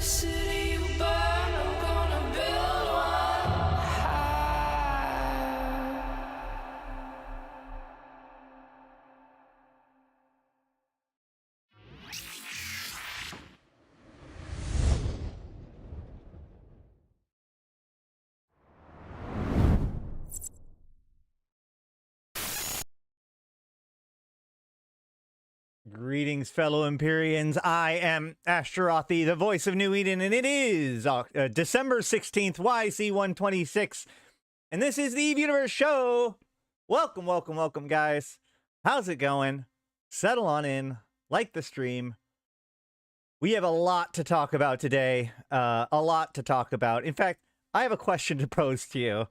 city you burn, I'm gonna build one high. Greetings, fellow Empyreans. I am Ashtarothi, the voice of New Eden, and it is December 16th, YC126, and this is the Eve Universe Show. Welcome, welcome, welcome, guys. How's it going? Settle on in, like the stream. We have a lot to talk about today, a lot to talk about. In fact, I have a question to pose to you.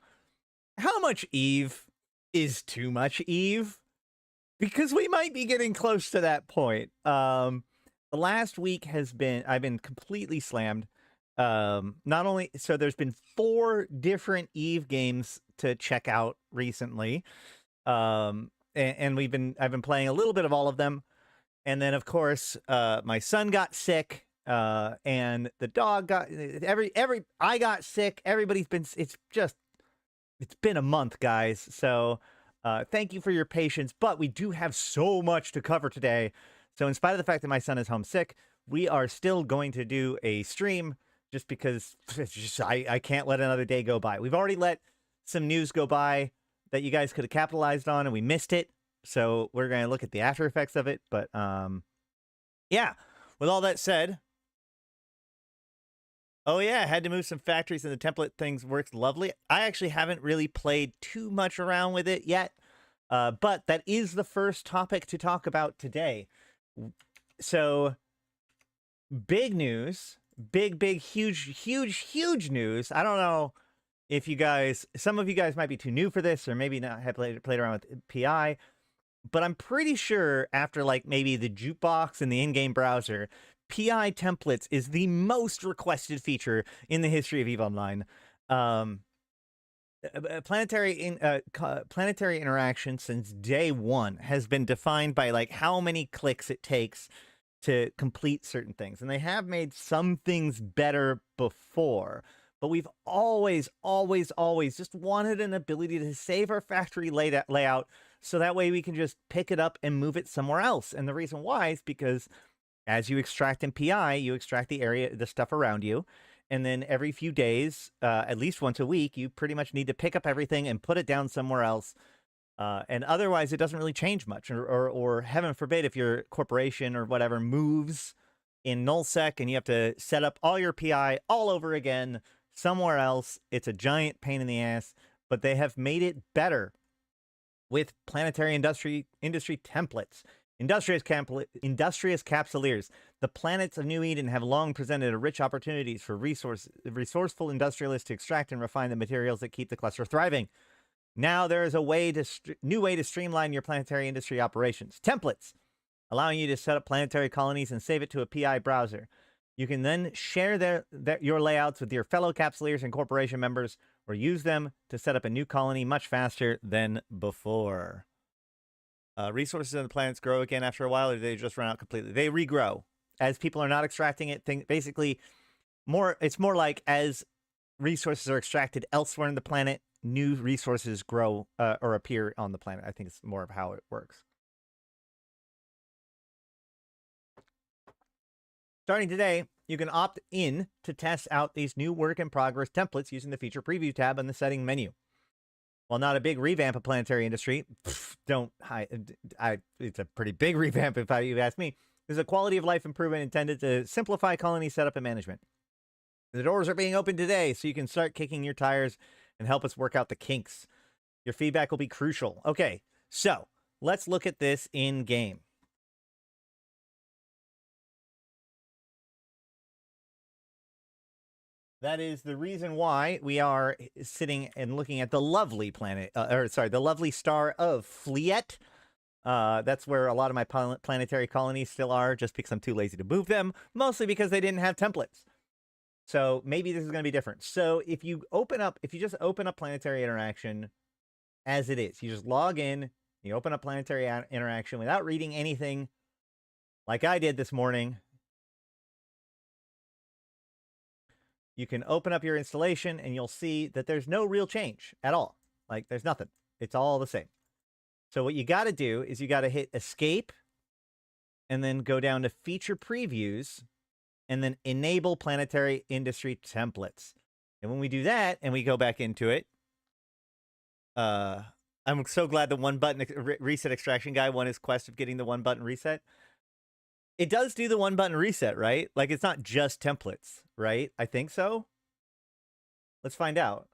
How much Eve is too much Eve? Because we might be getting close to that point. The last week has been, I've been completely slammed. Not only, so there's been 4 different Eve games to check out recently. And I've been playing a little bit of all of them. And then of course, my son got sick, and the dog got, I got sick. Everybody's been, it's been a month, guys. So, thank you for your patience, but we do have so much to cover today. So in spite of the fact that my son is homesick, we are still going to do a stream just because I can't let another day go by. We've already let some news go by that you guys could have capitalized on and we missed it. So we're going to look at the after effects of it. But yeah, with all that said, oh yeah, I had to move some factories and the template things works lovely. I actually haven't really played too much around with it yet, but that is the first topic to talk about today. So, big news, big, huge news. I don't know if you guys, some of you guys might be too new for this or maybe not have played around with PI, but I'm pretty sure after like maybe the jukebox and the in-game browser, PI templates is the most requested feature in the history of EVE Online. Planetary interaction since day one has been defined by like how many clicks it takes to complete certain things. And they have made some things better before, but we've always just wanted an ability to save our factory layout so that way we can just pick it up and move it somewhere else. And the reason why is because as you extract in PI, you extract the stuff around you, and then every few days, at least once a week, you pretty much need to pick up everything and put it down somewhere else. And otherwise, it doesn't really change much. Or heaven forbid, if your corporation or whatever moves in nullsec and you have to set up all your PI all over again somewhere else, it's a giant pain in the ass. But they have made it better with planetary industry templates. Industrious capsuleers. The planets of New Eden have long presented rich opportunities for resourceful industrialists to extract and refine the materials that keep the cluster thriving. Now there is a new way to streamline your planetary industry operations. Templates, allowing you to set up planetary colonies and save it to a PI browser. You can then share your layouts with your fellow capsuleers and corporation members, or use them to set up a new colony much faster than before. Resources on the planets grow again after a while, or they just run out completely? They regrow. As people are not extracting it, basically, it's more like as resources are extracted elsewhere in the planet, new resources grow or appear on the planet. I think it's more of how it works. Starting today, you can opt in to test out these new work-in-progress templates using the Feature Preview tab in the Setting menu. While not a big revamp of planetary industry, it's a pretty big revamp if you ask me. There's a quality of life improvement intended to simplify colony setup and management. The doors are being opened today, so you can start kicking your tires and help us work out the kinks. Your feedback will be crucial. Okay, so let's look at this in game. That is the reason why we are sitting and looking at the lovely planet, the lovely star of Fleet. That's where a lot of my planetary colonies still are, just because I'm too lazy to move them, mostly because they didn't have templates. So maybe this is going to be different. So if you just open up planetary interaction as it is, you just log in, you open up planetary interaction without reading anything like I did this morning. you can open up your installation and you'll see that there's no real change at all. Like there's nothing. It's all the same. So what you got to do is you got to hit escape and then go down to feature previews and then enable planetary industry templates. And when we do that and we go back into it, I'm so glad the one button reset extraction guy won his quest of getting the one button reset. It does do the one button reset, right? Like it's not just templates, right? I think so. Let's find out.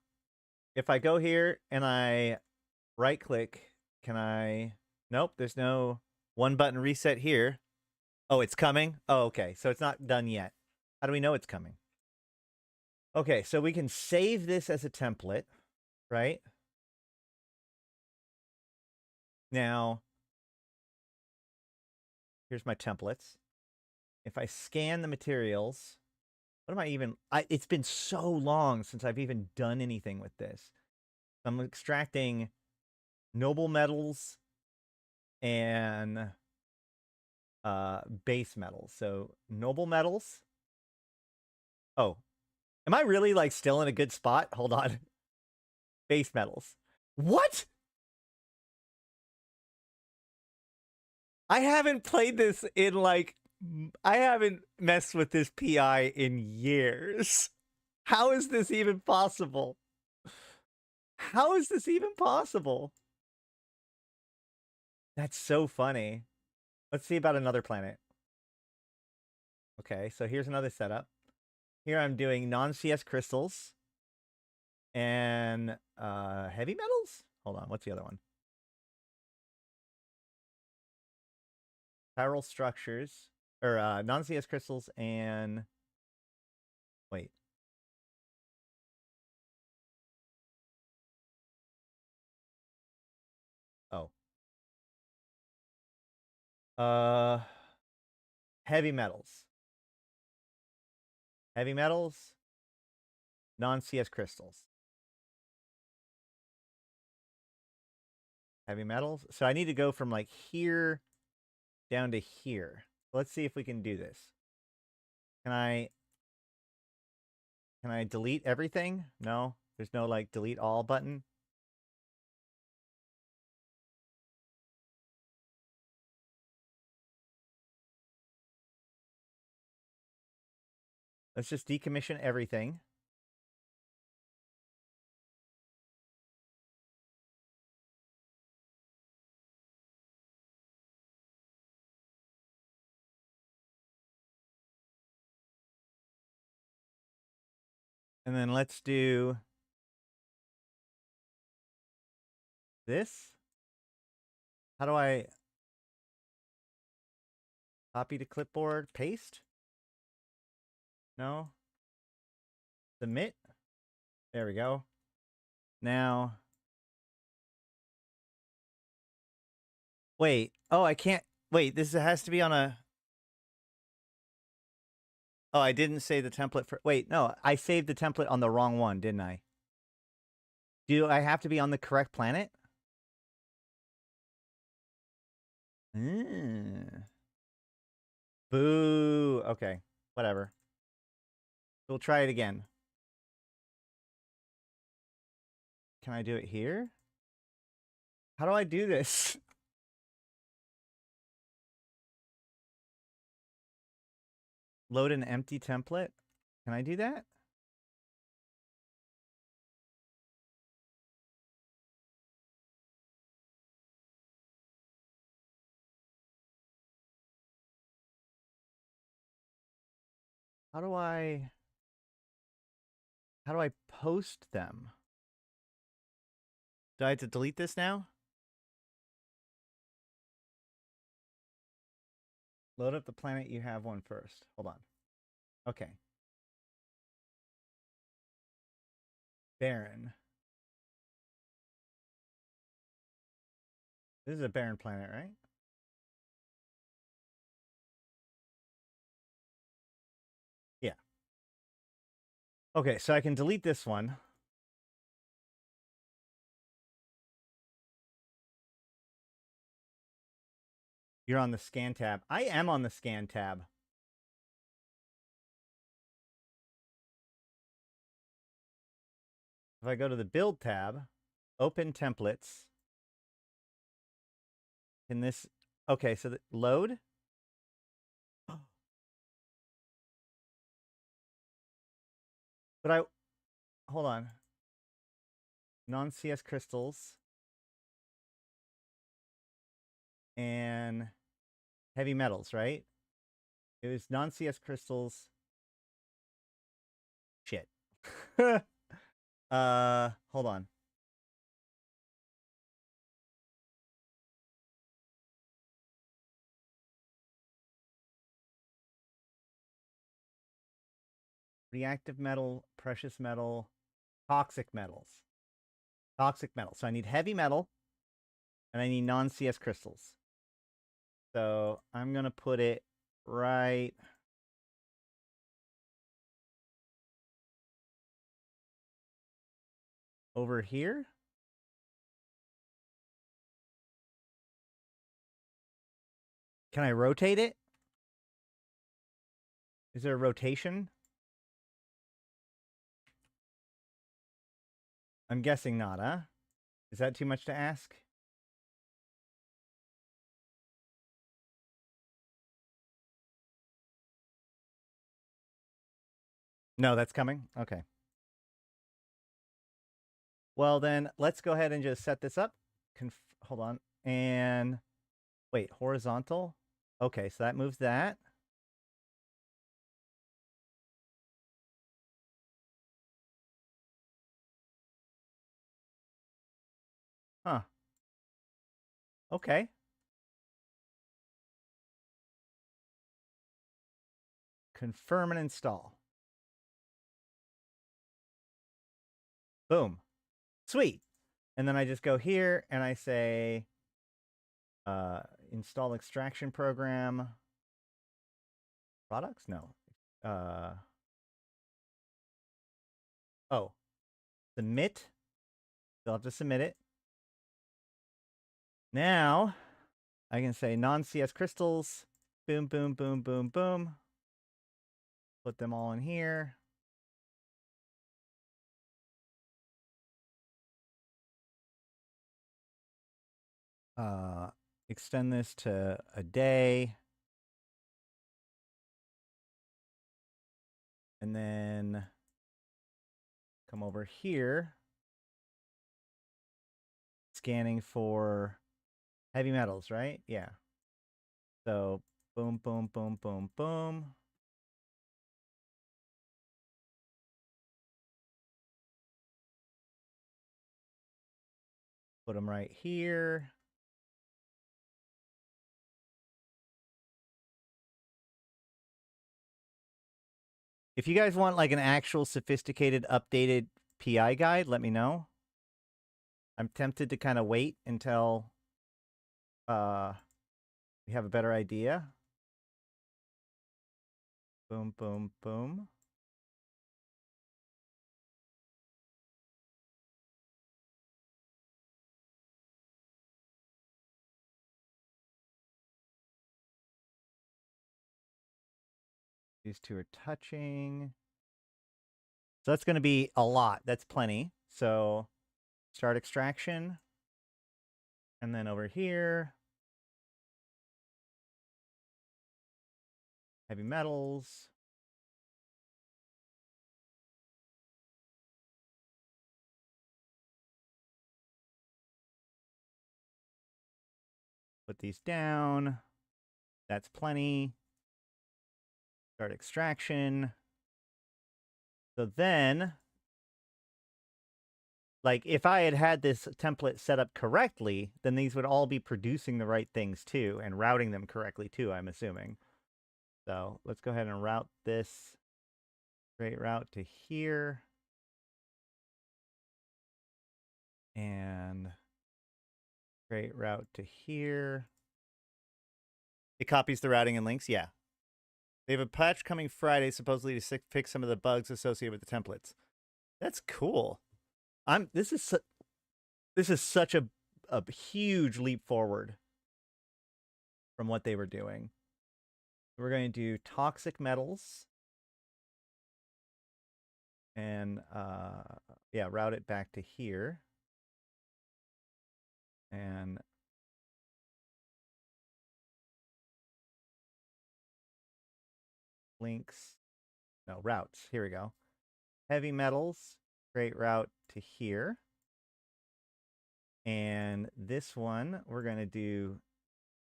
If I go here and I right click, can I? Nope, there's no one button reset here. Oh, it's coming? Oh, okay. So it's not done yet. How do we know it's coming? Okay, so we can save this as a template, right? Now, here's my templates. If I scan the materials, what am I even? It's been so long since I've even done anything with this. I'm extracting noble metals and base metals. So noble metals. Oh, am I really like still in a good spot? Hold on. Base metals. What? I haven't played this in like, I haven't messed with this PI in years. How is this even possible? How is this even possible? That's so funny. Let's see about another planet. Okay, so here's another setup. Here I'm doing non-CS crystals and heavy metals? Hold on, what's the other one? Chiral structures, or non-CS crystals and... Wait. Oh. Heavy metals. Heavy metals, non-CS crystals. Heavy metals. So I need to go from like here down to here. Let's see if we can do this. Can I delete everything? No, there's no like delete all button. Let's just decommission everything. And then let's do this. How do I copy to clipboard, paste? No. Submit. There we go. Now, wait. Oh, I can't. Wait, this has to be on a... Oh, I didn't save the template for... Wait, no. I saved the template on the wrong one, didn't I? Do I have to be on the correct planet? Boo. Okay, whatever. We'll try it again. Can I do it here? How do I do this? Load an empty template? Can I do that? How do I post them? Do I have to delete this now? Load up the planet you have one first. Hold on. Okay. Barren. This is a barren planet, right? Yeah. Okay, so I can delete this one. You're on the scan tab. I am on the scan tab. If I go to the build tab, open templates, can this, okay, so the load. But hold on. Non-CS crystals and heavy metals, right? It was non-CS crystals. Shit. Hold on. Reactive metal, precious metal, toxic metals. Toxic metal. So I need heavy metal and I need non-CS crystals. So I'm going to put it right over here. Can I rotate it? Is there a rotation? I'm guessing not, huh? Is that too much to ask? No, that's coming? Okay. Well, then let's go ahead and just set this up. Hold on. And wait, horizontal? Okay, so that moves that. Huh. Okay. Confirm and install. Boom. Sweet. And then I just go here and I say install extraction program. Products? No. Oh. Submit. Still have to submit it. Now I can say non-CS crystals. Boom, boom, boom, boom, boom. Put them all in here. Extend this to a day. And then come over here. Scanning for heavy metals, right? Yeah. So boom, boom, boom, boom, boom. Put them right here. If you guys want like an actual sophisticated updated PI guide, let me know. I'm tempted to kind of wait until we have a better idea. Boom, boom, boom. These two are touching. So that's going to be a lot. That's plenty. So start extraction. And then over here, heavy metals. Put these down. That's plenty. Start extraction. So then, like, if I had had this template set up correctly, then these would all be producing the right things too, and routing them correctly too, I'm assuming. So let's go ahead and route this straight route to here. And straight route to here. It copies the routing and links, yeah. They have a patch coming Friday, supposedly to fix some of the bugs associated with the templates. That's cool. This is such a huge leap forward from what they were doing. We're going to do toxic metals And yeah, route it back to here. And links, no, routes. Here we go. Heavy metals, great route to here. And this one, we're going to do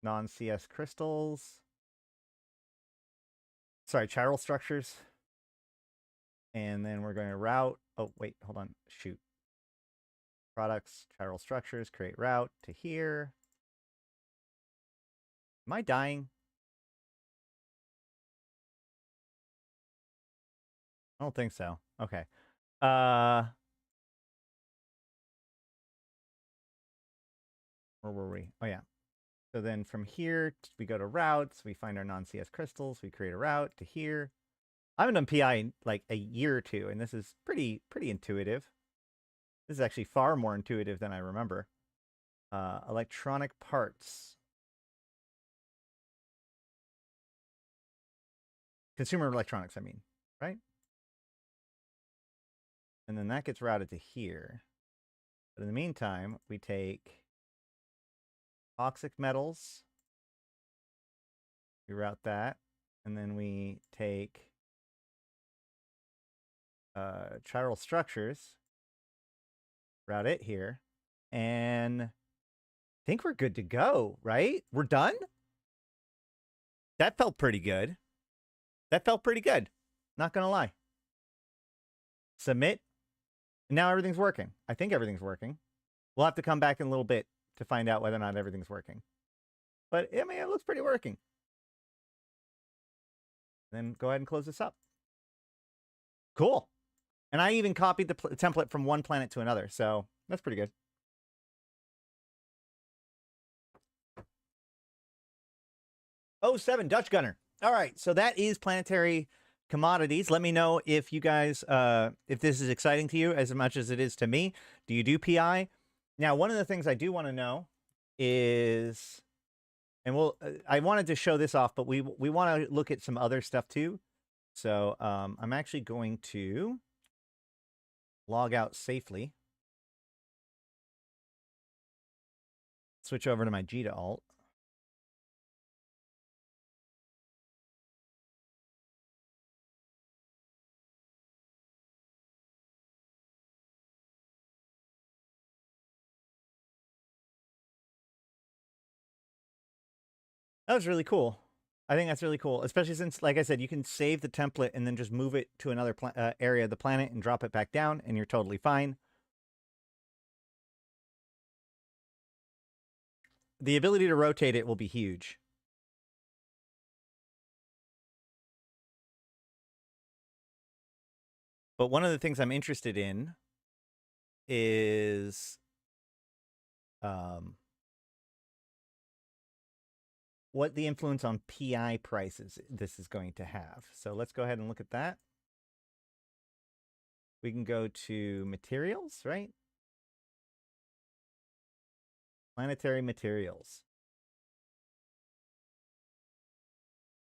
non-CS crystals. Sorry, chiral structures. And then we're going to route. Oh, wait, hold on. Shoot. Products, chiral structures, create route to here. Am I dying? I don't think so. Okay. Where were we? Oh, yeah. So then from here, we go to routes. We find our non-CS crystals. We create a route to here. I haven't done PI in like a year or two, and this is pretty intuitive. This is actually far more intuitive than I remember. Electronic parts. Consumer electronics, I mean, right? And then that gets routed to here. But in the meantime, we take toxic metals. We route that. And then we take chiral structures. Route it here. And I think we're good to go, right? We're done? That felt pretty good. That felt pretty good. Not going to lie. Submit. And now everything's working. I think everything's working. We'll have to come back in a little bit to find out whether or not everything's working. But, I mean, it looks pretty working. Then go ahead and close this up. Cool. And I even copied the template from one planet to another. So that's pretty good. Oh, 7 Dutch Gunner. All right. So that is planetary commodities. Let me know if you guys, if this is exciting to you as much as it is to me. Do you do PI? Now, one of the things I do want to know is, and I wanted to show this off, but we want to look at some other stuff too. So I'm actually going to log out safely. Switch over to my G to Alt. That was really cool. I think that's really cool, especially since, like I said, you can save the template and then just move it to another area of the planet and drop it back down, and you're totally fine. The ability to rotate it will be huge. But one of the things I'm interested in is what the influence on PI prices this is going to have. So let's go ahead and look at that. We can go to materials, right? Planetary materials.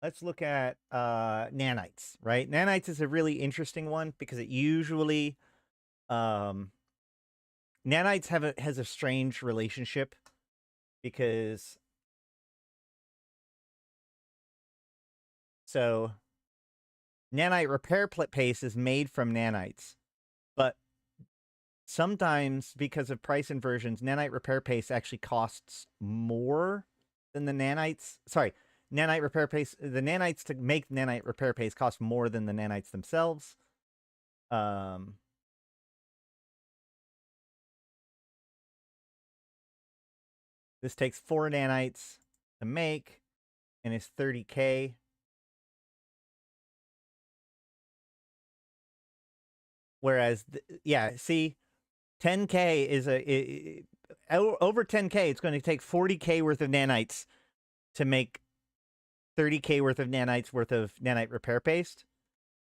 Let's look at nanites, right? Nanites is a really interesting one because it usually nanites has a strange relationship because so nanite repair paste is made from nanites, but sometimes because of price inversions, nanite repair paste actually costs more than the nanites. Sorry, nanite repair paste. The nanites to make nanite repair paste cost more than the nanites themselves. This takes 4 nanites to make, and it's 30K. Whereas, yeah, see, 10K is over 10K. It's going to take 40K worth of nanites to make 30K worth of nanites worth of nanite repair paste.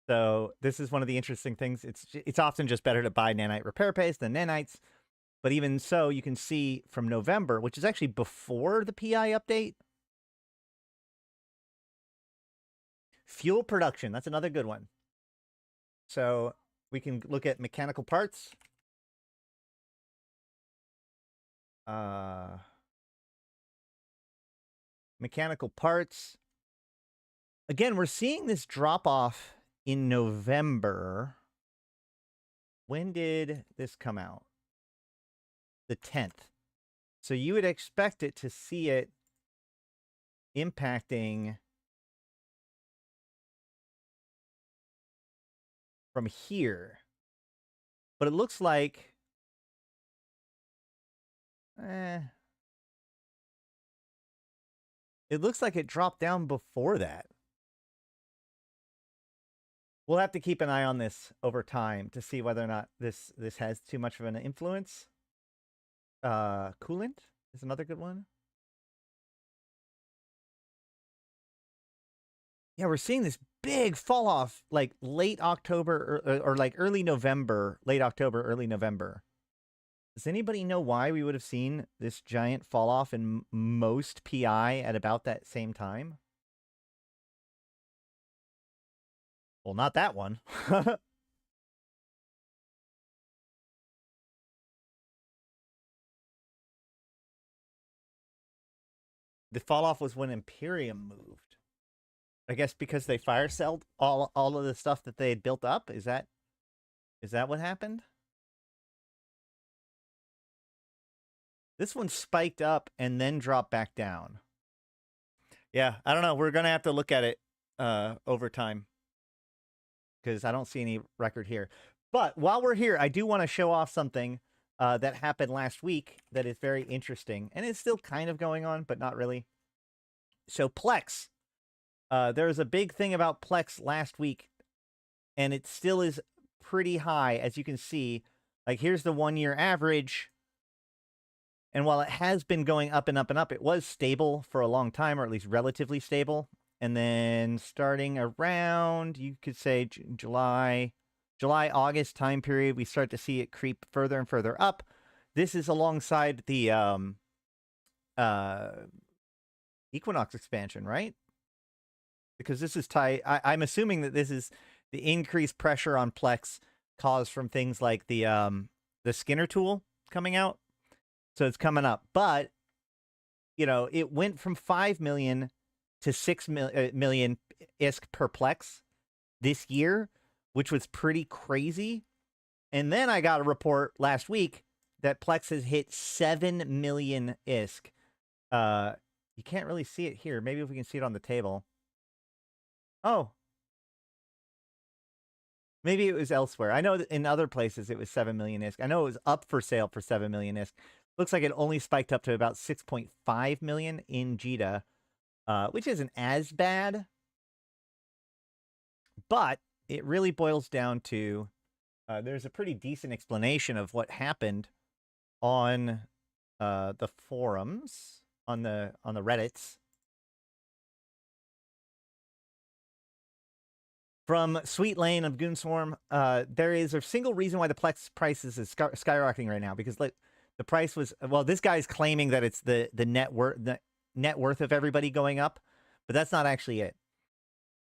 So this is one of the interesting things. It's often just better to buy nanite repair paste than nanites. But even so, you can see from November, which is actually before the PI update. Fuel production, that's another good one. So We can look at mechanical parts. Mechanical parts. Again, we're seeing this drop off in November. When did this come out? The 10th. So you would expect it to see it impacting from here. But it looks like it looks like it dropped down before that. We'll have to keep an eye on this over time to see whether or not this has too much of an influence. Coolant is another good one. Yeah, we're seeing this big fall off like late October or like early November, late October, early November. Does anybody know why we would have seen this giant fall off in most PI at about that same time? Well, not that one. The fall off was when Imperium moved. I guess because they fire selled all of the stuff that they had built up. Is that what happened? This one spiked up and then dropped back down. Yeah, I don't know. We're gonna have to look at it over time because I don't see any record here. But while we're here, I do want to show off something that happened last week that is very interesting, and it's still kind of going on, but not really. So Plex. There was a big thing about Plex last week, and it still is pretty high, as you can see. Like, here's the 1-year average. And while it has been going up and up and up, it was stable for a long time, or at least relatively stable. And then starting around, you could say July, August time period, we start to see it creep further and further up. This is alongside the Equinox expansion, right? Because this is tied. I'm assuming that this is the increased pressure on Plex caused from things like the Skinner tool coming out. So it's coming up. But, you know, it went from 5 million to 6 million ISK per Plex this year, which was pretty crazy. And then I got a report last week that Plex has hit 7 million ISK. You can't really see it here. Maybe if we can see it on the table. Oh. Maybe it was elsewhere. I know that in other places it was 7 million ISK. I know it was up for sale for 7 million ISK. Looks like it only spiked up to about 6.5 million in JITA, which isn't as bad. But it really boils down to there's a pretty decent explanation of what happened on the forums, on the Reddits. From Sweet Lane of Goonswarm, there is a single reason why the Plex prices is skyrocketing right now, because like the price was, well, this guy's claiming that it's the net worth of everybody going up, but that's not actually it.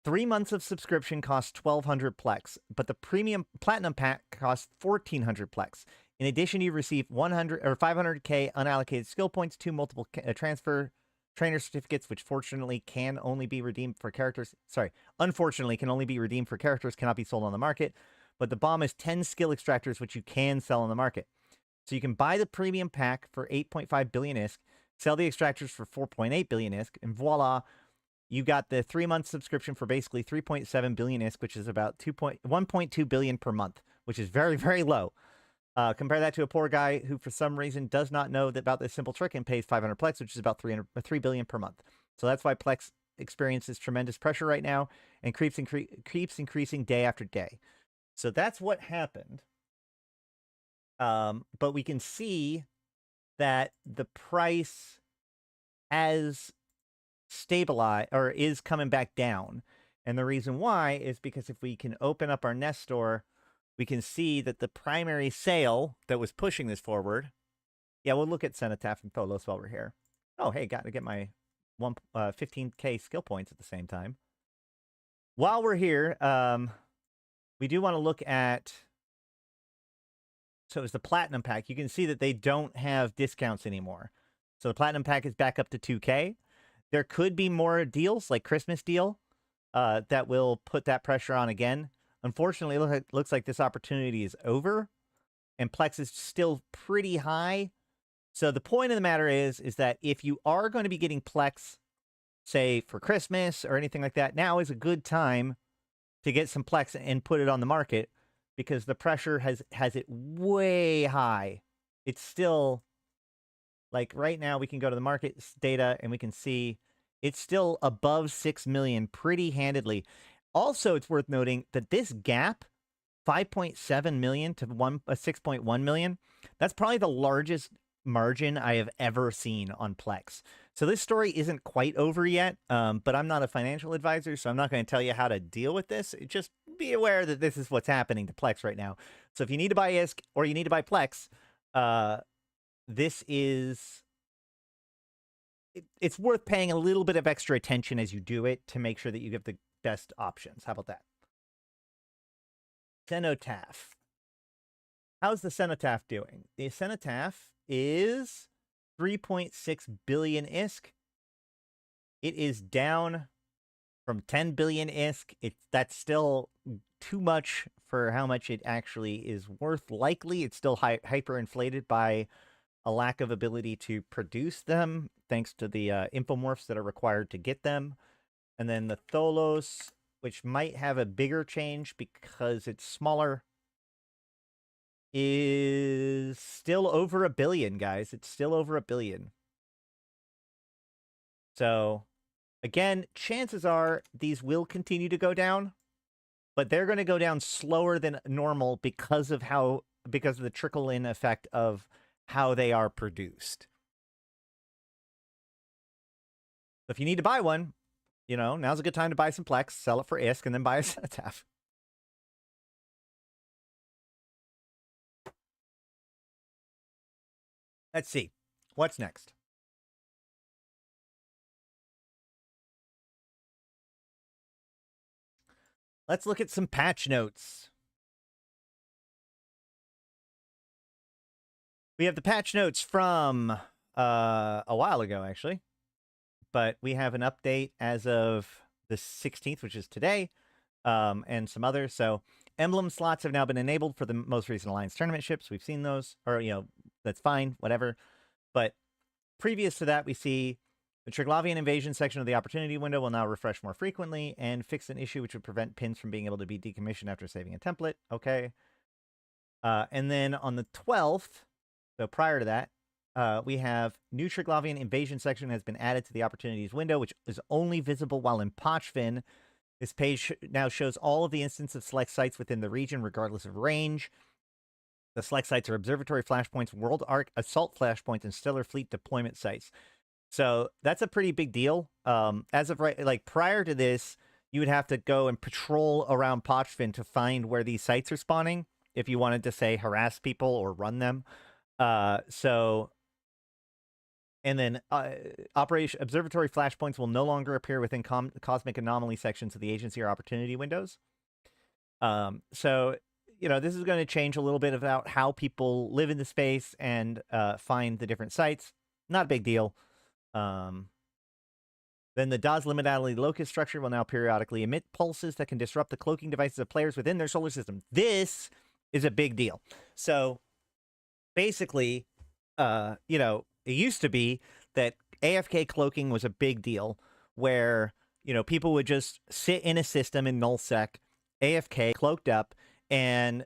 3 months of subscription costs 1,200 Plex, but the premium platinum pack costs 1,400 Plex. In addition, you receive 100 or 500k unallocated skill points, 2 multiple transfer trainer certificates, which fortunately can only be redeemed for characters. Sorry, unfortunately can only be redeemed for characters, cannot be sold on the market. But the bomb is 10 skill extractors, which you can sell on the market. So you can buy the premium pack for 8.5 billion ISK, sell the extractors for 4.8 billion ISK, and voila, you got the 3-month subscription for basically 3.7 billion ISK, which is about 1.2 billion per month, which is very, very low. Compare that to a poor guy who, for some reason, does not know about this simple trick and pays 500 Plex, which is about 3 billion per month. So that's why Plex experiences tremendous pressure right now and keeps increasing day after day. So that's what happened. But we can see that the price has stabilized or is coming back down. And the reason why is because if we can open up our Nest store, we can see that the primary sale that was pushing this forward. Yeah, we'll look at Cenotaph and Tholos while we're here. Oh, hey, got to get my 15k skill points at the same time. While we're here, we do want to look at So it's the Platinum Pack. You can see that they don't have discounts anymore. So the Platinum Pack is back up to 2K. There could be more deals, like Christmas deal, that will put that pressure on again. Unfortunately, it looks like this opportunity is over, and Plex is still pretty high. So the point of the matter is that if you are going to be getting Plex, say, for Christmas or anything like that, now is a good time to get some Plex and put it on the market, because the pressure has it way high. It's still, like right now we can go to the market data and we can see it's still above 6 million pretty handedly. Also, it's worth noting that this gap, 5.7 million to 6.1 million, that's probably the largest margin I have ever seen on Plex. So this story isn't quite over yet, but I'm not a financial advisor, so I'm not going to tell you how to deal with this. Just be aware that this is what's happening to Plex right now. So if you need to buy ISK or you need to buy Plex, this is... it's worth paying a little bit of extra attention as you do it to make sure that you get the best options. How about that? Cenotaph. How's the Cenotaph doing? The Cenotaph is 3.6 billion ISK. It is down from 10 billion ISK. That's still too much for how much it actually is worth. Likely, it's still hyperinflated by a lack of ability to produce them, thanks to the infomorphs that are required to get them. And then the Tholos, which might have a bigger change because it's smaller, is still over 1 billion, guys. It's still over 1 billion. So, again, chances are these will continue to go down, but they're going to go down slower than normal because of the trickle-in effect of how they are produced. So if you need to buy one, you know, now's a good time to buy some Plex, sell it for ISK, and then buy a Cenotaph. Let's see. What's next? Let's look at some patch notes. We have the patch notes from a while ago, actually. But we have an update as of the 16th, which is today, and some others. So emblem slots have now been enabled for the most recent Alliance tournament ships. We've seen those, or, you know, that's fine, whatever. But previous to that, we see the Triglavian invasion section of the opportunity window will now refresh more frequently and fix an issue which would prevent pins from being able to be decommissioned after saving a template. Okay. And then on the 12th, so prior to that, we have new Triglavian invasion section has been added to the opportunities window, which is only visible while in Pochfin. This page now shows all of the instances of select sites within the region, regardless of range. The select sites are observatory flashpoints, world arc assault flashpoints, and stellar fleet deployment sites. So that's a pretty big deal. As of right, like prior to this, you would have to go and patrol around Pochfin to find where these sites are spawning if you wanted to, say, harass people or run them. And then Operation Observatory flashpoints will no longer appear within cosmic anomaly sections of the agency or opportunity windows. So, you know, this is going to change a little bit about how people live in the space and find the different sites. Not a big deal. Then the DAW's liminality locus structure will now periodically emit pulses that can disrupt the cloaking devices of players within their solar system. This is a big deal. So, basically, you know, it used to be that AFK cloaking was a big deal where, you know, people would just sit in a system in nullsec, AFK, cloaked up, and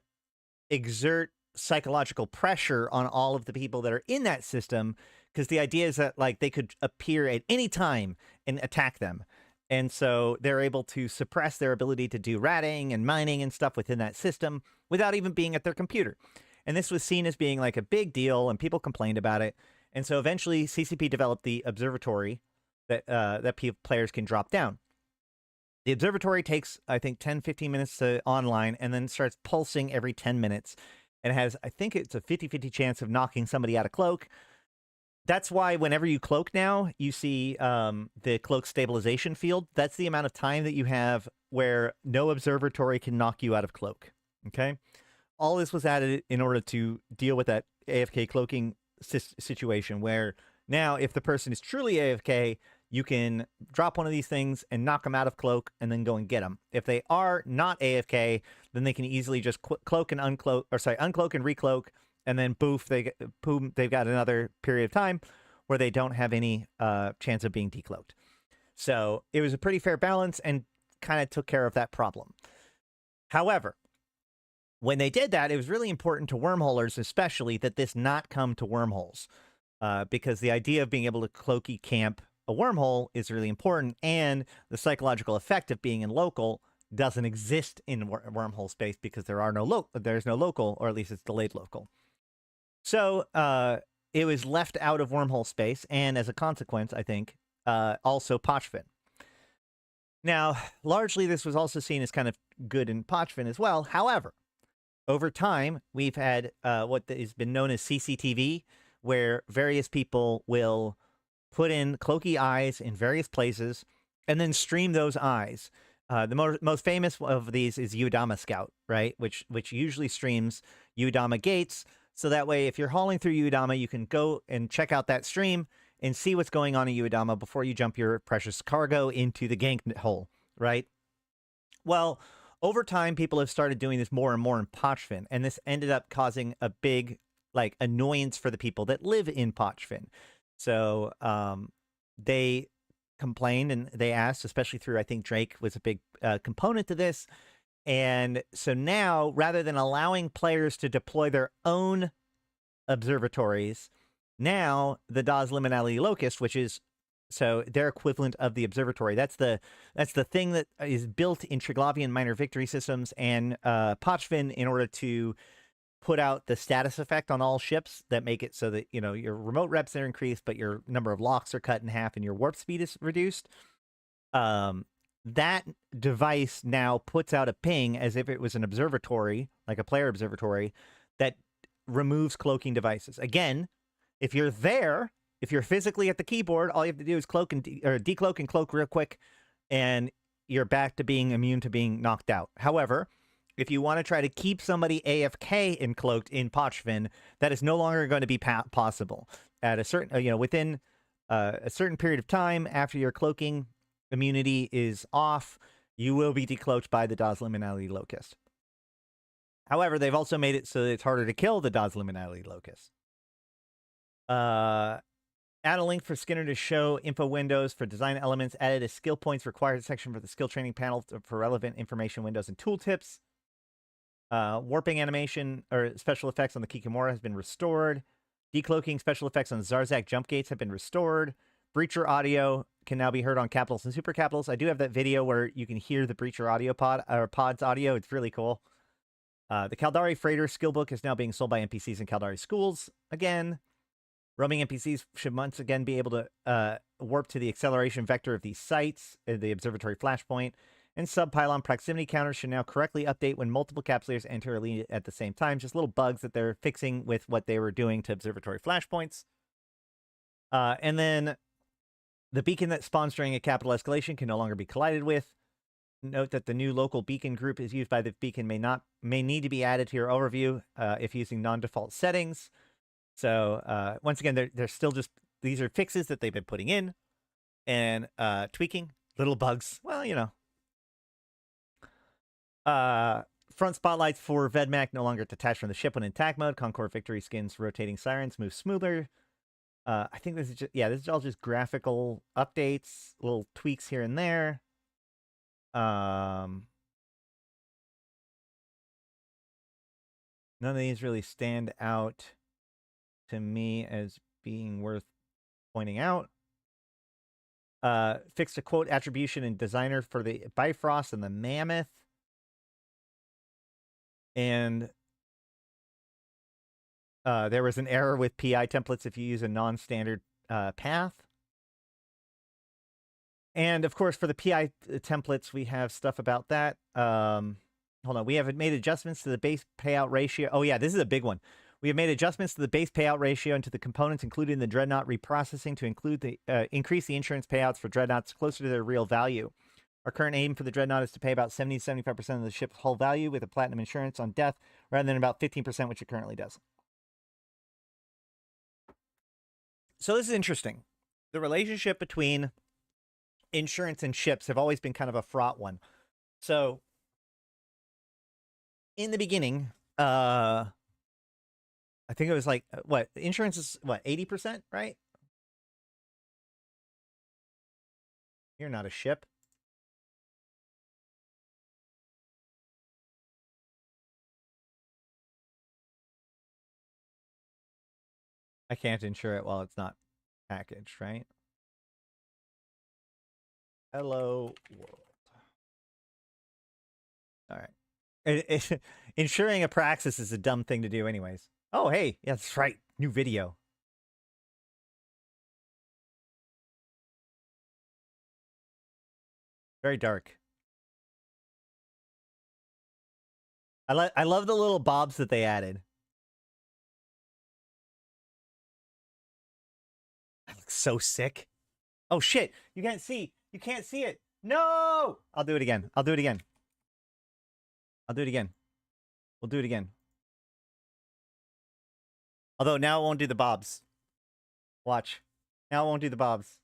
exert psychological pressure on all of the people that are in that system, because the idea is that, like, they could appear at any time and attack them. And so they're able to suppress their ability to do ratting and mining and stuff within that system without even being at their computer. And this was seen as being like a big deal, and people complained about it. And so eventually CCP developed the observatory that players can drop down. The observatory takes, I think, 10, 15 minutes to online, and then starts pulsing every 10 minutes. And it has, I think it's a 50-50 chance of knocking somebody out of cloak. That's why whenever you cloak now, you see the cloak stabilization field. That's the amount of time that you have where no observatory can knock you out of cloak. Okay? all this was added in order to deal with that AFK cloaking situation where now if the person is truly AFK, you can drop one of these things and knock them out of cloak and then go and get them. If they are not AFK, then they can easily just cloak and uncloak, or sorry, uncloak and recloak, and then boof, they've got another period of time where they don't have any chance of being decloaked. So it was a pretty fair balance and kind of took care of that problem. However, when they did that, it was really important to wormholers, especially, that this not come to wormholes, because the idea of being able to cloaky camp a wormhole is really important, and the psychological effect of being in local doesn't exist in wormhole space because there's no local, or at least it's delayed local. So it was left out of wormhole space, and as a consequence, I think, also Pochfin. Now, largely this was also seen as kind of good in Pochfin as well. However, over time, we've had what has been known as CCTV, where various people will put in cloaky eyes in various places and then stream those eyes. The most famous of these is Uedama Scout, right? Which usually streams Uedama gates. So that way, if you're hauling through Uedama, you can go and check out that stream and see what's going on in Uedama before you jump your precious cargo into the gank hole, right? Well, over time, people have started doing this more and more in Pochfin, and this ended up causing a big annoyance for the people that live in Pochfin. So they complained and they asked, especially through, I think Drake was a big component to this. And so now, rather than allowing players to deploy their own observatories, now the DAS Liminality Locust, which is so their equivalent of the observatory, that's the thing that is built in Triglavian minor victory systems and Pochfin in order to put out the status effect on all ships that make it so that, you know, your remote reps are increased, but your number of locks are cut in half and your warp speed is reduced. That device now puts out a ping as if it was an observatory, like a player observatory, that removes cloaking devices. Again, if you're there, if you're physically at the keyboard, all you have to do is cloak and decloak and cloak real quick, and you're back to being immune to being knocked out. However, if you want to try to keep somebody AFK and cloaked in Pochfin, that is no longer going to be possible. At a certain, within a certain period of time after your cloaking immunity is off, you will be decloaked by the DAS Liminality Locust. However, they've also made it so that it's harder to kill the DAS Liminality Locust. Add a link for Skinner to show info windows for design elements. Added a skill points required section for the skill training panel for relevant information windows and tooltips. Warping animation or special effects on the Kikimora has been restored. Decloaking special effects on Zarzak jump gates have been restored. Breacher audio can now be heard on capitals and super capitals. I do have that video where you can hear the Breacher audio pod's audio. It's really cool. The Caldari Freighter skill book is now being sold by NPCs in Caldari schools again. Roaming NPCs should once again be able to warp to the acceleration vector of these sites, the observatory flashpoint, and sub-pylon proximity counters should now correctly update when multiple capsulators enter a lead at the same time. Just little bugs that they're fixing with what they were doing to observatory flashpoints. And then the beacon that spawns during a capital escalation can no longer be collided with. Note that the new local beacon group is used by the beacon may need to be added to your overview if using non-default settings. So once again, they're still just, these are fixes that they've been putting in and tweaking little bugs. Well, front spotlights for Vedmak no longer detached from the ship when in attack mode. Concord Victory skins rotating sirens move smoother. I think this is just, this is all just graphical updates, little tweaks here and there. None of these really stand out to me as being worth pointing out. Fixed a quote attribution and designer for the Bifrost and the Mammoth. And there was an error with PI templates if you use a non-standard path. And of course, for the PI templates, we have stuff about that. Hold on. We have made adjustments to the base payout ratio. Oh, yeah, this is a big one. We have made adjustments to the base payout ratio and to the components, including the Dreadnought reprocessing, to include the increase the insurance payouts for Dreadnoughts closer to their real value. Our current aim for the Dreadnought is to pay about 70 to 75% of the ship's hull value with a platinum insurance on death, rather than about 15%, which it currently does. So this is interesting. The relationship between insurance and ships have always been kind of a fraught one. So in the beginning, I think it was like, what, insurance is what, 80%, right? You're not a ship. I can't insure it while it's not packaged, right? Hello world. All right. Insuring a praxis is a dumb thing to do anyways. Oh, hey. Yeah, that's right. New video. Very dark. I love the little bobs that they added. That looks so sick. Oh, shit. You can't see. You can't see it. No! I'll do it again. I'll do it again. I'll do it again. We'll do it again. Although now it won't do the bobs. Watch. Now it won't do the bobs.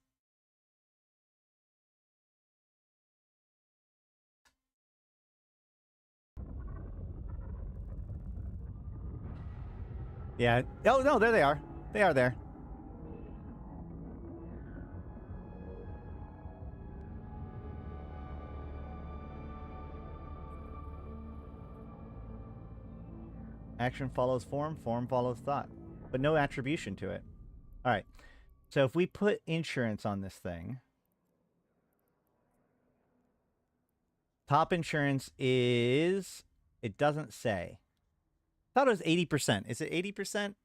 Yeah. Oh, no, there they are. They are there. Action follows form, form follows thought. But no attribution to it. All right. So if we put insurance on this thing, top insurance is, it doesn't say. I thought it was 80%. Is it 80%?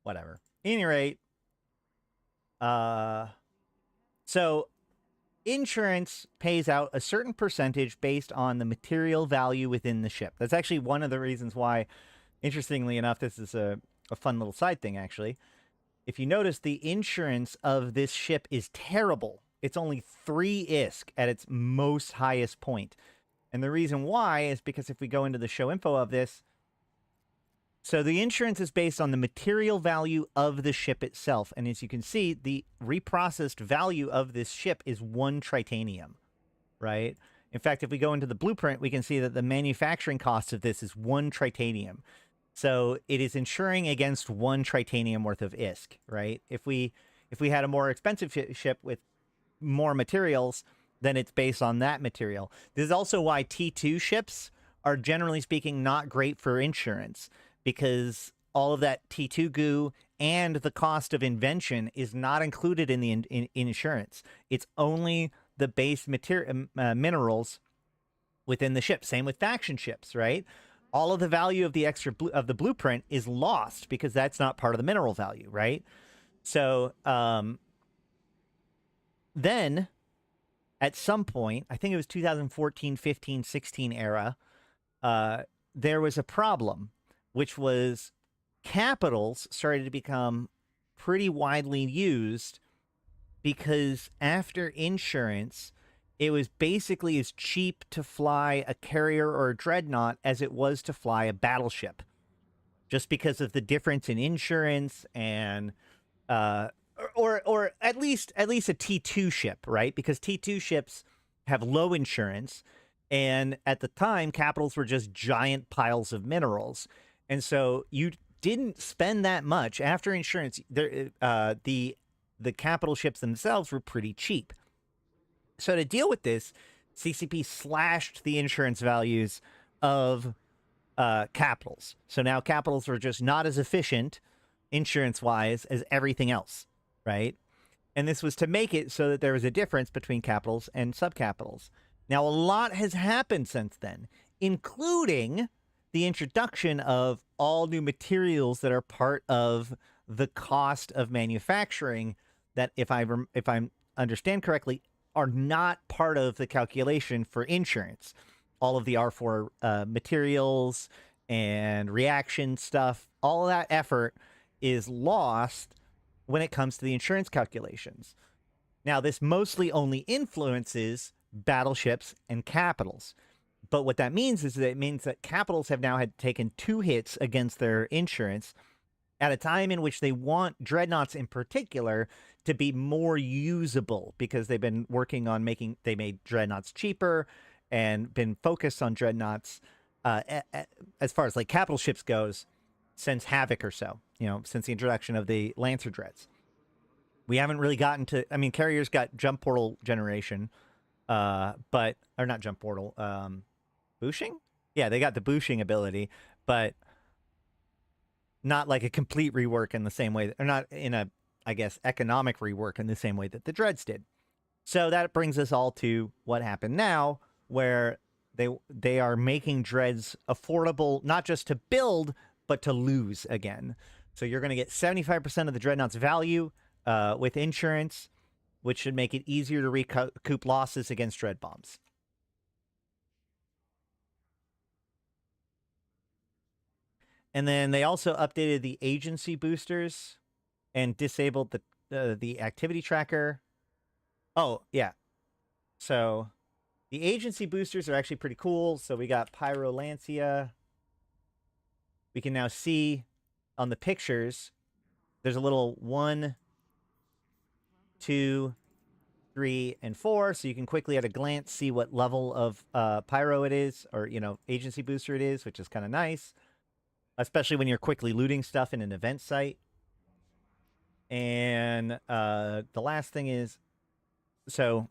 Whatever. At any rate, so insurance pays out a certain percentage based on the material value within the ship. That's actually one of the reasons why, interestingly enough, this is a fun little side thing, actually. If you notice, the insurance of this ship is terrible. It's only 3 ISK at its most highest point. And the reason why is because if we go into the show info of this, so the insurance is based on the material value of the ship itself. And as you can see, the reprocessed value of this ship is 1 tritanium, right? In fact, if we go into the blueprint, we can see that the manufacturing cost of this is 1 tritanium. So it is insuring against 1 tritanium worth of ISK, right? If we had a more expensive ship with more materials, then it's based on that material. This is also why T2 ships are, generally speaking, not great for insurance, because all of that T2 goo and the cost of invention is not included in the in insurance. It's only the base minerals within the ship. Same with faction ships, right? All of the value of the extra of the blueprint is lost because that's not part of the mineral value, right? So then at some point, I think it was 2014, 15, 16 era, there was a problem, which was capitals started to become pretty widely used because after insurance, it was basically as cheap to fly a carrier or a dreadnought as it was to fly a battleship, just because of the difference in insurance and or at least a T2 ship, right? Because T2 ships have low insurance, and at the time, capitals were just giant piles of minerals, and so you didn't spend that much after insurance. The capital ships themselves were pretty cheap. So to deal with this, CCP slashed the insurance values of capitals. So now capitals are just not as efficient insurance-wise as everything else, right? And this was to make it so that there was a difference between capitals and subcapitals. Now, a lot has happened since then, including the introduction of all new materials that are part of the cost of manufacturing that, if I understand correctly, are not part of the calculation for insurance. All of the R4 materials and reaction stuff, all of that effort is lost when it comes to the insurance calculations. Now, this mostly only influences battleships and capitals. But what that means is that it means that capitals have now had taken 2 hits against their insurance at a time in which they want dreadnoughts in particular to be more usable, because they've been working on they made dreadnoughts cheaper and been focused on dreadnoughts as far as like capital ships goes since Havoc or so, since the introduction of the Lancer dreads. We haven't really gotten to, I mean, carriers got jump portal generation, but, or not jump portal, booshing? Yeah, they got the booshing ability, but not like a complete rework in the same way, or not in a, I guess, economic rework in the same way that the dreads did. So that brings us all to what happened now, where they are making dreads affordable, not just to build, but to lose again. So you're going to get 75% of the dreadnought's value with insurance, which should make it easier to recoup losses against dread bombs. And then they also updated the agency boosters and disabled the activity tracker. Oh, yeah. So the agency boosters are actually pretty cool. So we got Pyro Lancia. We can now see on the pictures, there's a little 1, 2, 3, and 4. So you can quickly at a glance see what level of Pyro it is, or, agency booster it is, which is kind of nice, especially when you're quickly looting stuff in an event site. And the last thing is, so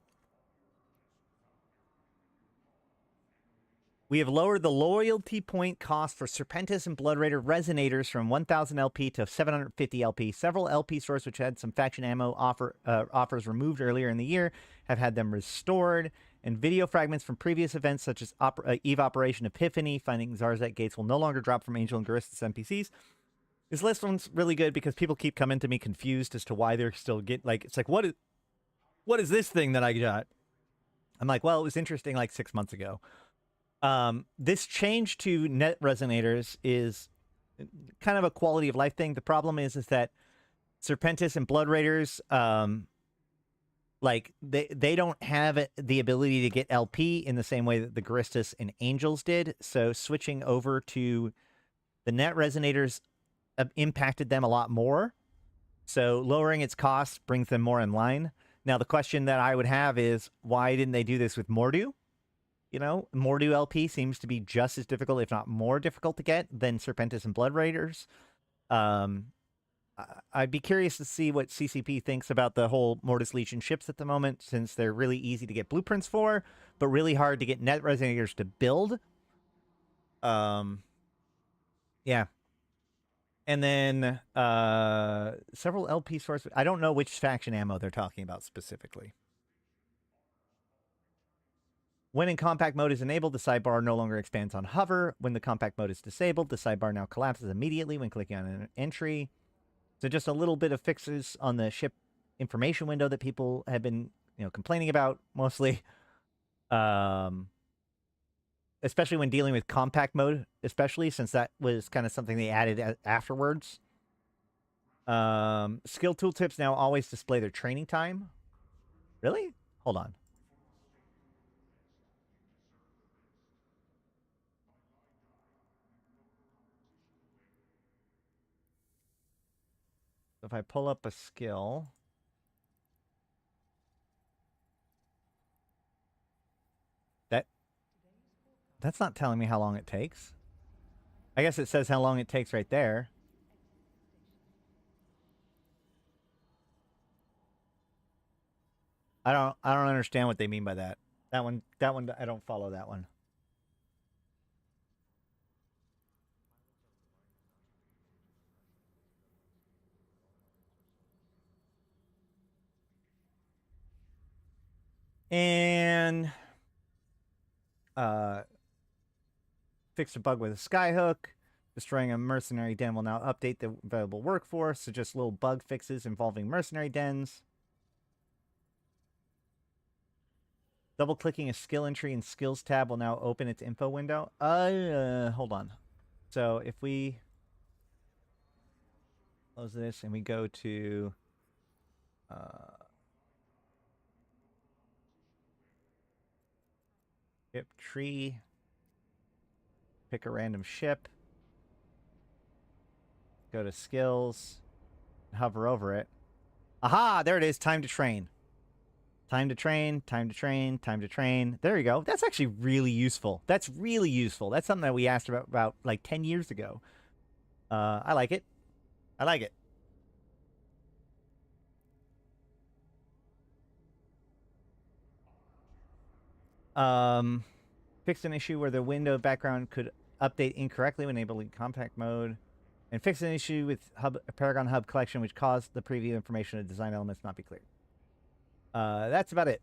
we have lowered the loyalty point cost for Serpentis and Blood Raider resonators from 1,000 LP to 750 LP. Several LP stores which had some faction ammo offers removed earlier in the year have had them restored. And video fragments from previous events such as EVE Operation Epiphany, finding Zarzek gates will no longer drop from Angel and Garistas NPCs. This last one's really good because people keep coming to me confused as to why they're still it's like, what is this thing that I got? I'm like, well, it was interesting like 6 months ago. This change to net resonators is kind of a quality of life thing. The problem is that Serpentis and Blood Raiders, like they don't have the ability to get LP in the same way that the Garistas and Angels did. So switching over to the net resonators impacted them a lot more. So lowering its cost brings them more in line. Now, the question that I would have is, why didn't they do this with Mordu? Mordu LP seems to be just as difficult, if not more difficult to get than Serpentis and Blood Raiders. I'd be curious to see what CCP thinks about the whole Mortis Legion ships at the moment, since they're really easy to get blueprints for, but really hard to get net resonators to build. Yeah. And then several LP sources. I don't know which faction ammo they're talking about specifically. When in compact mode is enabled, the sidebar no longer expands on hover. When the compact mode is disabled, the sidebar now collapses immediately when clicking on an entry. So just a little bit of fixes on the ship information window that people have been, complaining about mostly. Especially when dealing with compact mode, especially since that was kind of something they added afterwards. Skill tooltips now always display their training time. Really? Hold on. So if I pull up a skill, that's not telling me how long it takes. I guess it says how long it takes right there. I don't understand what they mean by that. That one I don't follow that one. And fixed a bug with a skyhook. Destroying a mercenary den will now update the available workforce. So just little bug fixes involving mercenary dens. Double-clicking a skill entry in Skills tab will now open its info window. Hold on. So if we close this and we go to Ship tree. Pick a random ship. Go to skills. Hover over it. Aha! There it is. Time to train. Time to train, time to train, time to train. There you go. That's actually really useful. That's really useful. That's something that we asked about like 10 years ago. I like it. I like it. Fixed an issue where the window background could update incorrectly when enabling compact mode. And fixed an issue with Paragon Hub collection, which caused the preview information of design elements not be clear. That's about it.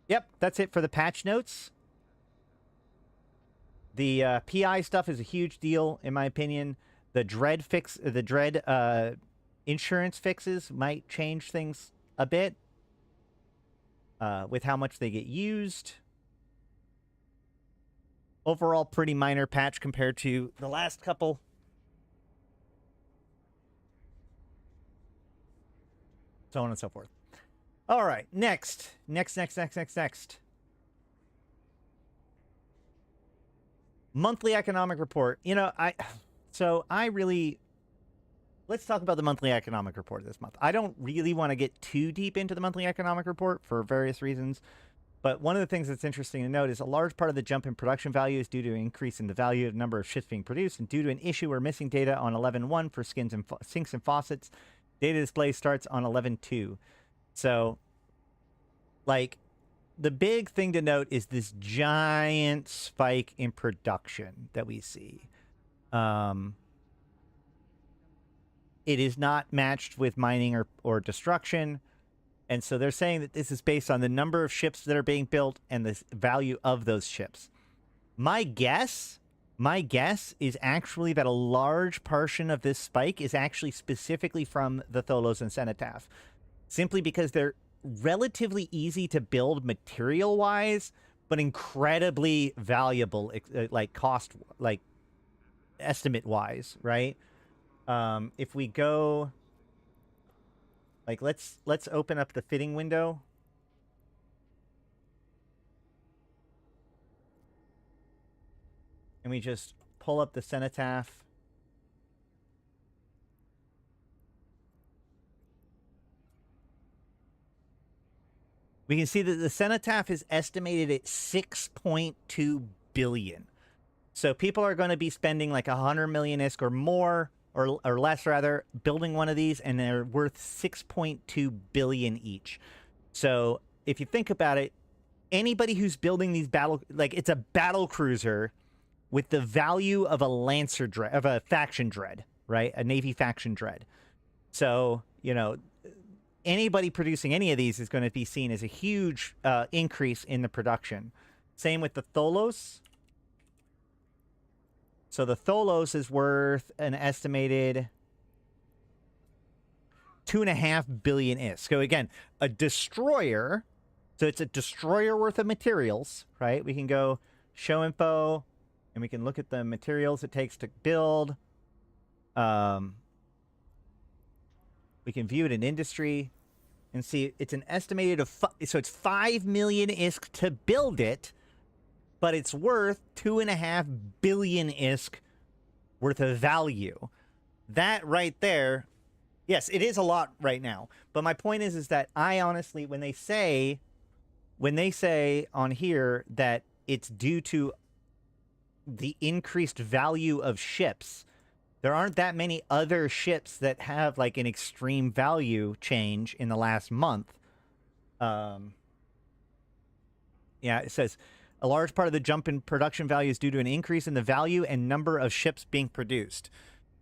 Yep, that's it for the patch notes. The PI stuff is a huge deal, in my opinion. The dread insurance fixes might change things a bit with how much they get used. Overall, pretty minor patch compared to the last couple. So on and so forth. All right, next. Monthly economic report. You know, let's talk about the monthly economic report this month. I don't really want to get too deep into the monthly economic report for various reasons. But one of the things that's interesting to note is a large part of the jump in production value is due to an increase in the value of the number of ships being produced and due to an issue or missing data on 11.1 for sinks and faucets. Data display starts on 11.2. So, like, the big thing to note is this giant spike in production that we see. It is not matched with mining or destruction. And so they're saying that this is based on the number of ships that are being built and the value of those ships. My guess is actually that a large portion of this spike is actually specifically from the Tholos and Cenotaph. Simply because they're relatively easy to build material-wise, but incredibly valuable, like cost, like estimate-wise, right? If we go... Like, let's open up the fitting window. And we just pull up the Cenotaph. We can see that the Cenotaph is estimated at 6.2 billion. So people are going to be spending like 100 million ISK or more, or less rather, building one of these, and they're worth 6.2 billion each. So if you think about it, anybody who's building these it's a battle cruiser with the value of a Lancer dread, of a faction dread, right? A Navy faction dread. So, you know, anybody producing any of these is going to be seen as a huge increase in the production. Same with the Tholos. So the Tholos is worth an estimated 2.5 billion ISK. So again, a destroyer. So it's a destroyer worth of materials, right? We can go show info, and we can look at the materials it takes to build. We can view it in industry and see it's an estimated of so it's 5 million ISK to build it, but it's worth 2.5 billion ISK worth of value. That right there, yes, it is a lot right now. But my point is that I honestly, when they say on here that it's due to the increased value of ships, there aren't that many other ships that have like an extreme value change in the last month. Yeah, it says a large part of the jump in production value is due to an increase in the value and number of ships being produced.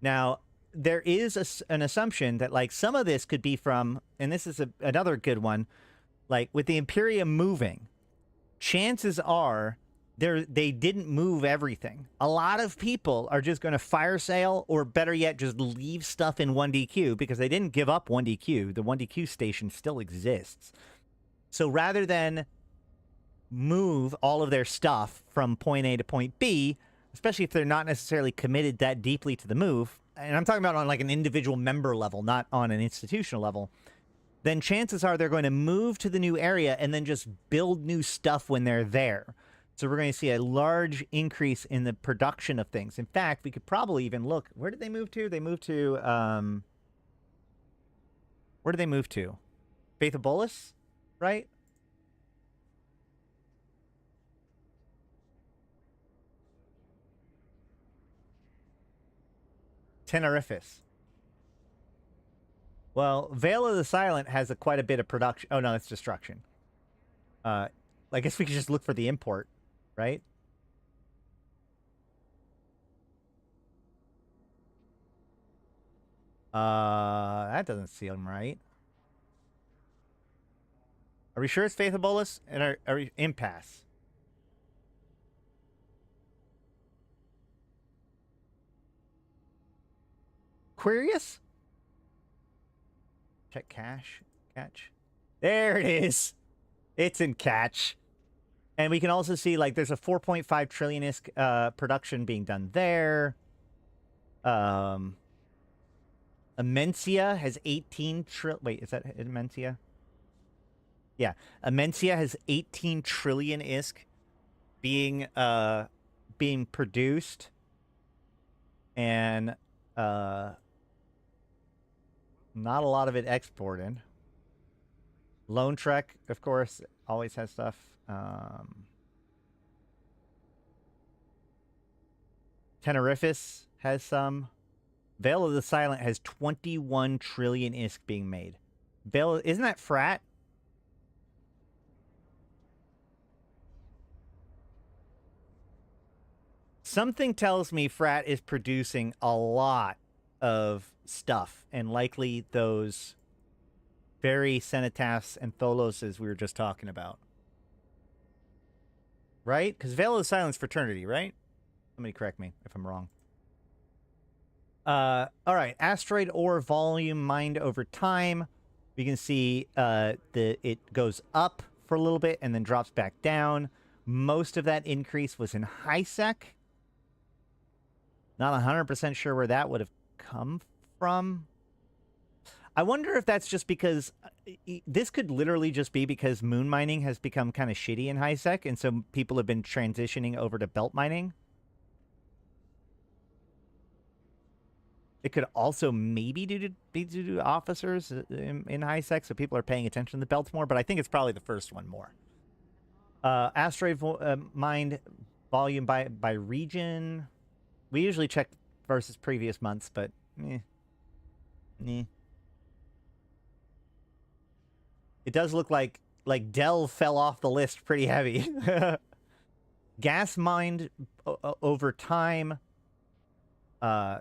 Now, there is an assumption that like some of this could be from, and this is another good one, like with the Imperium moving, chances are they didn't move everything. A lot of people are just going to fire sale, or better yet, just leave stuff in 1DQ because they didn't give up 1DQ. The 1DQ station still exists. So rather than move all of their stuff from point A to point B, especially if they're not necessarily committed that deeply to the move, and I'm talking about on like an individual member level, not on an institutional level, then chances are they're going to move to the new area and then just build new stuff when they're there. So we're going to see a large increase in the production of things. In fact, we could probably even look. Where did they move to? They moved to... where did they move to? Faith of Bolus, right? Tenerifis. Well, Veil of the Silent has quite a bit of production. Oh, no, that's destruction. I guess we could just look for the import, right? That doesn't seem right. Are we sure it's Faith of Bolus? And are we impasse? Quirius? Check cache. Catch. There it is. It's in catch. And we can also see, like, there's a 4.5 trillion ISK production being done there. Amencia has 18 trillion. Wait, is that Amencia? Yeah. Amencia has 18 trillion ISK being produced. And not a lot of it exported. Lone Trek, of course, always has stuff. Tenerifis has some. Veil of the Silent has 21 trillion ISK being made. Veil, isn't that frat? Something tells me frat is producing a lot of stuff, and likely those very Cenotaphs and Tholoses we were just talking about. Right? Because Veil of the Silence fraternity, right? Somebody correct me if I'm wrong. All right. Asteroid ore volume mined over time. We can see it goes up for a little bit and then drops back down. Most of that increase was in high-sec. Not 100% sure where that would have come from. I wonder if that's just because... this could literally just be because moon mining has become kind of shitty in high-sec, and so people have been transitioning over to belt mining. It could also maybe be due to officers in high-sec, so people are paying attention to the belts more, but I think it's probably the first one more. Asteroid mined volume by region. We usually check versus previous months, but It does look like Dell fell off the list pretty heavy. Gas mined over time.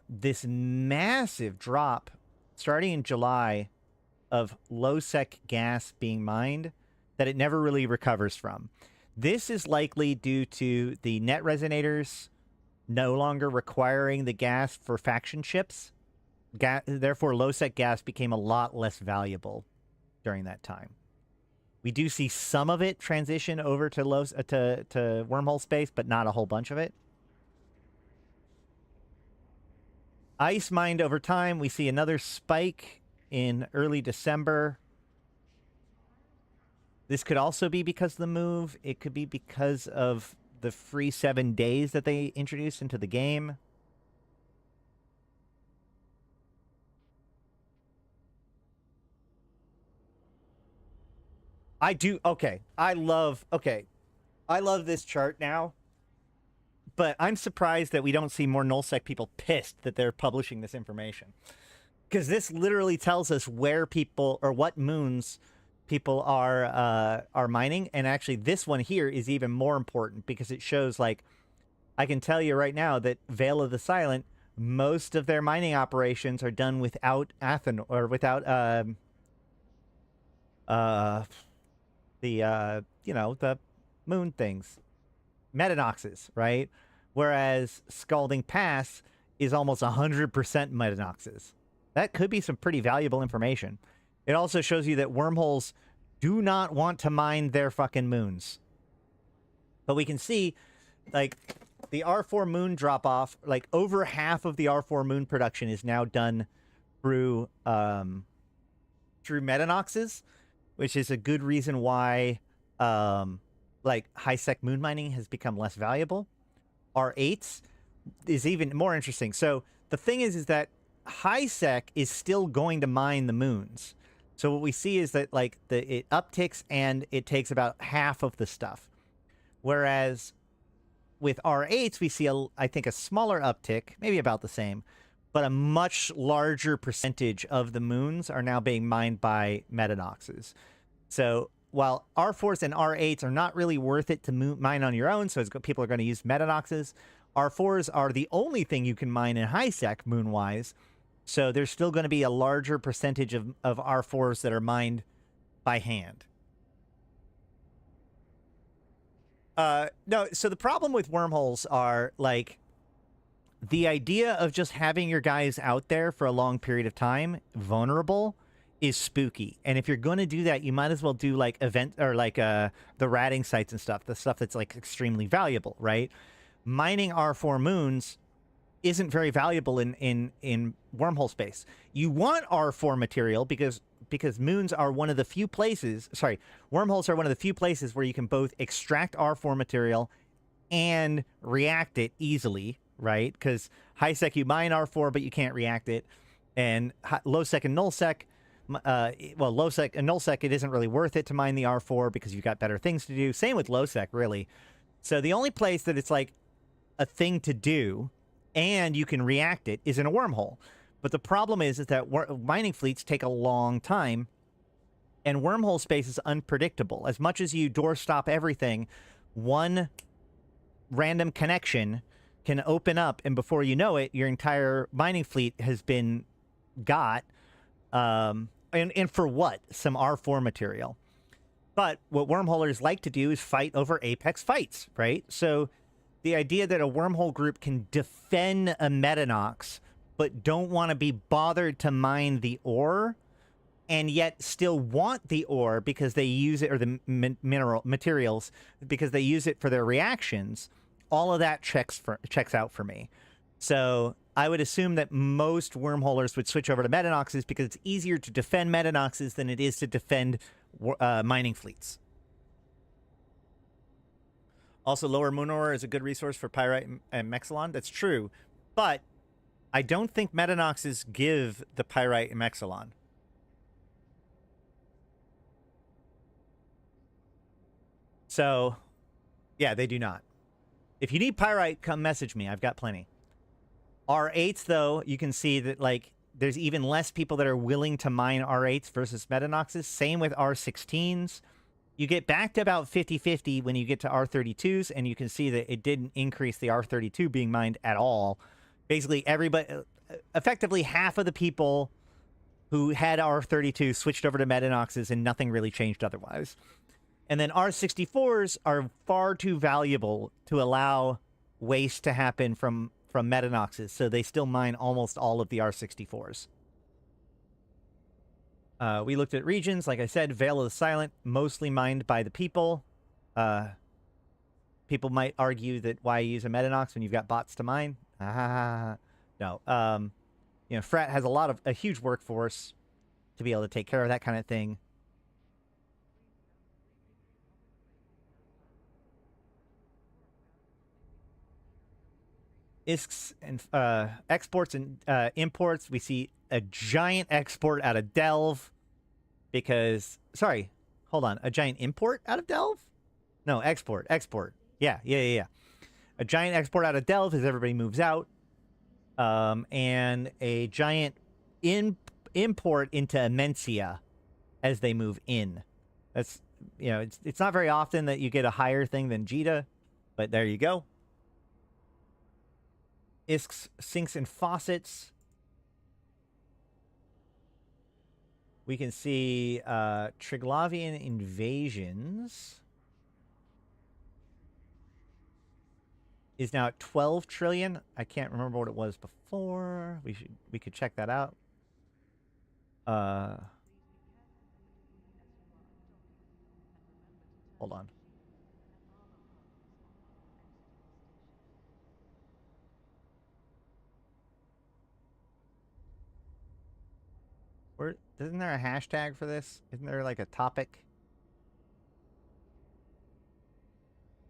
This massive drop starting in July of low-sec gas being mined that it never really recovers from. This is likely due to the net resonators no longer requiring the gas for faction ships. Therefore, low-sec gas became a lot less valuable during that time. We do see some of it transition over to wormhole space, but not a whole bunch of it. Ice mined over time. We see another spike in early December. This could also be because of the move. It could be because of the free 7 days that they introduced into the game. Okay. I love this chart now. But I'm surprised that we don't see more nullsec people pissed that they're publishing this information. Because this literally tells us where people, or what moons people are mining. And actually, this one here is even more important because it shows, like, I can tell you right now that Veil of the Silent, most of their mining operations are done without Athen, or without, the moon things. Metanoxes, right? Whereas Scalding Pass is almost 100% Metanoxes. That could be some pretty valuable information. It also shows you that wormholes do not want to mine their fucking moons. But we can see, like, the R4 moon drop-off, like, over half of the R4 moon production is now done through withdrew Metanoxes, which is a good reason why like high-sec moon mining has become less valuable. R8s is even more interesting. So the thing is that high-sec is still going to mine the moons. So what we see is that like it upticks and it takes about half of the stuff. Whereas with R8s, we see, I think, a smaller uptick, maybe about the same, but a much larger percentage of the moons are now being mined by Metanoxes. So while R4s and R8s are not really worth it to mine on your own, so people are going to use Metanoxes, R4s are the only thing you can mine in high-sec moon-wise, so there's still going to be a larger percentage of R4s that are mined by hand. No, so the problem with wormholes are, like, the idea of just having your guys out there for a long period of time, vulnerable, is spooky. And if you're going to do that, you might as well do, like, the ratting sites and stuff, the stuff that's, like, extremely valuable, right? Mining R4 moons isn't very valuable in wormhole space. You want R4 material because moons are one of the few places, wormholes are one of the few places where you can both extract R4 material and react it easily, right? Because high-sec, you mine R4, but you can't react it. And low-sec and null-sec, low-sec and null-sec, it isn't really worth it to mine the R4 because you've got better things to do. Same with low-sec, really. So the only place that it's like a thing to do and you can react it is in a wormhole. But the problem is that mining fleets take a long time, and wormhole space is unpredictable. As much as you doorstop everything, one random connection can open up, and before you know it, your entire mining fleet has been got. And for what? Some R4 material. But what wormholers like to do is fight over apex fights, right? So the idea that a wormhole group can defend a Metanox but don't want to be bothered to mine the ore and yet still want the ore because they use it, or the materials, because they use it for their reactions, all of that checks out for me. So I would assume that most wormholers would switch over to Metanoxes because it's easier to defend Metanoxes than it is to defend mining fleets. Also, lower moon ore is a good resource for pyrite and Mexilon. That's true, but I don't think Metanoxes give the pyrite and Mexilon. So, yeah, they do not. If you need pyrite, come message me. I've got plenty. R8s, though, you can see that, like, there's even less people that are willing to mine R8s versus Metanoxes. Same with R16s. You get back to about 50-50 when you get to R32s, and you can see that it didn't increase the R32 being mined at all. Basically, everybody, effectively half of the people who had R32 switched over to Metanoxes, and nothing really changed otherwise. And then R64s are far too valuable to allow waste to happen from Metanoxes, so they still mine almost all of the R64s. We looked at regions. Like I said, Veil of the Silent, mostly mined by the people. People might argue that why use a Metanox when you've got bots to mine? No. You know, Frat has a huge workforce to be able to take care of that kind of thing. ISKs and exports and imports. We see a giant export out of Delve because, sorry, hold on, a giant import out of Delve? No, export. Yeah. A giant export out of Delve as everybody moves out, and a giant import into Immensia as they move in. That's, you know, it's not very often that you get a higher thing than Jita, but there you go. ISKs, sinks, and faucets. We can see Triglavian invasions is now at 12 trillion. I can't remember what it was before. We could check that out. Hold on. Or isn't there a hashtag for this? Isn't there like a topic?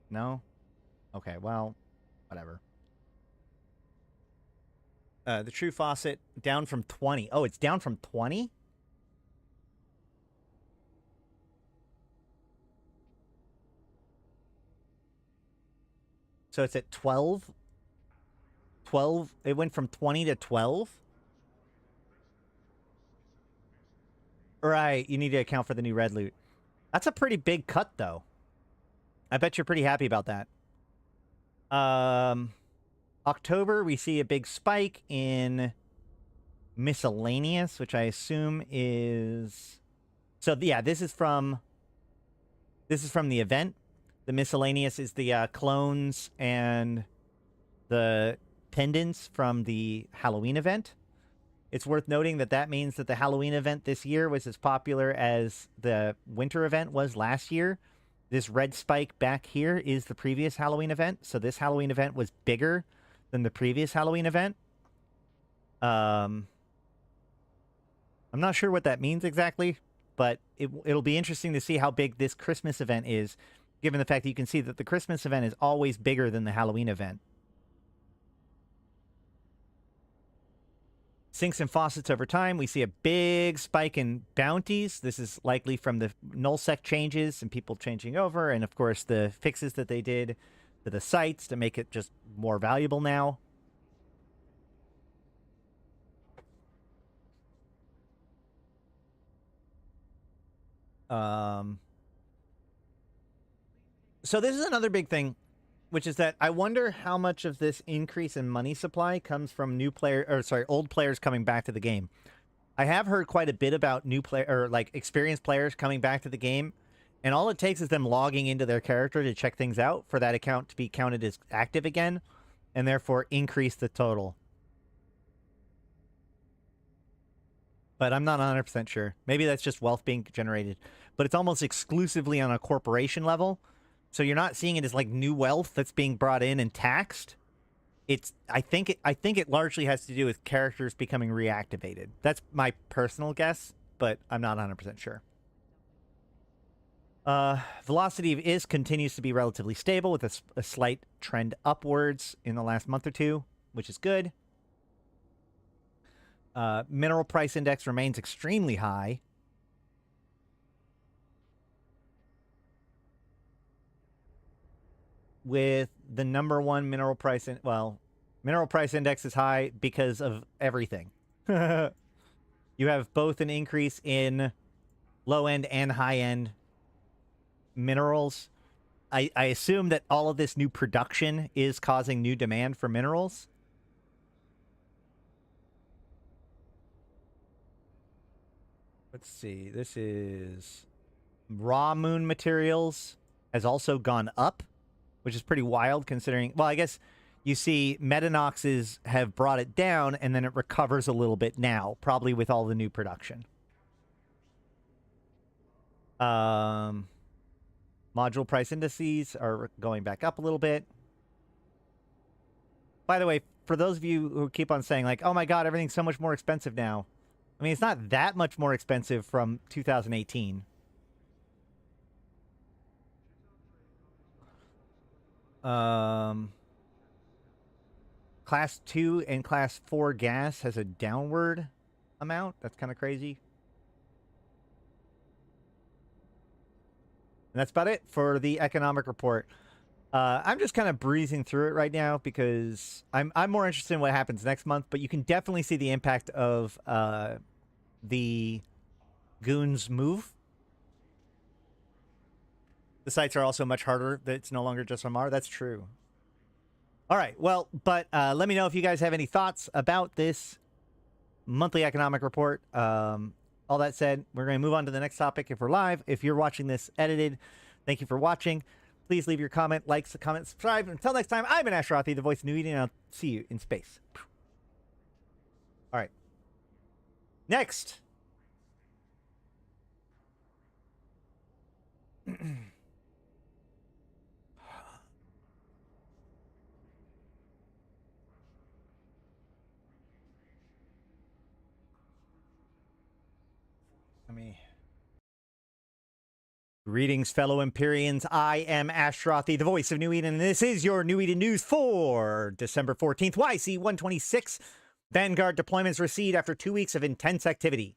No? Okay, well, whatever. The True Faucet down from 20. Oh, it's down from 20? So it's at 12? 12? It went from 20 to 12? Right, you need to account for the new red loot. That's a pretty big cut, though. I bet you're pretty happy about that. October, we see a big spike in miscellaneous, which I assume is... So, yeah, this is from the event. The miscellaneous is the clones and the pendants from the Halloween event. It's worth noting that that means that the Halloween event this year was as popular as the winter event was last year. This red spike back here is the previous Halloween event. So this Halloween event was bigger than the previous Halloween event. I'm not sure what that means exactly, but it'll be interesting to see how big this Christmas event is, given the fact that you can see that the Christmas event is always bigger than the Halloween event. Sinks and faucets over time, we see a big spike in bounties. This is likely from the nullsec changes and people changing over, and of course the fixes that they did to the sites to make it just more valuable now. So this is another big thing, which is that I wonder how much of this increase in money supply comes from old players coming back to the game. I have heard quite a bit about new player or like experienced players coming back to the game, and all it takes is them logging into their character to check things out for that account to be counted as active again, and therefore increase the total. But I'm not 100% sure. Maybe that's just wealth being generated, but it's almost exclusively on a corporation level. So you're not seeing it as like new wealth that's being brought in and taxed. I think it largely has to do with characters becoming reactivated. That's my personal guess, but I'm not 100% sure. Velocity of IS continues to be relatively stable with a slight trend upwards in the last month or two, which is good. Mineral price index remains extremely high. With the number one mineral price mineral price index is high because of everything. You have both an increase in low end and high end minerals. I assume that all of this new production is causing new demand for minerals. Let's see. This is raw moon materials has also gone up, which is pretty wild considering, well, I guess you see Metanoxes have brought it down and then it recovers a little bit now, probably with all the new production. Module price indices are going back up a little bit. By the way, for those of you who keep on saying like, oh my God, everything's so much more expensive now. I mean, it's not that much more expensive from 2018. Class 2 and Class 4 gas has a downward amount. That's kind of crazy. And that's about it for the economic report. I'm just kind of breezing through it right now because I'm more interested in what happens next month, but you can definitely see the impact of the goons move. The sites are also much harder. It's no longer just MR. That's true. All right. Well, but let me know if you guys have any thoughts about this monthly economic report. All that said, we're going to move on to the next topic if we're live. If you're watching this edited, thank you for watching. Please leave your comment, likes, comment, subscribe. Until next time, I've been Ashrathi, the voice of New Eden, and I'll see you in space. All right. Next. me. Greetings, fellow Empyreans. I am Ashrothi, the voice of New Eden, and this is your New Eden News for December 14th. YC126. Vanguard deployments recede after 2 weeks of intense activity.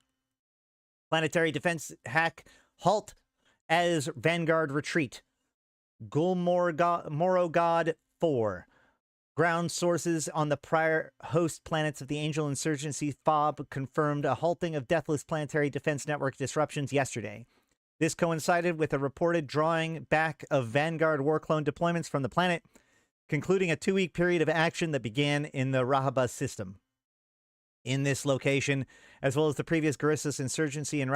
Planetary defense hack halt as Vanguard retreat. Gulmorogod 4. Ground sources on the prior host planets of the Angel Insurgency FOB confirmed a halting of Deathless Planetary Defense Network disruptions yesterday. This coincided with a reported drawing back of Vanguard Warclone deployments from the planet, concluding a 2-week period of action that began in the Rahaba system. In this location, as well as the previous Guristas Insurgency in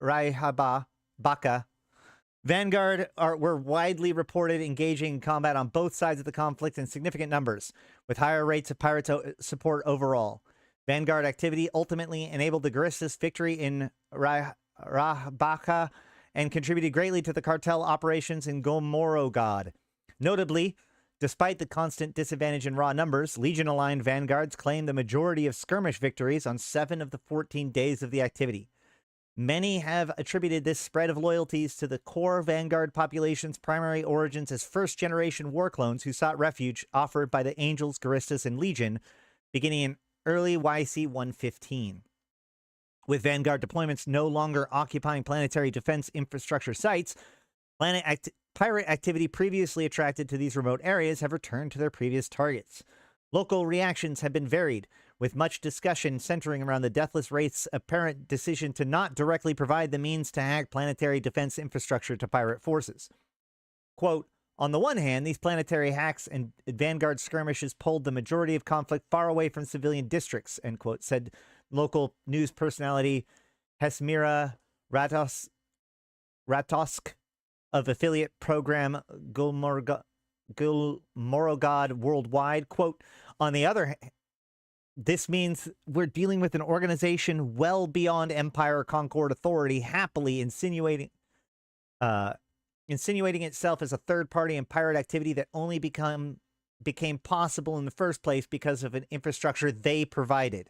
Rahaba, Baka, Vanguard were widely reported engaging in combat on both sides of the conflict in significant numbers, with higher rates of pirate support overall. Vanguard activity ultimately enabled the Guristas' victory in Rahbaka and contributed greatly to the cartel operations in Gomorogod. Notably, despite the constant disadvantage in raw numbers, Legion-aligned Vanguards claimed the majority of skirmish victories on 7 of the 14 days of the activity. Many have attributed this spread of loyalties to the core Vanguard population's primary origins as first-generation war clones who sought refuge offered by the Angels, Guristas, and Legion, beginning in early YC115. With Vanguard deployments no longer occupying planetary defense infrastructure sites, pirate activity previously attracted to these remote areas have returned to their previous targets. Local reactions have been varied, with much discussion centering around the Deathless Wraith's apparent decision to not directly provide the means to hack planetary defense infrastructure to pirate forces. Quote, on the one hand, these planetary hacks and Vanguard skirmishes pulled the majority of conflict far away from civilian districts, end quote, said local news personality Hesmira Ratosk of affiliate program Gulmorogod Worldwide. Quote, on the other hand, this means we're dealing with an organization well beyond Empire Concord Authority, happily insinuating itself as a third party in pirate activity that only became possible in the first place because of an infrastructure they provided.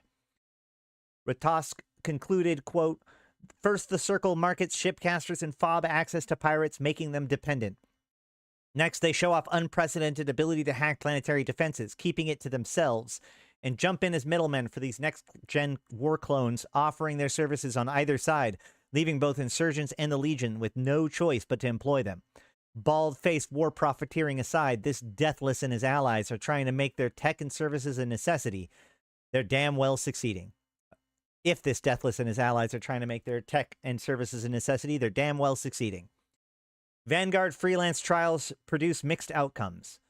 Ratosk concluded, quote, first the Circle markets shipcasters and FOB access to pirates, making them dependent. Next, they show off unprecedented ability to hack planetary defenses, keeping it to themselves, and jump in as middlemen for these next-gen war clones, offering their services on either side, leaving both insurgents and the Legion with no choice but to employ them. Bald-faced war profiteering aside, this Deathless and his allies are trying to make their tech and services a necessity. They're damn well succeeding. If this Deathless and his allies are trying to make their tech and services a necessity, they're damn well succeeding. Vanguard freelance trials produce mixed outcomes.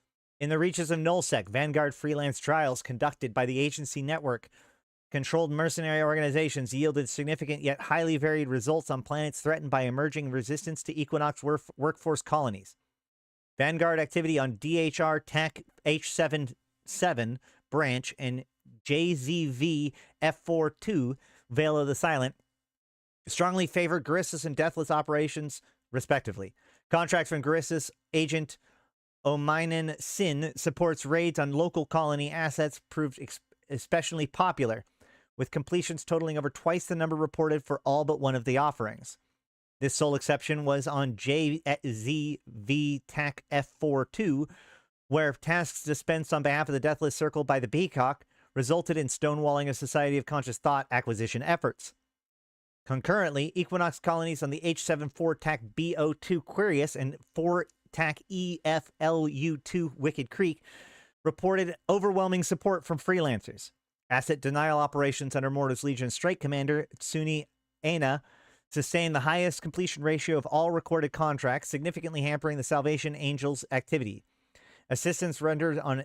In the reaches of Nullsec, Vanguard freelance trials conducted by the agency network controlled mercenary organizations yielded significant yet highly varied results on planets threatened by emerging resistance to Equinox workforce colonies. Vanguard activity on DHR Tech H77 branch and JZV F42 Veil of the Silent strongly favored Guristas and Deathless operations, respectively. Contracts from Guristas agent Ominen Sin supports raids on local colony assets proved especially popular, with completions totaling over twice the number reported for all but one of the offerings. This sole exception was on JZV TAC F42, where tasks dispensed on behalf of the Deathless Circle by the Peacock resulted in stonewalling of Society of Conscious Thought acquisition efforts. Concurrently, Equinox colonies on the H74 TAC BO2 Quirius and 4 TAC EFLU2 Wicked Creek reported overwhelming support from freelancers. Asset denial operations under Mortis Legion Strike Commander Tsuni Aina sustained the highest completion ratio of all recorded contracts, significantly hampering the Salvation Angels activity. Assistance rendered on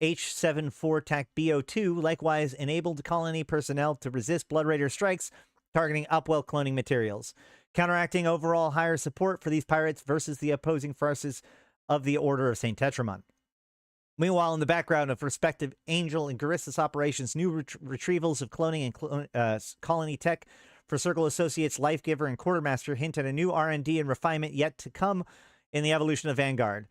H74 TAC BO2 likewise enabled colony personnel to resist Blood Raider strikes targeting Upwell cloning materials, counteracting overall higher support for these pirates versus the opposing forces of the Order of St. Tetramon. Meanwhile, in the background of respective Angel and Guristas operations, new retrievals of cloning and colony tech for Circle Associates Lifegiver and Quartermaster hint at a new R&D and refinement yet to come in the evolution of Vanguard.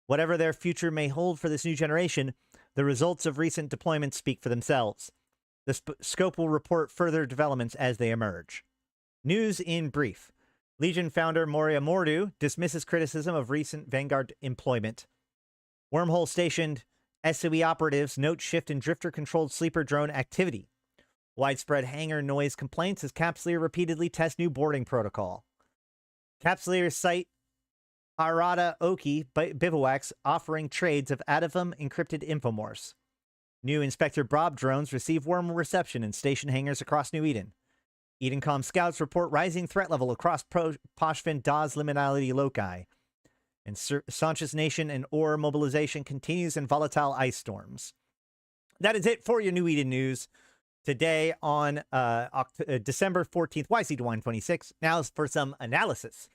Whatever their future may hold for this new generation, the results of recent deployments speak for themselves. The scope will report further developments as they emerge. News in brief. Legion founder Moria Mordu dismisses criticism of recent Vanguard employment. Wormhole stationed SOE operatives note shift in drifter-controlled sleeper drone activity. Widespread hangar noise complaints as Capsuleer repeatedly tests new boarding protocol. Capsuleer site Arada Oki bivouacs offering trades of Atavum encrypted infomorphs. New Inspector Brob drones receive warm reception in station hangars across New Eden. Edencom scouts report rising threat level across Poshvin Dawes liminality loci. And Sanchez Nation and ore mobilization continues in volatile ice storms. That is it for your New Eden news today on December 14th, YC126. Now for some analysis.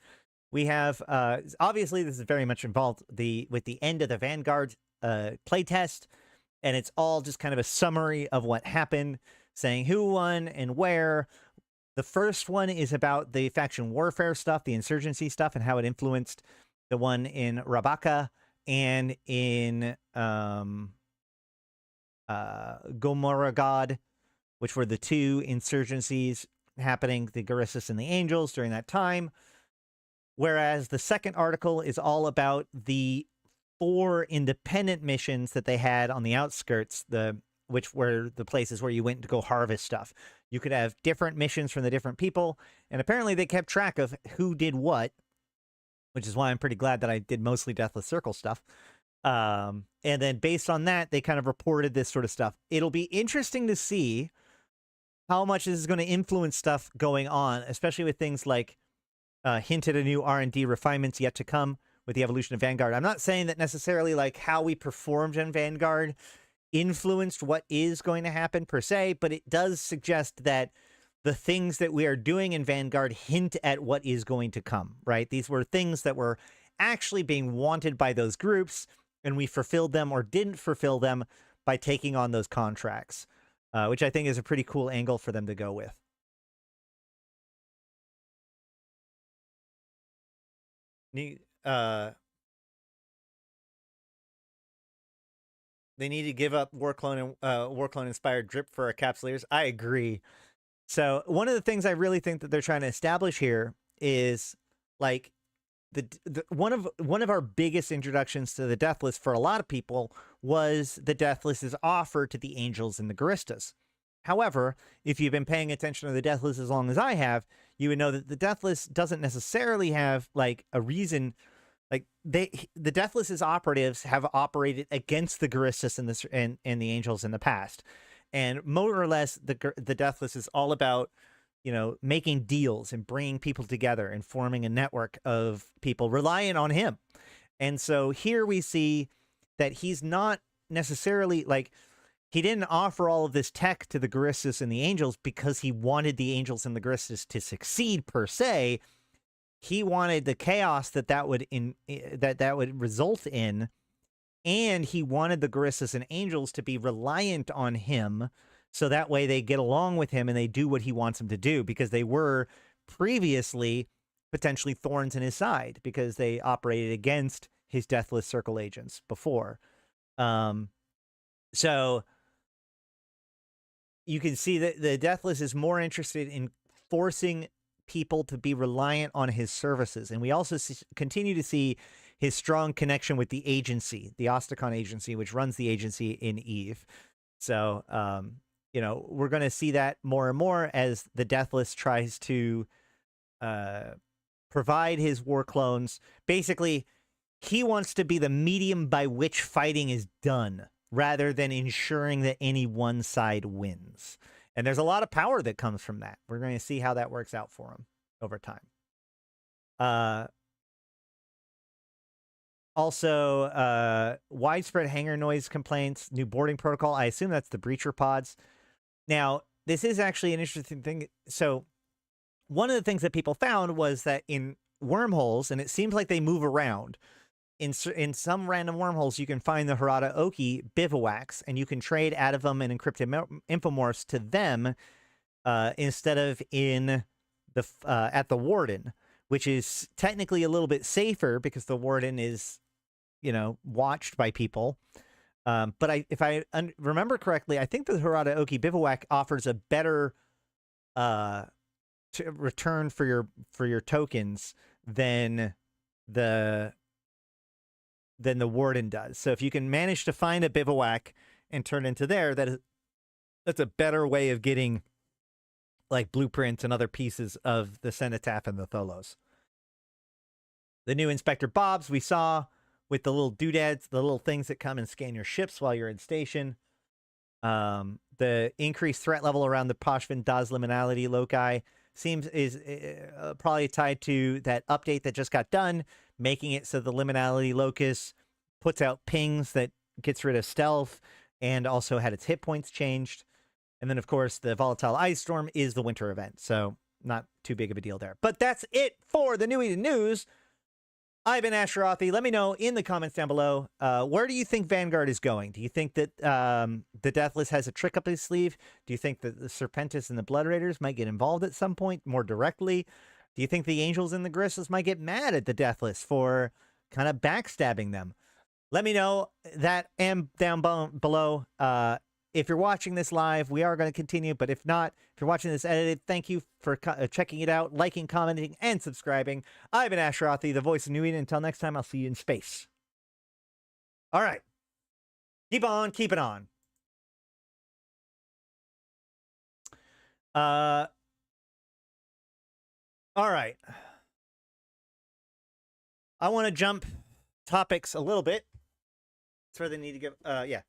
We have, obviously, this is very much involved with the end of the Vanguard playtest, and it's all just kind of a summary of what happened, saying who won and where. The first one is about the faction warfare stuff, the insurgency stuff, and how it influenced the one in Rabaka and in Gomorragad, which were the two insurgencies happening, the Guristas and the Angels, during that time. Whereas the second article is all about the 4 independent missions that they had on the outskirts, which were the places where you went to go harvest stuff. You could have different missions from the different people, and apparently they kept track of who did what, which is why I'm pretty glad that I did mostly Deathless Circle stuff. And then based on that, they kind of reported this sort of stuff. It'll be interesting to see how much this is going to influence stuff going on, especially with things like hinted at new R&D refinements yet to come with the evolution of Vanguard. I'm not saying that necessarily like how we performed in Vanguard influenced what is going to happen per se, but it does suggest that the things that we are doing in Vanguard hint at what is going to come, right? These were things that were actually being wanted by those groups, and we fulfilled them or didn't fulfill them by taking on those contracts, which I think is a pretty cool angle for them to go with. They need to give up Warclone inspired drip for our Capsuleers. I agree. So one of the things I really think that they're trying to establish here is like one of our biggest introductions to the Deathless for a lot of people was the Deathless's offer to the Angels and the Guristas. However, if you've been paying attention to the Deathless as long as I have, you would know that the Deathless doesn't necessarily have like a reason. Like the Deathless's operatives have operated against the Guristas and the Angels in the past, and more or less the Deathless is all about, you know, making deals and bringing people together and forming a network of people reliant on him. And so here we see that he's not necessarily like, he didn't offer all of this tech to the Guristas and the Angels because he wanted the Angels and the Guristas to succeed per se. He wanted the chaos that would result in, and he wanted the Guristas and Angels to be reliant on him, so that way they get along with him and they do what he wants them to do, because they were previously potentially thorns in his side because they operated against his Deathless Circle agents before. So you can see that the Deathless is more interested in forcing people to be reliant on his services. And we also continue to see his strong connection with the agency, the Ostakon agency, which runs the agency in Eve. So, you know, we're going to see that more and more as the Deathless tries to provide his war clones. Basically, he wants to be the medium by which fighting is done, rather than ensuring that any one side wins. And there's a lot of power that comes from that. We're going to see how that works out for him over time. Also, widespread hangar noise complaints, new boarding protocol. I assume that's the breacher pods. Now, this is actually an interesting thing. So one of the things that people found was that in wormholes, and it seems like they move around, in some random wormholes, you can find the Harada Oki bivouacs, and you can trade Atavum and encrypted infomorphs to them instead of in the at the Warden, which is technically a little bit safer because the Warden is, you know, watched by people. But if I remember correctly, I think the Harada Oki bivouac offers a better return for your tokens than the warden does. So if you can manage to find a bivouac and turn into there, that's a better way of getting like blueprints and other pieces of the cenotaph and the Tholos. The new Inspector Bobs we saw with the little doodads, the little things that come and scan your ships while you're in station. The increased threat level around the Poshvin Das liminality loci is probably tied to that update that just got done, making it so the liminality locus puts out pings that gets rid of stealth and also had its hit points changed. And then, of course, the volatile ice storm is the winter event, so not too big of a deal there. But that's it for the New Eden News. I've been Asherothi. Let me know in the comments down below, where do you think Vanguard is going? Do you think that the Deathless has a trick up his sleeve? Do you think that the Serpentis and the Blood Raiders might get involved at some point more directly? Do you think the Angels and the Grisses might get mad at the Deathless for kind of backstabbing them? Let me know that and down below. If you're watching this live, we are going to continue. But if not, if you're watching this edited, thank you for checking it out, liking, commenting, and subscribing. I've been Asherothi, the voice of New Eden. Until next time, I'll see you in space. All right. Keep on keeping on. All right. I want to jump topics a little bit. That's where they need to give. Yeah.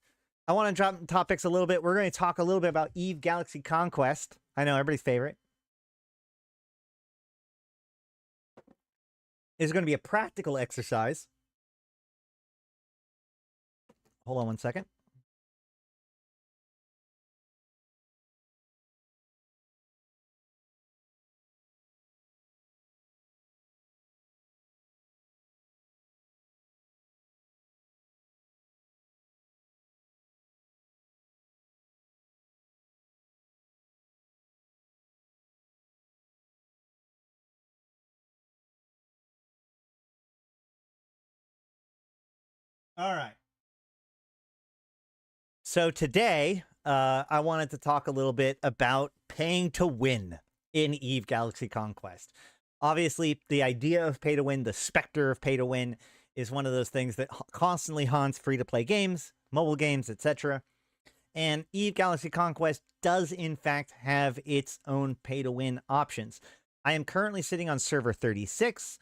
I want to jump topics a little bit. We're going to talk a little bit about EVE Galaxy Conquest. I know everybody's favorite. It's going to be a practical exercise. Hold on one second. All right. So today, I wanted to talk a little bit about paying to win in EVE Galaxy Conquest. Obviously, the idea of pay to win, the specter of pay to win, is one of those things that constantly haunts free-to-play games, mobile games, etc. And EVE Galaxy Conquest does, in fact, have its own pay-to-win options. I am currently sitting on server 36,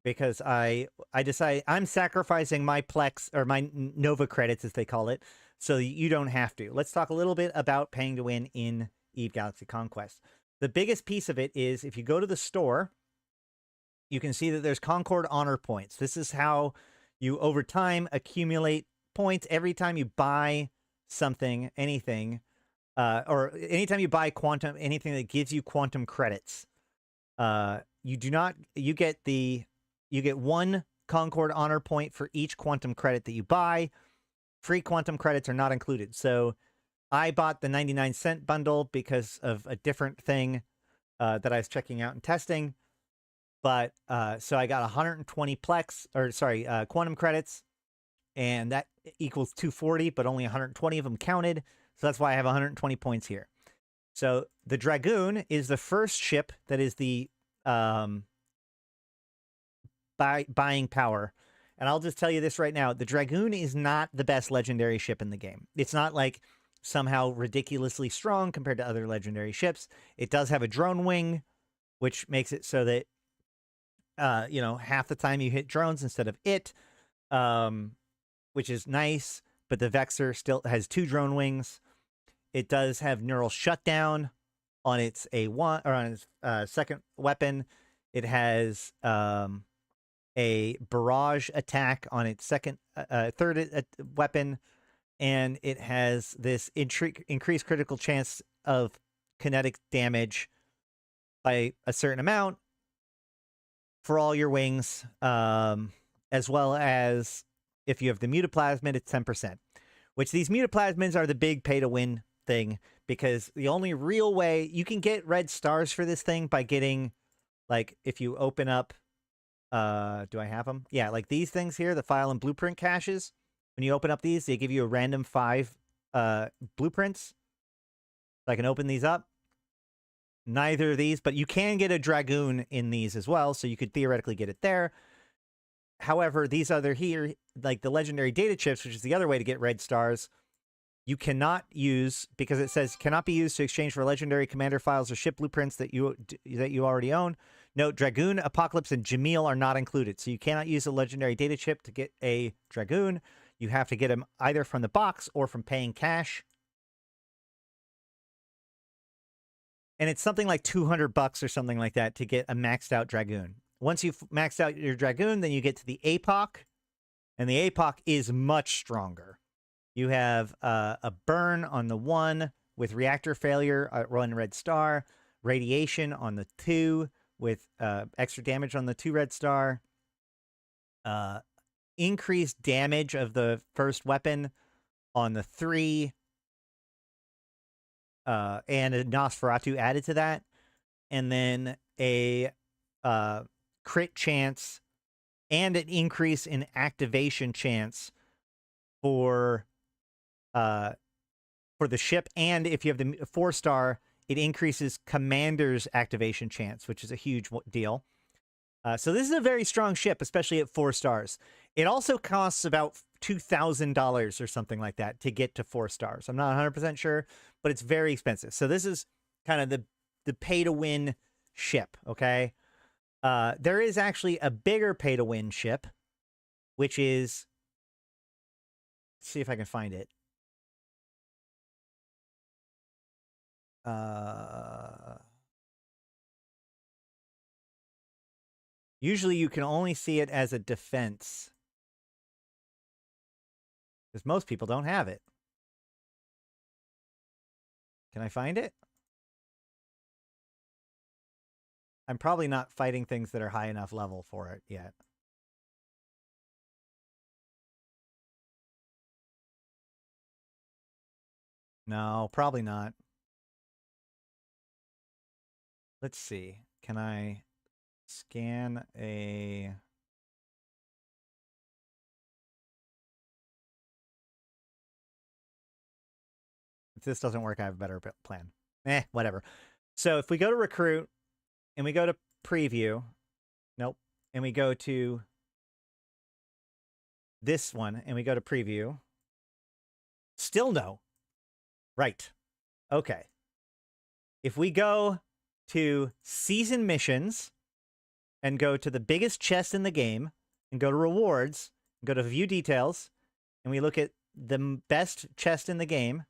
because I decided I'm sacrificing my Plex, or my Nova credits, as they call it, so you don't have to. Let's talk a little bit about paying to win in EVE Galaxy Conquest. The biggest piece of it is if you go to the store, you can see that there's Concord Honor Points. This is how you, over time, accumulate points every time you buy something, anything, or anytime you buy anything that gives you quantum credits. You get one Concord Honor Point for each quantum credit that you buy. Free quantum credits are not included. So I bought the 99-cent bundle because of a different thing that I was checking out and testing. But so I got 120 quantum credits, and that equals 240, but only 120 of them counted. So that's why I have 120 points here. So the Dragoon is the first ship that is the buying power. And I'll just tell you this right now. The Dragoon is not the best legendary ship in the game. It's not like somehow ridiculously strong compared to other legendary ships. It does have a drone wing, which makes it so that, half the time you hit drones instead of it, which is nice. But the Vexor still has 2 drone wings. It does have neural shutdown on its A1, or on its second weapon. It has a barrage attack on its third weapon, and it has this increased critical chance of kinetic damage by a certain amount for all your wings, as well as if you have the mutaplasmid, it's 10%. Which these mutaplasmids are the big pay-to-win thing, because the only real way you can get red stars for this thing by getting, like, if you open up, do I have them? Yeah, like these things here, the file and blueprint caches. When you open up these, they give you a random 5 blueprints. So I can open these up. neither of these, but you can get a Dragoon in these as well, so you could theoretically get it there. However, these other here, like the legendary data chips, which is the other way to get red stars, you cannot use, because it says cannot be used to exchange for legendary commander files or ship blueprints that you already own. Note, Dragoon, Apocalypse, and Jamil are not included, so you cannot use a legendary data chip to get a Dragoon. You have to get them either from the box or from paying cash. And it's something like $200 or something like that to get a maxed out Dragoon. Once you've maxed out your Dragoon, then you get to the APOC, and the APOC is much stronger. You have a burn on the 1 with reactor failure, 1 red star, radiation on the 2 with extra damage on the 2 red star, increased damage of the first weapon on the 3, and a Nosferatu added to that, and then a crit chance and an increase in activation chance for the ship, and if you have the 4-star, it increases commander's activation chance, which is a huge deal. So this is a very strong ship, especially at 4 stars. It also costs about $2,000 or something like that to get to 4 stars. I'm not 100% sure, but it's very expensive. So this is kind of the pay-to-win ship, okay? There is actually a bigger pay-to-win ship, which is... Let's see if I can find it. Usually you can only see it as a defense, because most people don't have it. Can I find it? I'm probably not fighting things that are high enough level for it yet. No, probably not. Let's see. Can I scan a... If this doesn't work, I have a better plan. Whatever. So if we go to recruit and we go to preview, nope, and we go to this one and we go to preview, still no. Right. Okay. If we go to season missions and go to the biggest chest in the game and go to rewards, and go to view details, and we look at the best chest in the game,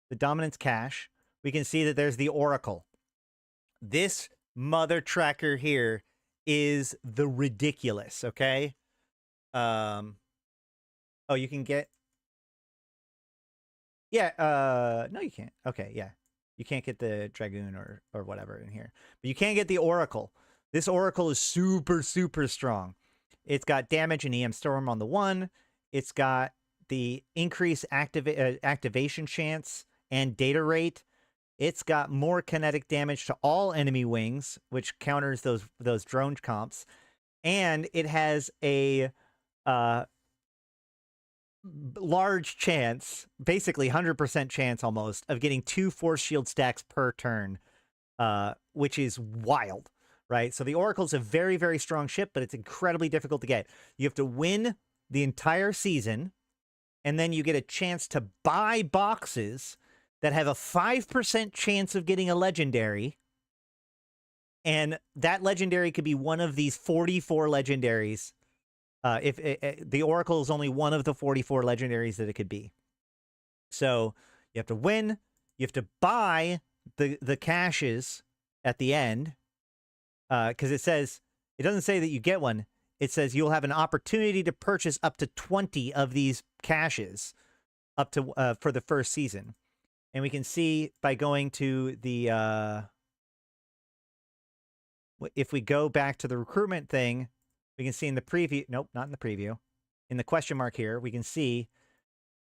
the dominance cache, we can see that there's the Oracle. This mother tracker here is the ridiculous, okay? Oh, you can get... Yeah, no, you can't. Okay, yeah. You can't get the Dragoon or whatever in here. But you can get the Oracle. This Oracle is super, super strong. It's got damage and EM Storm on the 1. It's got the increased activation chance and data rate. It's got more kinetic damage to all enemy wings, which counters those drone comps. And it has a large chance, basically 100% chance almost, of getting 2 force shield stacks per turn, which is wild, right? So the Oracle's a very, very strong ship, but it's incredibly difficult to get. You have to win the entire season, and then you get a chance to buy boxes that have a 5% chance of getting a legendary, and that legendary could be one of these 44 legendaries. If the Oracle is only one of the 44 legendaries that it could be. So you have to win, you have to buy the caches at the end, because it doesn't say that you get one. It says you'll have an opportunity to purchase up to 20 of these caches up to for the first season. And we can see by going to the if we go back to the recruitment thing, we can see in the preview, nope, not in the preview, in the question mark here, we can see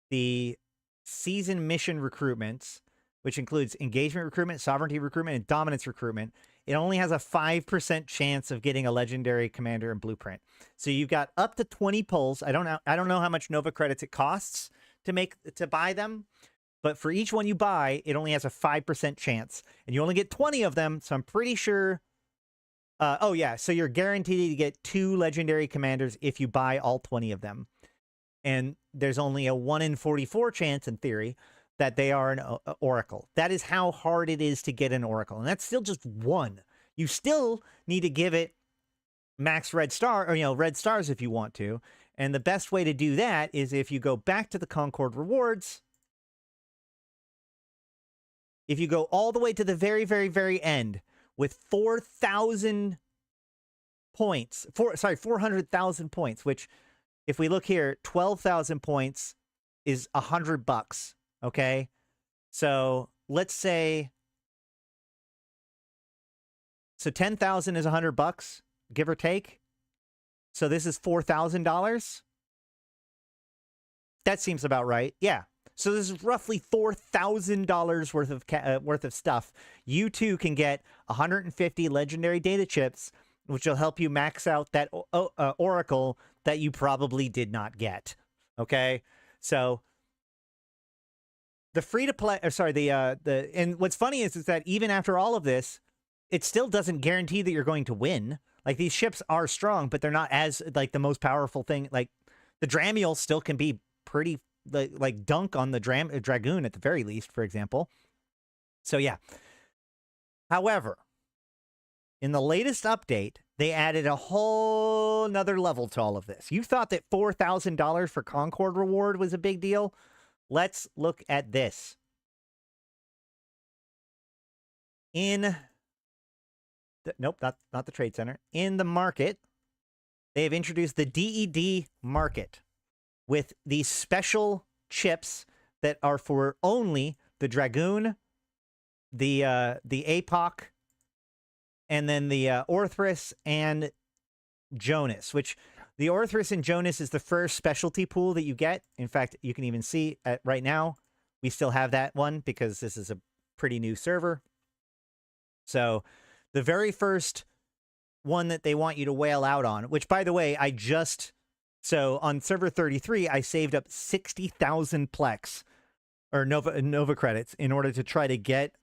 the season mission recruitments, which includes engagement recruitment, sovereignty recruitment, and dominance recruitment. It only has a 5% chance of getting a legendary commander and blueprint. So you've got up to 20 pulls. I don't know how much Nova credits it costs to buy them, but for each one you buy, it only has a 5% chance, and you only get 20 of them. So I'm pretty sure. Oh yeah, so you're guaranteed to get 2 legendary commanders if you buy all 20 of them, and there's only a 1 in 44 chance, in theory, that they are an oracle. That is how hard it is to get an oracle, and that's still just one. You still need to give it max red star, or red stars if you want to. And the best way to do that is if you go back to the Concord rewards. If you go all the way to the very, very, very end with 4,000 points, 400,000 points, which if we look here, 12,000 points is $100. Okay. So let's say, so 10,000 is $100, give or take. So this is $4,000. That seems about right. Yeah. So this is roughly $4,000 worth of stuff. You too can get 150 legendary data chips, which will help you max out that oracle that you probably did not get. Okay, so the free to play, and what's funny is that even after all of this, it still doesn't guarantee that you're going to win. Like, these ships are strong, but they're not as like the most powerful thing. Like the Dramiel still can be pretty like dunk on the Dragoon at the very least, for example. So yeah. However, in the latest update, they added a whole nother level to all of this. You thought that $4,000 for Concord reward was a big deal? Let's look at this. Nope, not the Trade Center. In the market, they have introduced the DED market with these special chips that are for only the Dragoon, the APOC, and then the Orthrus and Jonas, which the Orthrus and Jonas is the first specialty pool that you get. In fact, you can even see right now, we still have that one because this is a pretty new server. So the very first one that they want you to whale out on, which, by the way, so on server 33, I saved up 60,000 Plex or Nova credits in order to try to get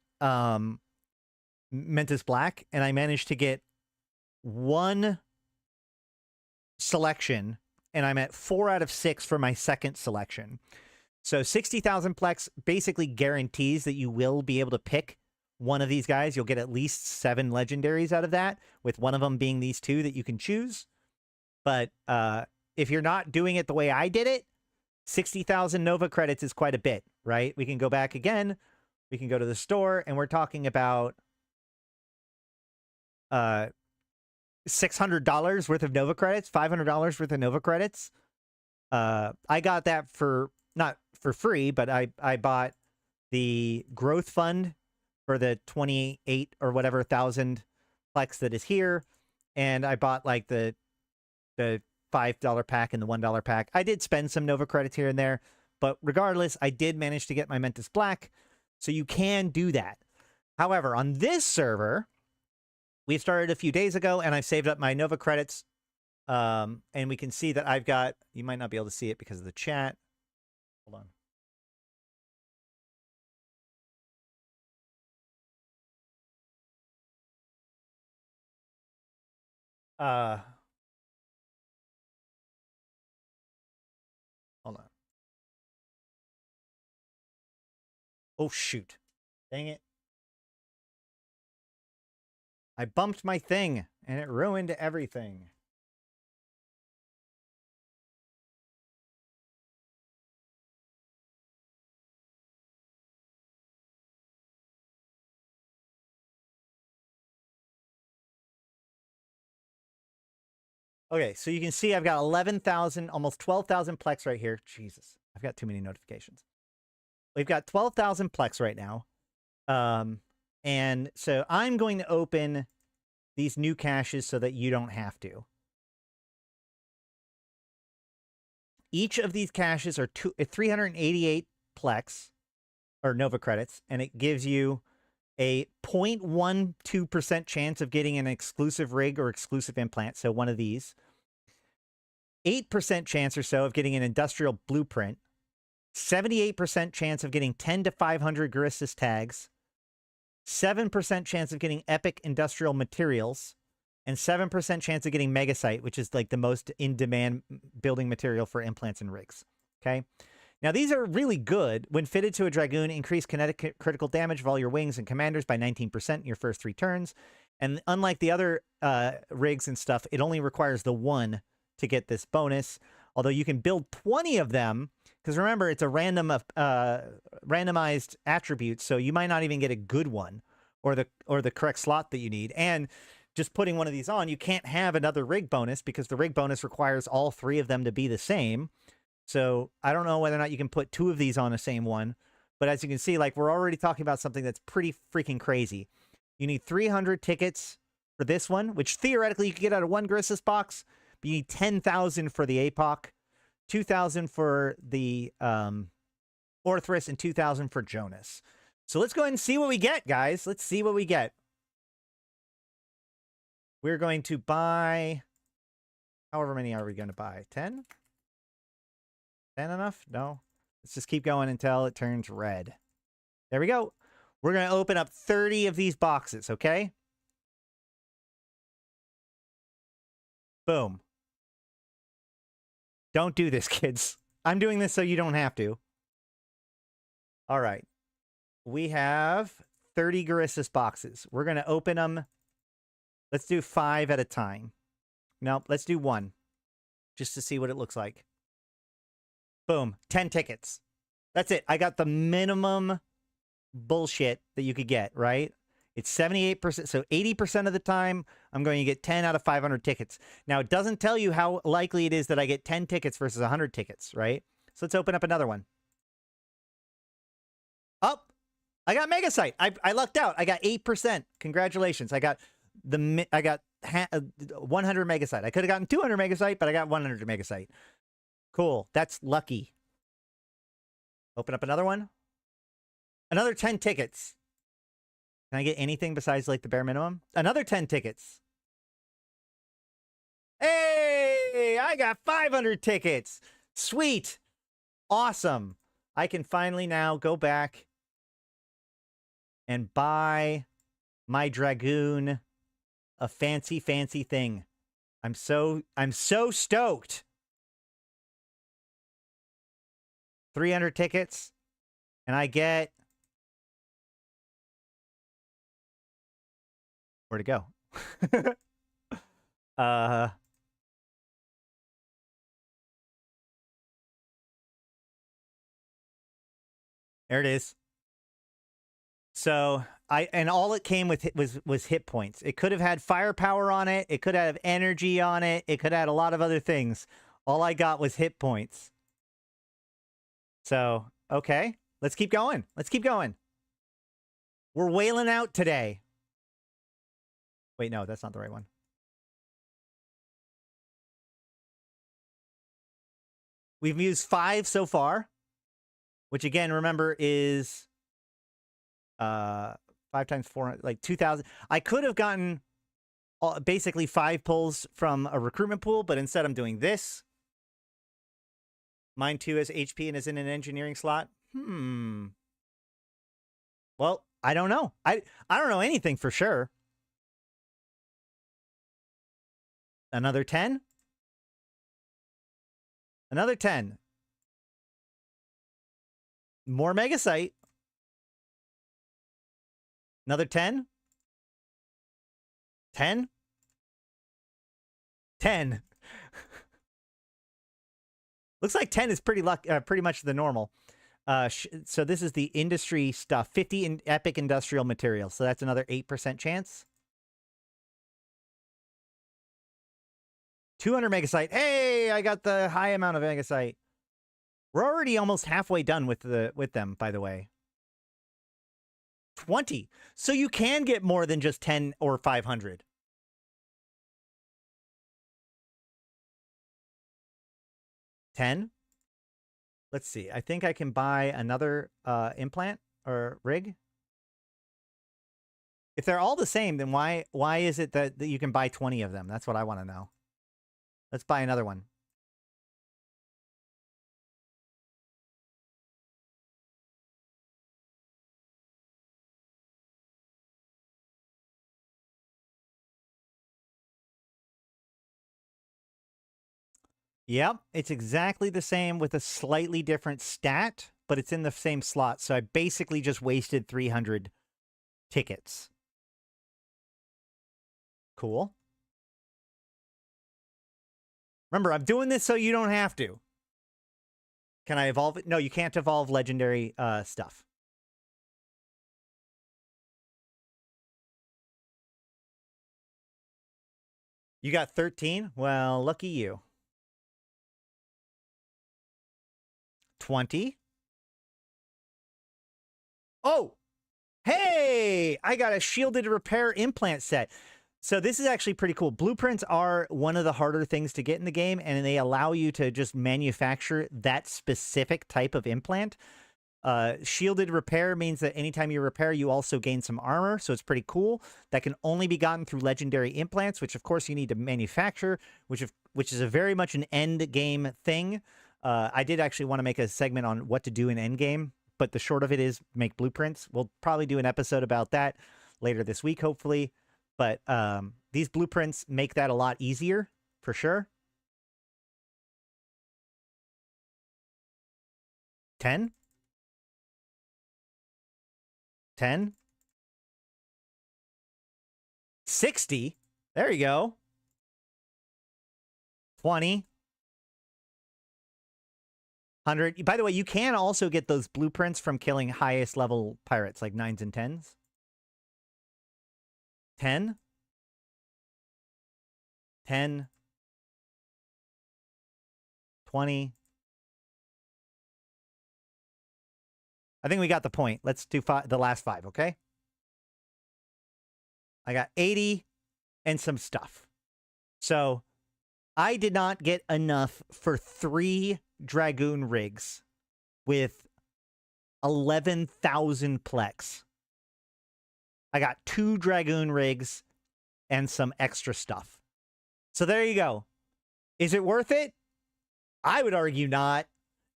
Mentis Black, and I managed to get 1 selection, and I'm at 4 out of 6 for my second selection. So 60,000 Plex basically guarantees that you will be able to pick one of these guys. You'll get at least 7 legendaries out of that, with one of them being these 2 that you can choose. But if you're not doing it the way I did it, 60,000 Nova credits is quite a bit, right? We can go back again. We can go to the store, and we're talking about $600 worth of Nova credits, $500 worth of Nova credits. I got that not for free, but I bought the growth fund for the 28 or whatever thousand Plex that is here, and I bought like the $5 pack and the $1 pack. I did spend some Nova credits here and there, but regardless, I did manage to get my Mentis Black, so you can do that. However, on this server, we started a few days ago, and I've saved up my Nova credits, and we can see that I've got, you might not be able to see it because of the chat. Hold on. Hold on. Oh, shoot. Dang it. I bumped my thing, and it ruined everything. Okay, so you can see I've got 11,000, almost 12,000 Plex right here. Jesus, I've got too many notifications. We've got 12,000 Plex right now. And so I'm going to open these new caches so that you don't have to. Each of these caches are 388 Plex, or Nova credits, and it gives you a 0.12% chance of getting an exclusive rig or exclusive implant, so one of these. 8% chance or so of getting an industrial blueprint. 78% chance of getting 10 to 500 Guristas tags, 7% chance of getting epic industrial materials, and 7% chance of getting Megasite, which is like the most in-demand building material for implants and rigs. Okay? Now, these are really good. When fitted to a Dragoon, increase kinetic critical damage of all your wings and commanders by 19% in your first 3 turns. And unlike the other rigs and stuff, it only requires the 1 to get this bonus. Although you can build 20 of them, because remember, it's a randomized attribute, so you might not even get a good one or the correct slot that you need. And just putting one of these on, you can't have another rig bonus because the rig bonus requires all 3 of them to be the same. So I don't know whether or not you can put 2 of these on the same one. But as you can see, like, we're already talking about something that's pretty freaking crazy. You need 300 tickets for this one, which theoretically you could get out of 1 Guristas box. But you need 10,000 for the APOC, 2,000 for the Orthrus, and 2,000 for Jonas. So let's go ahead and see what we get, guys. Let's see what we get. We're going to buy, however many are we going to buy? 10? 10 enough? No. Let's just keep going until it turns red. There we go. We're going to open up 30 of these boxes, okay? Boom. Don't do this, kids. I'm doing this so you don't have to. All right. We have 30 Guristas boxes. We're going to open them. Let's do 5 at a time. No, let's do 1. Just to see what it looks like. Boom. 10 tickets. That's it. I got the minimum bullshit that you could get, right? It's 78%. So 80% of the time, I'm going to get 10 out of 500 tickets. Now, it doesn't tell you how likely it is that I get 10 tickets versus 100 tickets, right? So let's open up another one. Oh, I got Megasite. I lucked out. I got 8%. Congratulations. I got 100 Megasite. I could have gotten 200 Megasite, but I got 100 Megasite. Cool. That's lucky. Open up another one. Another 10 tickets. Can I get anything besides like the bare minimum? Another 10 tickets. Hey, I got 500 tickets. Sweet. Awesome. I can finally now go back and buy my Dragoon a fancy thing. I'm so stoked. 300 tickets and I get, where'd it go? There it is. So and all it came with was hit points. It could have had firepower on it. It could have energy on it. It could have had a lot of other things. All I got was hit points. So, okay, let's keep going. Let's keep going. We're wailing out today. Wait, no, that's not the right one. We've used 5 so far, which again, remember, is 5 times 400, like 2,000. I could have gotten basically 5 pulls from a recruitment pool, but instead I'm doing this. Mine too has HP and is in an engineering slot. Well, I don't know. I don't know anything for sure. Another 10. Another 10. More Megasite. Another 10. 10. 10. Looks like 10 is pretty much the normal. So this is the industry stuff. 50 in epic industrial materials. So that's another 8% chance. 200 Megasite. Hey, I got the high amount of Megasite. We're already almost halfway done with them, by the way. 20. So you can get more than just 10 or 500. Let's see. I think I can buy another implant or rig. If they're all the same, then why is it that you can buy 20 of them? That's what I want to know. Let's buy another one. Yep, it's exactly the same with a slightly different stat, but it's in the same slot. So I basically just wasted 300 tickets. Cool. Remember, I'm doing this so you don't have to. Can I evolve it? No, you can't evolve legendary stuff. You got 13? Well, lucky you. 20. Oh, hey, I got a shielded repair implant set. So this is actually pretty cool. Blueprints are one of the harder things to get in the game, and they allow you to just manufacture that specific type of implant. Shielded repair means that anytime you repair, you also gain some armor, so it's pretty cool. That can only be gotten through legendary implants, which of course you need to manufacture, which is a very much an end game thing. I did actually want to make a segment on what to do in end game, but the short of it is make blueprints. We'll probably do an episode about that later this week, hopefully. But these blueprints make that a lot easier, for sure. 10? 10? 60? There you go. 20? 100. By the way, you can also get those blueprints from killing highest level pirates, like 9s and 10s. 10? 10? 20? I think we got the point. Let's do the last 5, okay? I got 80 and some stuff. So I did not get enough for 3 Dragoon rigs with 11,000 plex. I got 2 Dragoon rigs and some extra stuff. So there you go. Is it worth it? I would argue not.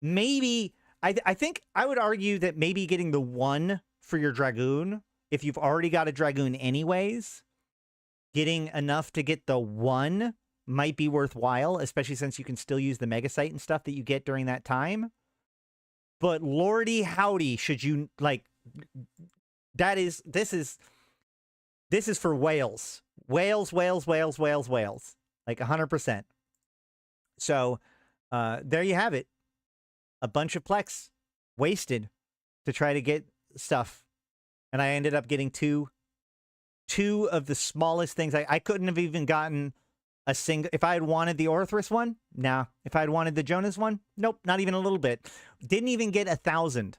Maybe, I think I would argue that maybe getting the 1 for your Dragoon, if you've already got a Dragoon anyways, getting enough to get the 1 might be worthwhile, especially since you can still use the Mega Site and stuff that you get during that time. But lordy howdy, should you, like, this is for whales. Whales. Like 100%. So, there you have it. A bunch of plex wasted to try to get stuff. And I ended up getting two of the smallest things. I couldn't have even gotten a single. If I had wanted the Orthrus one, nah. If I had wanted the Jonas one, nope, not even a little bit. Didn't even get 1,000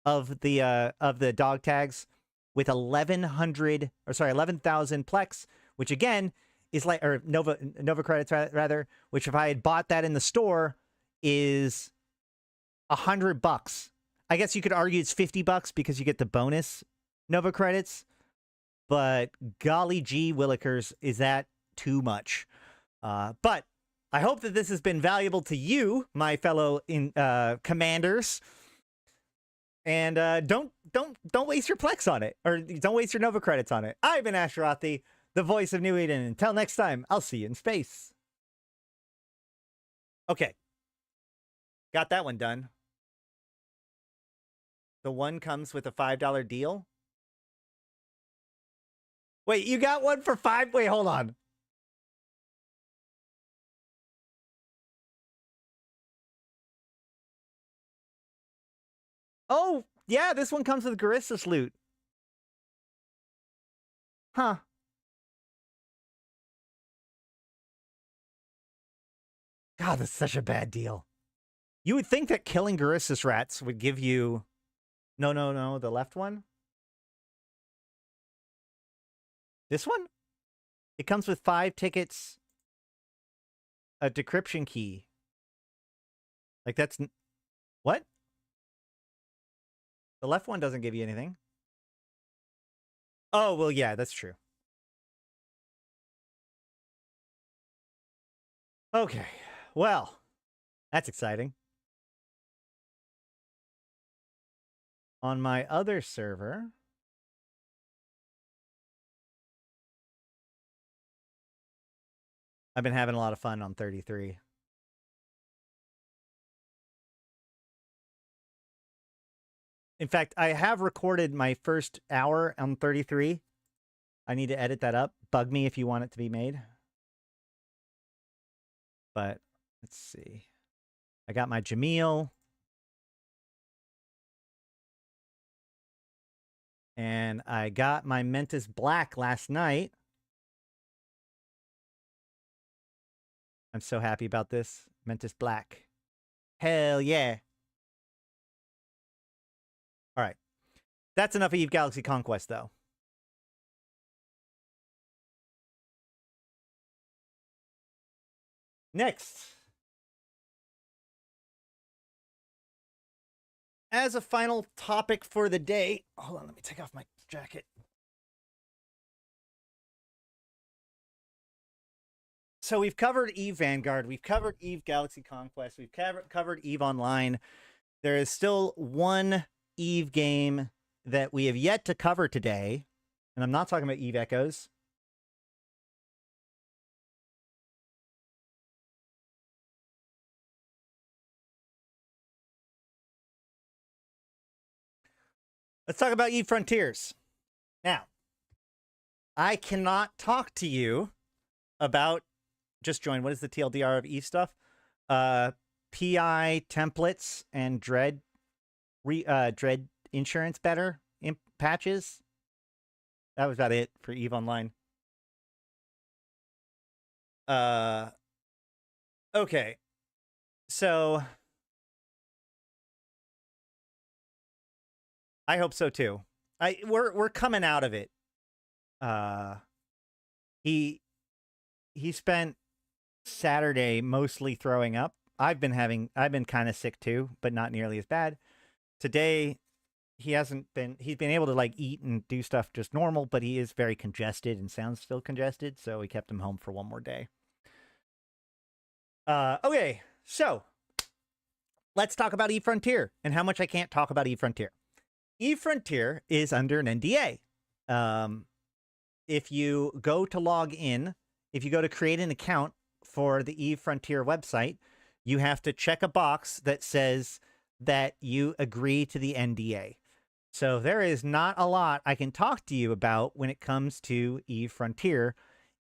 of the dog tags with 11,000 plex, which again is like, or Nova credits rather, which if I had bought that in the store is $100. I guess you could argue it's $50 because you get the bonus Nova credits, but golly gee willikers, is that too much? But I hope that this has been valuable to you, my fellow commanders. And don't waste your plex on it, or don't waste your Nova credits on it. I've been Asherathi, the voice of New Eden. Until next time, I'll see you in space. Okay, got that one done. The 1 comes with a $5 deal. Wait, you got one for 5? Wait, hold on. Oh, yeah, this one comes with Garissa's loot. Huh. God, that's such a bad deal. You would think that killing Garissa's rats would give you... No, the left one? This one? It comes with 5 tickets, a decryption key. Like, that's... What? The left one doesn't give you anything. Oh, well, yeah, that's true. Okay, well, that's exciting. On my other server... I've been having a lot of fun on 33. In fact, I have recorded my first hour on 33. I need to edit that up. Bug me if you want it to be made. But let's see. I got my Jameel. And I got my Mentis Black last night. I'm so happy about this. Mentis Black. Hell yeah. All right. That's enough of Eve Galaxy Conquest, though. Next. As a final topic for the day, hold on, let me take off my jacket. So we've covered Eve Vanguard, we've covered Eve Galaxy Conquest, we've covered Eve Online. There is still one Eve game that we have yet to cover today, and I'm not talking about Eve Echoes. Let's talk about Eve Frontiers. Now, I cannot talk to you about, just join, what is the TLDR of Eve stuff? PI templates and Dread insurance better patches. That was about it for Eve Online. Okay. So I hope so too. We're coming out of it. He spent Saturday mostly throwing up. I've been kind of sick too, but not nearly as bad. Today he's been able to like eat and do stuff just normal, but he is very congested and sounds still congested, so we kept him home for one more day. Okay, so let's talk about Eve Frontier and how much I can't talk about Eve Frontier. Eve Frontier is under an NDA. If you go to log in, if you go to create an account for the Eve Frontier website, you have to check a box that says that you agree to the NDA. So there is not a lot I can talk to you about when it comes to Eve Frontier,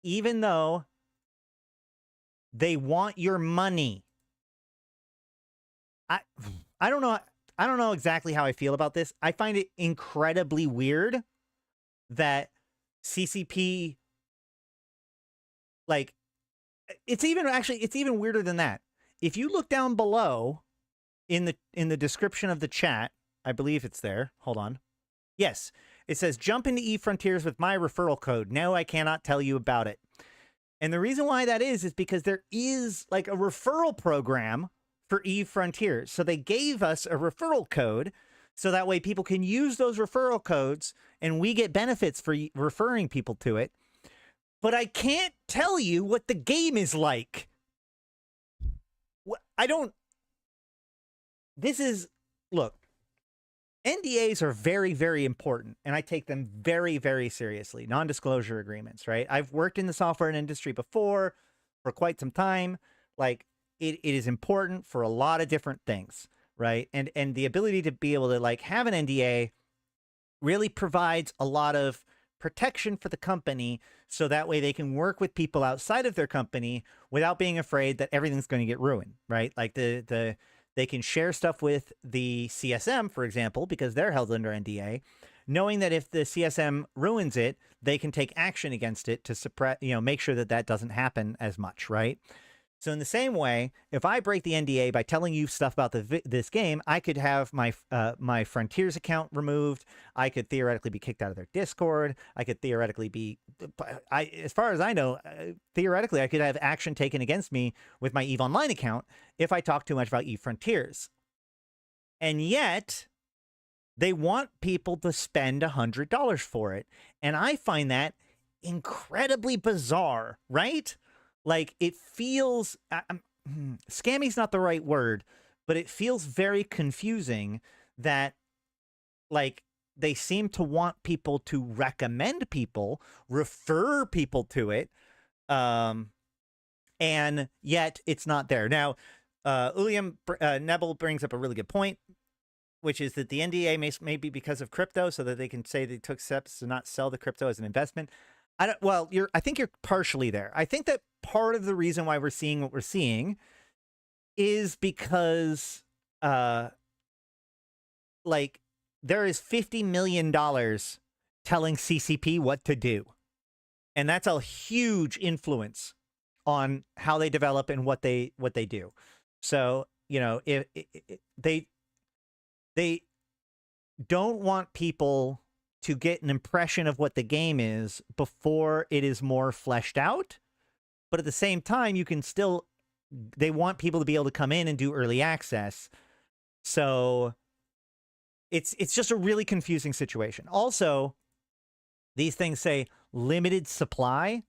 even though they want your money. I don't know. I don't know exactly how I feel about this. I find it incredibly weird that CCP, like, it's even weirder than that. If you look down below in the description of the chat, I believe it's there. Hold on. Yes, it says jump into Eve Frontiers with my referral code. No, I cannot tell you about it. And the reason why that is because there is like a referral program for Eve Frontiers. So they gave us a referral code so that way people can use those referral codes and we get benefits for referring people to it. But I can't tell you what the game is like. Look, NDAs are very, very important, and I take them very, very seriously. Non-disclosure agreements, right? I've worked in the software industry before for quite some time. Like, it is important for a lot of different things, right? And the ability to be able to, like, have an NDA really provides a lot of protection for the company so that way they can work with people outside of their company without being afraid that everything's going to get ruined, right? Like they can share stuff with the CSM, for example, because they're held under NDA, knowing that if the CSM ruins it, they can take action against it to suppress, make sure that that doesn't happen as much, right? So in the same way, if I break the NDA by telling you stuff about this game, I could have my Frontiers account removed. I could theoretically be kicked out of their Discord. I could theoretically be, as far as I know, theoretically, I could have action taken against me with my EVE Online account if I talk too much about EVE Frontiers. And yet, they want people to spend $100 for it. And I find that incredibly bizarre, right? Like, it feels, scammy's not the right word, but it feels very confusing that, like, they seem to want people to recommend people, refer people to it, and yet it's not there. Now, Uliam Nebel brings up a really good point. which is that the NDA may be because of crypto, so that they can say they took steps to not sell the crypto as an investment. I think you're partially there. I think that part of the reason why we're seeing what we're seeing is because, like, there is $50 million telling CCP what to do. And that's a huge influence on how they develop and what they do. So, you know, if they don't want people to get an impression of what the game is before it is more fleshed out. But at the same time, they want people to be able to come in and do early access. So it's just a really confusing situation. Also, these things say limited supply.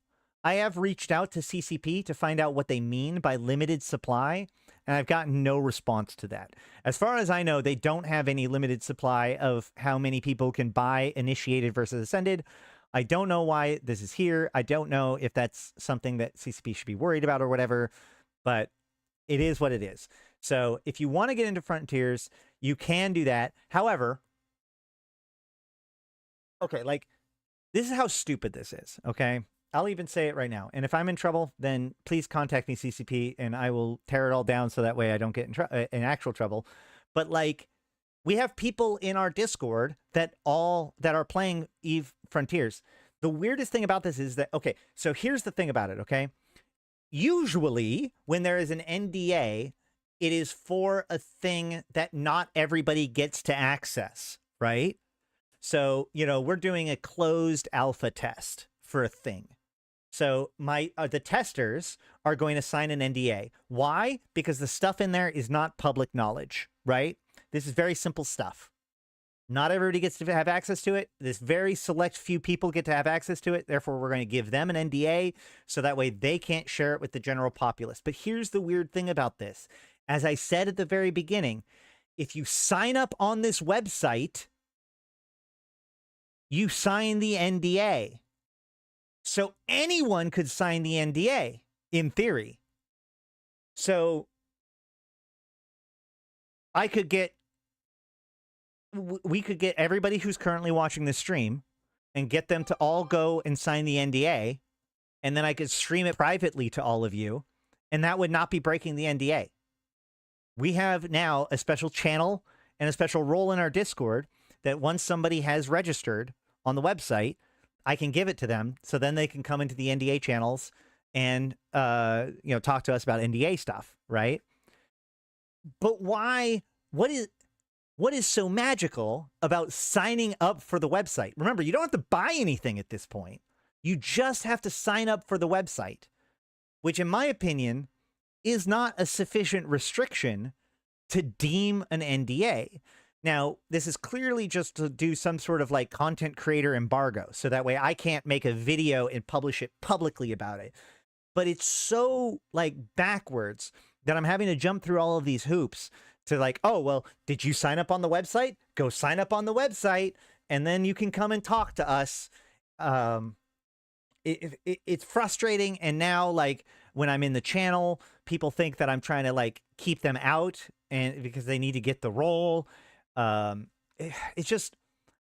I have reached out to CCP to find out what they mean by limited supply, and I've gotten no response to that. As far as I know, they don't have any limited supply of how many people can buy Initiated versus Ascended. I don't know why this is here. I don't know if that's something that CCP should be worried about or whatever, but it is what it is. So if you want to get into Frontiers, you can do that. However, okay, like, this is how stupid this is, okay? I'll even say it right now. And if I'm in trouble, then please contact me, CCP, and I will tear it all down so that way I don't get in actual trouble. But, like, we have people in our Discord that are playing EVE Frontiers. The weirdest thing about this is that, okay, so here's the thing about it, okay? Usually, when there is an NDA, it is for a thing that not everybody gets to access, right? So, you know, we're doing a closed alpha test for a thing. So the testers are going to sign an NDA. Why? Because the stuff in there is not public knowledge, right? This is very simple stuff. Not everybody gets to have access to it. This very select few people get to have access to it. Therefore, we're going to give them an NDA so that way they can't share it with the general populace. But here's the weird thing about this. As I said at the very beginning, if you sign up on this website, you sign the NDA. So anyone could sign the NDA, in theory. So we could get everybody who's currently watching this stream and get them to all go and sign the NDA, and then I could stream it privately to all of you, and that would not be breaking the NDA. We have now a special channel and a special role in our Discord that once somebody has registered on the website, I can give it to them, so then they can come into the NDA channels and talk to us about NDA stuff, right? But why? What is so magical about signing up for the website? Remember, you don't have to buy anything at this point. You just have to sign up for the website, which, in my opinion, is not a sufficient restriction to deem an NDA. Now, this is clearly just to do some sort of like content creator embargo, so that way I can't make a video and publish it publicly about it. But it's so like backwards that I'm having to jump through all of these hoops to like, oh, well, did you sign up on the website? Go sign up on the website, and then you can come and talk to us. It's frustrating. And now, like, when I'm in the channel, people think that I'm trying to like keep them out and because they need to get the role. It's just,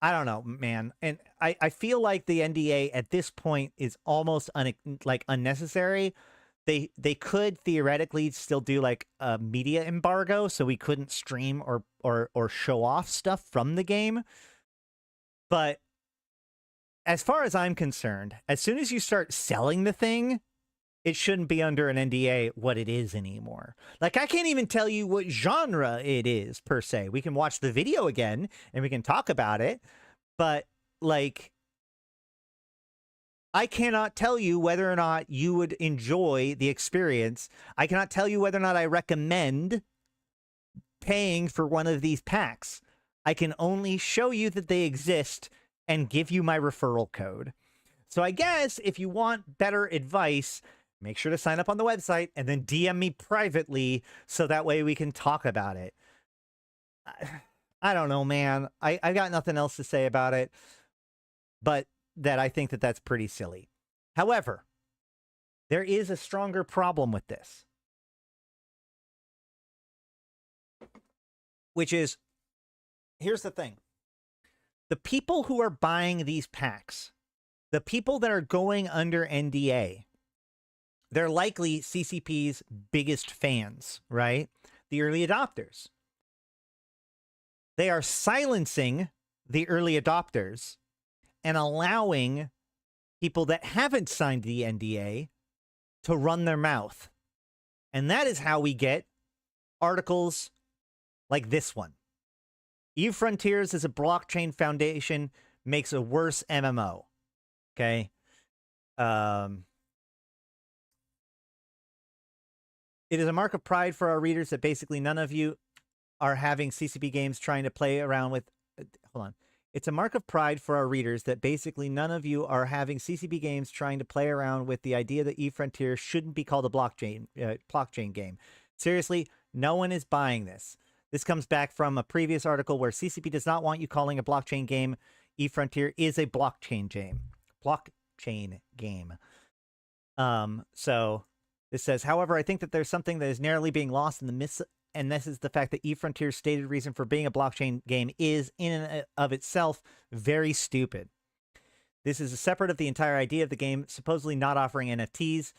I don't know, man. And I feel like the NDA at this point is almost unnecessary. They could theoretically still do like a media embargo, so we couldn't stream or show off stuff from the game. But as far as I'm concerned, as soon as you start selling the thing, it shouldn't be under an NDA what it is anymore. Like, I can't even tell you what genre it is, per se. We can watch the video again, and we can talk about it, but, like, I cannot tell you whether or not you would enjoy the experience. I cannot tell you whether or not I recommend paying for one of these packs. I can only show you that they exist and give you my referral code. So I guess if you want better advice, make sure to sign up on the website and then DM me privately so that way we can talk about it. I don't know, man. I got nothing else to say about it, but that I think that that's pretty silly. However, there is a stronger problem with this, which is Here's the thing. The people who are buying these packs, the people that are going under NDA, they're likely CCP's biggest fans, right? The early adopters. They are silencing the early adopters and allowing people that haven't signed the NDA to run their mouth. And that is how we get articles like this one. Eve Frontiers as a blockchain foundation makes a worse MMO. Okay. It is a mark of pride for our readers that basically none of you are having CCP games trying to play around with. Hold on. It's a mark of pride for our readers that basically none of you are having CCP games trying to play around with the idea that Eve Frontier shouldn't be called a blockchain game. Seriously, no one is buying this. This comes back from a previous article where CCP does not want you calling a blockchain game. Eve Frontier is a blockchain game. So this says, however, I think that there's something that is narrowly being lost in the midst, and this is the fact that Eve Frontier's stated reason for being a blockchain game is, in and of itself, very stupid. This is separate of the entire idea of the game, supposedly not offering NFTs,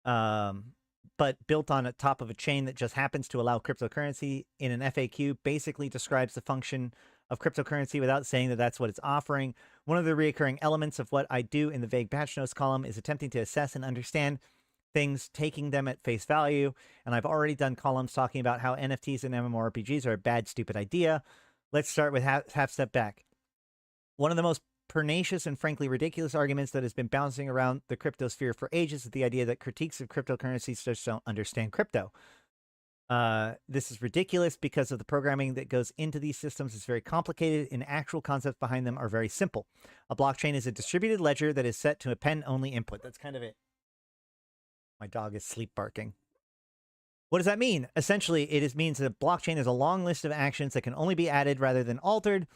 but built on the top of a chain that just happens to allow cryptocurrency. In an FAQ, basically describes the function of cryptocurrency without saying that that's what it's offering. One of the recurring elements of what I do in the vague patch notes column is attempting to assess and understand things, taking them at face value. And I've already done columns talking about how NFTs and MMORPGs are a bad, stupid idea. Let's start with half step back. One of the most pernicious and frankly ridiculous arguments that has been bouncing around the crypto sphere for ages is the idea that critiques of cryptocurrencies just don't understand crypto. This is ridiculous because of the programming that goes into these systems is very complicated and actual concepts behind them are very simple. A blockchain is a distributed ledger that is set to a pen-only input. That's kind of it. My dog is sleep barking. What does that mean? Essentially, it means that a blockchain is a long list of actions that can only be added rather than altered.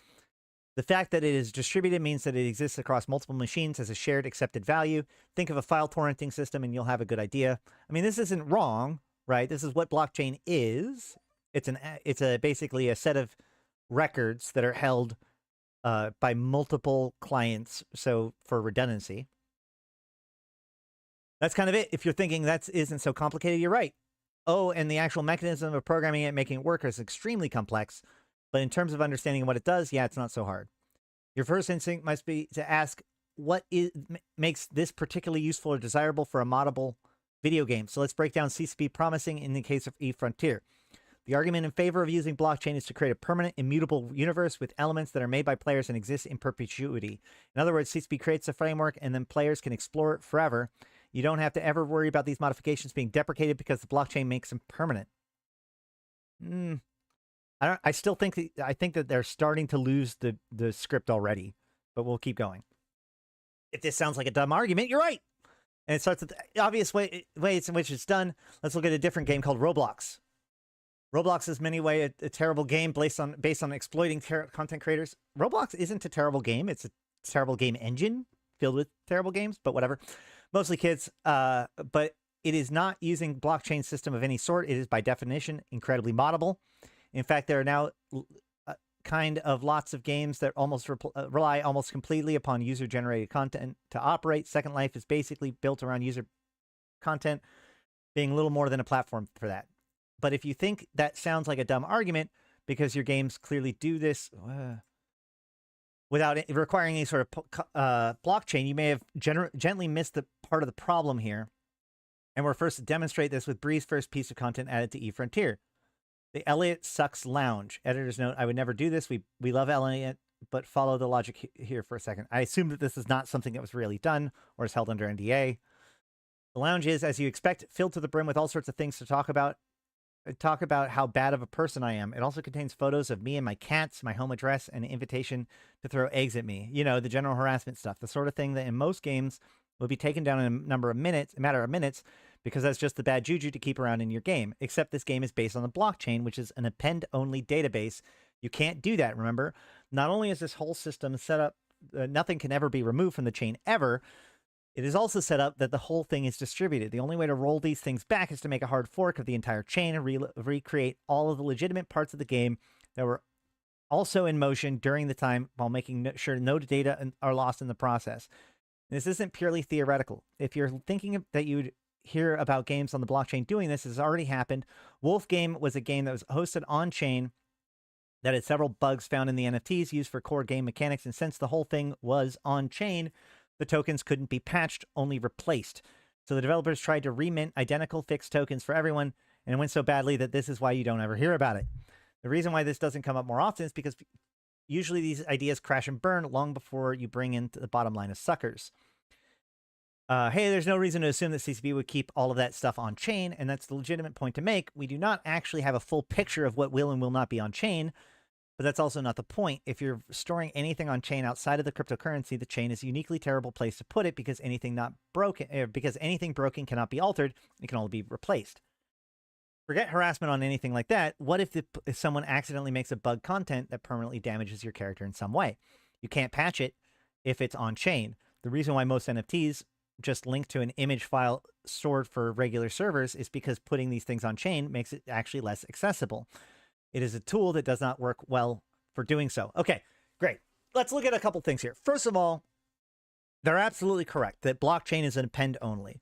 The fact that it is distributed means that it exists across multiple machines as a shared accepted value. Think of a file torrenting system and you'll have a good idea. I mean, this isn't wrong, right? This is what blockchain is. It's basically a set of records that are held by multiple clients. So for redundancy. That's kind of it. If you're thinking that isn't so complicated, you're right. Oh, and the actual mechanism of programming it, making it work is extremely complex. But in terms of understanding what it does, yeah, it's not so hard. Your first instinct must be to ask what makes this particularly useful or desirable for a moddable video game. So let's break down CCP promising in the case of Eve Frontier. The argument in favor of using blockchain is to create a permanent, immutable universe with elements that are made by players and exist in perpetuity. In other words, CCP creates a framework and then players can explore it forever. You don't have to ever worry about these modifications being deprecated because the blockchain makes them permanent. I still think that they're starting to lose the script already, but we'll keep going. If this sounds like a dumb argument, you're right. And it starts with the obvious ways in which it's done. Let's look at a different game called Roblox. Roblox is many ways a terrible game based on exploiting content creators. Roblox isn't a terrible game. It's a terrible game engine filled with terrible games, but whatever. Mostly kids, but it is not using blockchain system of any sort. It is by definition incredibly moddable. In fact, there are now kind of lots of games that almost rely almost completely upon user-generated content to operate. Second Life is basically built around user content being little more than a platform for that. But if you think that sounds like a dumb argument because your games clearly do this without requiring any sort of blockchain, you may have gently missed the part of the problem here. And we're first to demonstrate this with Bree's first piece of content added to Eve Frontier. The Elliot Sucks Lounge. Editor's note, I would never do this. We love Elliot, but follow the logic here for a second. I assume that this is not something that was really done or is held under NDA. The lounge is, as you expect, filled to the brim with all sorts of things to talk about. Talk about how bad of a person I am. It also contains photos of me and my cats, my home address, and an invitation to throw eggs at me. You know, the general harassment stuff, the sort of thing that in most games will be taken down in a matter of minutes, because that's just the bad juju to keep around in your game. Except this game is based on the blockchain, which is an append-only database. You can't do that, remember? Not only is this whole system set up, nothing can ever be removed from the chain ever, it is also set up that the whole thing is distributed. The only way to roll these things back is to make a hard fork of the entire chain and recreate all of the legitimate parts of the game that were also in motion during the time while making sure no data are lost in the process. This isn't purely theoretical. If you're thinking that you'd hear about games on the blockchain doing this, has already happened. Wolf Game was a game that was hosted on-chain that had several bugs found in the NFTs used for core game mechanics, and since the whole thing was on-chain, the tokens couldn't be patched, only replaced. So the developers tried to remint identical fixed tokens for everyone, and it went so badly that this is why you don't ever hear about it. The reason why this doesn't come up more often is because usually these ideas crash and burn long before you bring in the bottom line of suckers. Hey, there's no reason to assume that CCP would keep all of that stuff on chain, and that's the legitimate point to make. We do not actually have a full picture of what will and will not be on chain, but that's also not the point. If you're storing anything on chain outside of the cryptocurrency, the chain is a uniquely terrible place to put it because anything broken cannot be altered. It can only be replaced. Forget harassment on anything like that. What if someone accidentally makes a bug content that permanently damages your character in some way? You can't patch it if it's on chain. The reason why most NFTs just link to an image file stored for regular servers is because putting these things on chain makes it actually less accessible. It is a tool that does not work well for doing so. Okay, great. Let's look at a couple things here. First of all, they're absolutely correct that blockchain is an append only.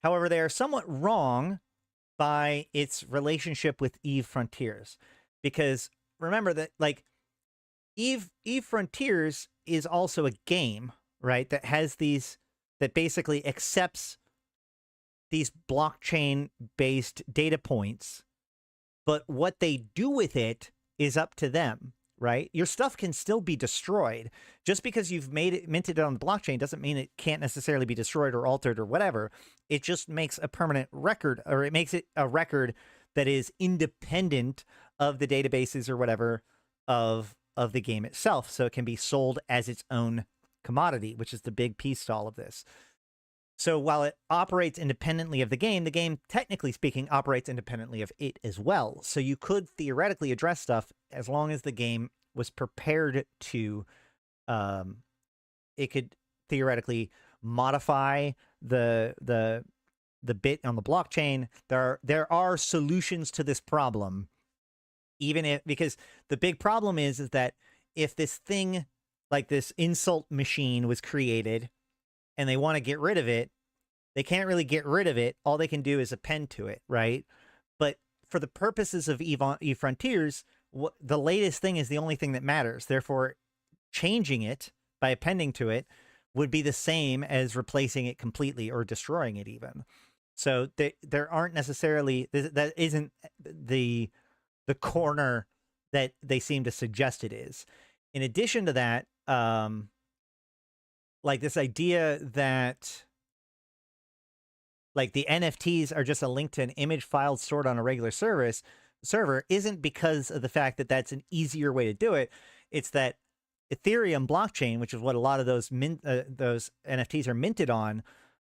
However, they are somewhat wrong by its relationship with Eve Frontiers, because remember that like Eve Frontiers is also a game, right? That has these, that basically accepts these blockchain based data points, but what they do with it is up to them, right? Your stuff can still be destroyed. Just because you've minted it on the blockchain doesn't mean it can't necessarily be destroyed or altered or whatever. It just makes a permanent record, or it makes it a record that is independent of the databases or whatever of the game itself. So it can be sold as its own commodity, which is the big piece to all of this. So while it operates independently of the game, technically speaking, operates independently of it as well. So you could theoretically address stuff as long as the game was prepared to, it could theoretically modify the bit on the blockchain. There are solutions to this problem, even if, because the big problem is that if this thing, like this insult machine was created, and they want to get rid of it, they can't really get rid of it. All they can do is append to it, right? But for the purposes of Eve Frontiers, the latest thing is the only thing that matters. Therefore, changing it by appending to it would be the same as replacing it completely or destroying it even. So there aren't necessarily, that isn't the corner that they seem to suggest it is. In addition to that, like this idea that like the NFTs are just a link to an image file stored on a regular server isn't because of the fact that that's an easier way to do it. It's that Ethereum blockchain, which is what a lot of those NFTs are minted on,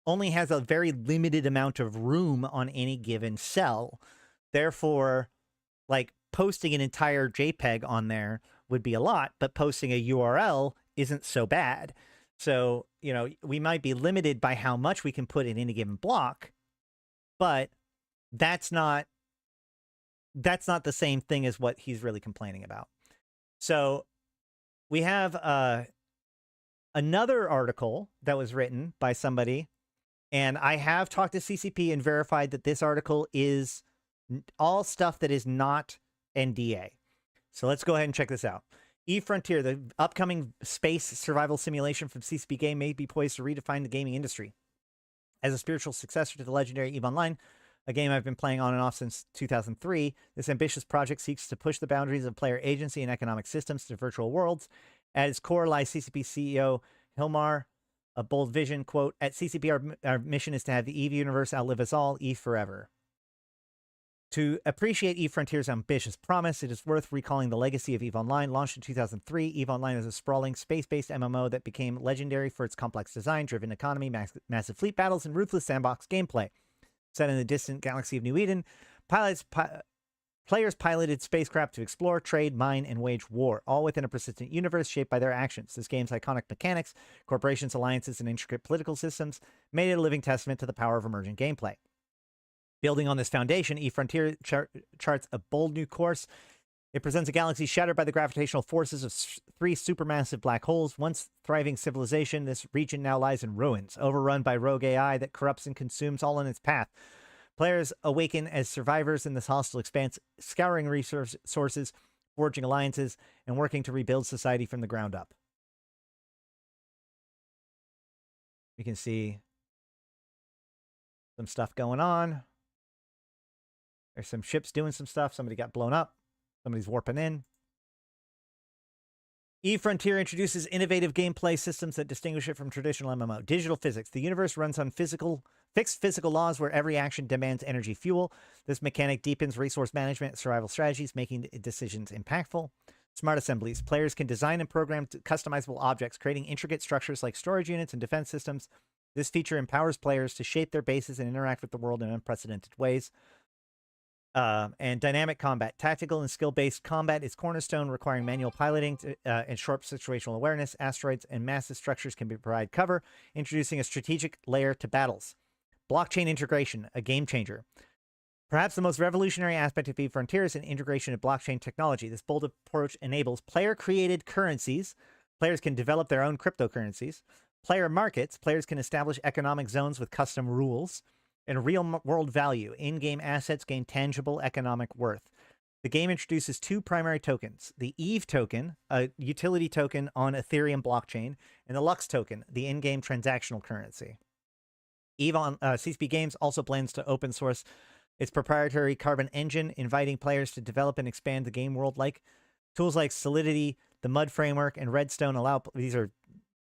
only has a very limited amount of room on any given cell. Therefore, like posting an entire JPEG on there would be a lot, but posting a URL isn't so bad. So, you know, we might be limited by how much we can put in any given block, but that's not the same thing as what he's really complaining about. So we have another article that was written by somebody, and I have talked to CCP and verified that this article is all stuff that is not NDA. So let's go ahead and check this out. Eve Frontier, the upcoming space survival simulation from CCP Game, may be poised to redefine the gaming industry. As a spiritual successor to the legendary EVE Online, a game I've been playing on and off since 2003, this ambitious project seeks to push the boundaries of player agency and economic systems to virtual worlds. At its core lies CCP CEO Hilmar, a bold vision, quote, "At CCP, our mission is to have the EVE universe outlive us all, EVE forever." To appreciate EVE Frontier's ambitious promise, it is worth recalling the legacy of EVE Online. Launched in 2003, EVE Online is a sprawling, space-based MMO that became legendary for its complex design, driven economy, massive fleet battles, and ruthless sandbox gameplay. Set in the distant galaxy of New Eden, players piloted spacecraft to explore, trade, mine, and wage war, all within a persistent universe shaped by their actions. This game's iconic mechanics, corporations, alliances, and intricate political systems made it a living testament to the power of emergent gameplay. Building on this foundation, EVE Frontier charts a bold new course. It presents a galaxy shattered by the gravitational forces of three supermassive black holes. Once thriving civilization, this region now lies in ruins, overrun by rogue AI that corrupts and consumes all in its path. Players awaken as survivors in this hostile expanse, scouring resources, forging alliances, and working to rebuild society from the ground up. You can see some stuff going on. There's some ships doing some stuff. Somebody got blown up. Somebody's warping in. Eve Frontier introduces innovative gameplay systems that distinguish it from traditional MMO. Digital physics. The universe runs on fixed physical laws where every action demands energy fuel. This mechanic deepens resource management and survival strategies, making decisions impactful. Smart assemblies. Players can design and program customizable objects, creating intricate structures like storage units and defense systems. This feature empowers players to shape their bases and interact with the world in unprecedented ways. And dynamic combat. Tactical and skill-based combat is cornerstone, requiring manual piloting and sharp situational awareness. Asteroids and massive structures can provide cover, introducing a strategic layer to battles. Blockchain integration, a game changer. Perhaps the most revolutionary aspect of Eve Frontier is an integration of blockchain technology. This bold approach enables player-created currencies. Players can develop their own cryptocurrencies. Player markets. Players can establish economic zones with custom rules. And real-world value. In-game assets gain tangible economic worth. The game introduces two primary tokens. The Eve token, a utility token on Ethereum blockchain, and the Lux token, the in-game transactional currency. Eve on CCP Games also plans to open source its proprietary Carbon engine, inviting players to develop and expand the game world. Like tools like Solidity, the Mud Framework, and Redstone allow... These are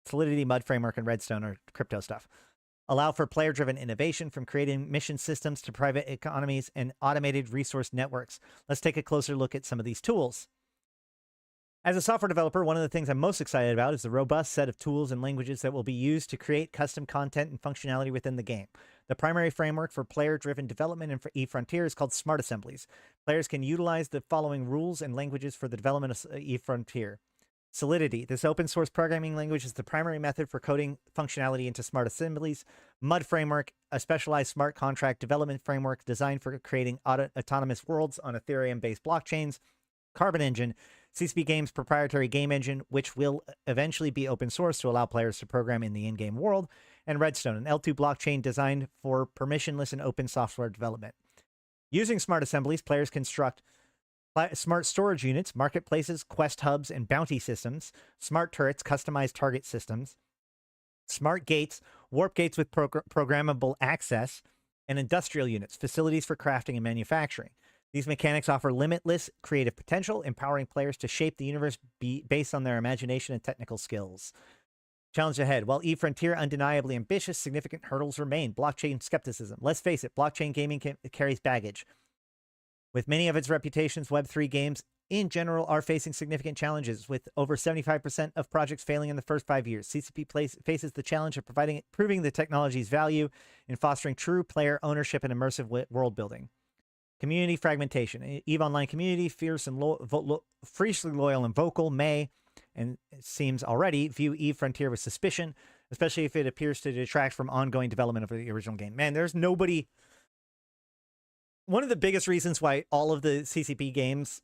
Solidity, Mud Framework, and Redstone are crypto stuff. Allow for player-driven innovation, from creating mission systems to private economies and automated resource networks. Let's take a closer look at some of these tools. As a software developer, one of the things I'm most excited about is the robust set of tools and languages that will be used to create custom content and functionality within the game. The primary framework for player-driven development in Eve Frontier is called Smart Assemblies. Players can utilize the following rules and languages for the development of Eve Frontier. Solidity. This open source programming language is the primary method for coding functionality into smart assemblies. Mud Framework, a specialized smart contract development framework designed for creating autonomous worlds on Ethereum-based blockchains. Carbon Engine, CCP Games' proprietary game engine, which will eventually be open source to allow players to program in the in-game world. And Redstone, an L2 blockchain designed for permissionless and open software development. Using smart assemblies, players construct smart storage units, marketplaces, quest hubs, and bounty systems. Smart turrets, customized target systems. Smart gates, warp gates with programmable access. And industrial units, facilities for crafting and manufacturing. These mechanics offer limitless creative potential, empowering players to shape the universe based on their imagination and technical skills. Challenge ahead. While Eve Frontier undeniably ambitious, significant hurdles remain. Blockchain skepticism. Let's face it, blockchain gaming carries baggage. With many of its reputations, Web3 games in general are facing significant challenges, with over 75% of projects failing in the first 5 years. CCP faces the challenge of proving the technology's value in fostering true player ownership and immersive world building. Community fragmentation. EVE Online community, fiercely loyal and vocal, may, and it seems already, view Eve Frontier with suspicion, especially if it appears to detract from ongoing development of the original game. Man, there's nobody... One of the biggest reasons why all of the CCP games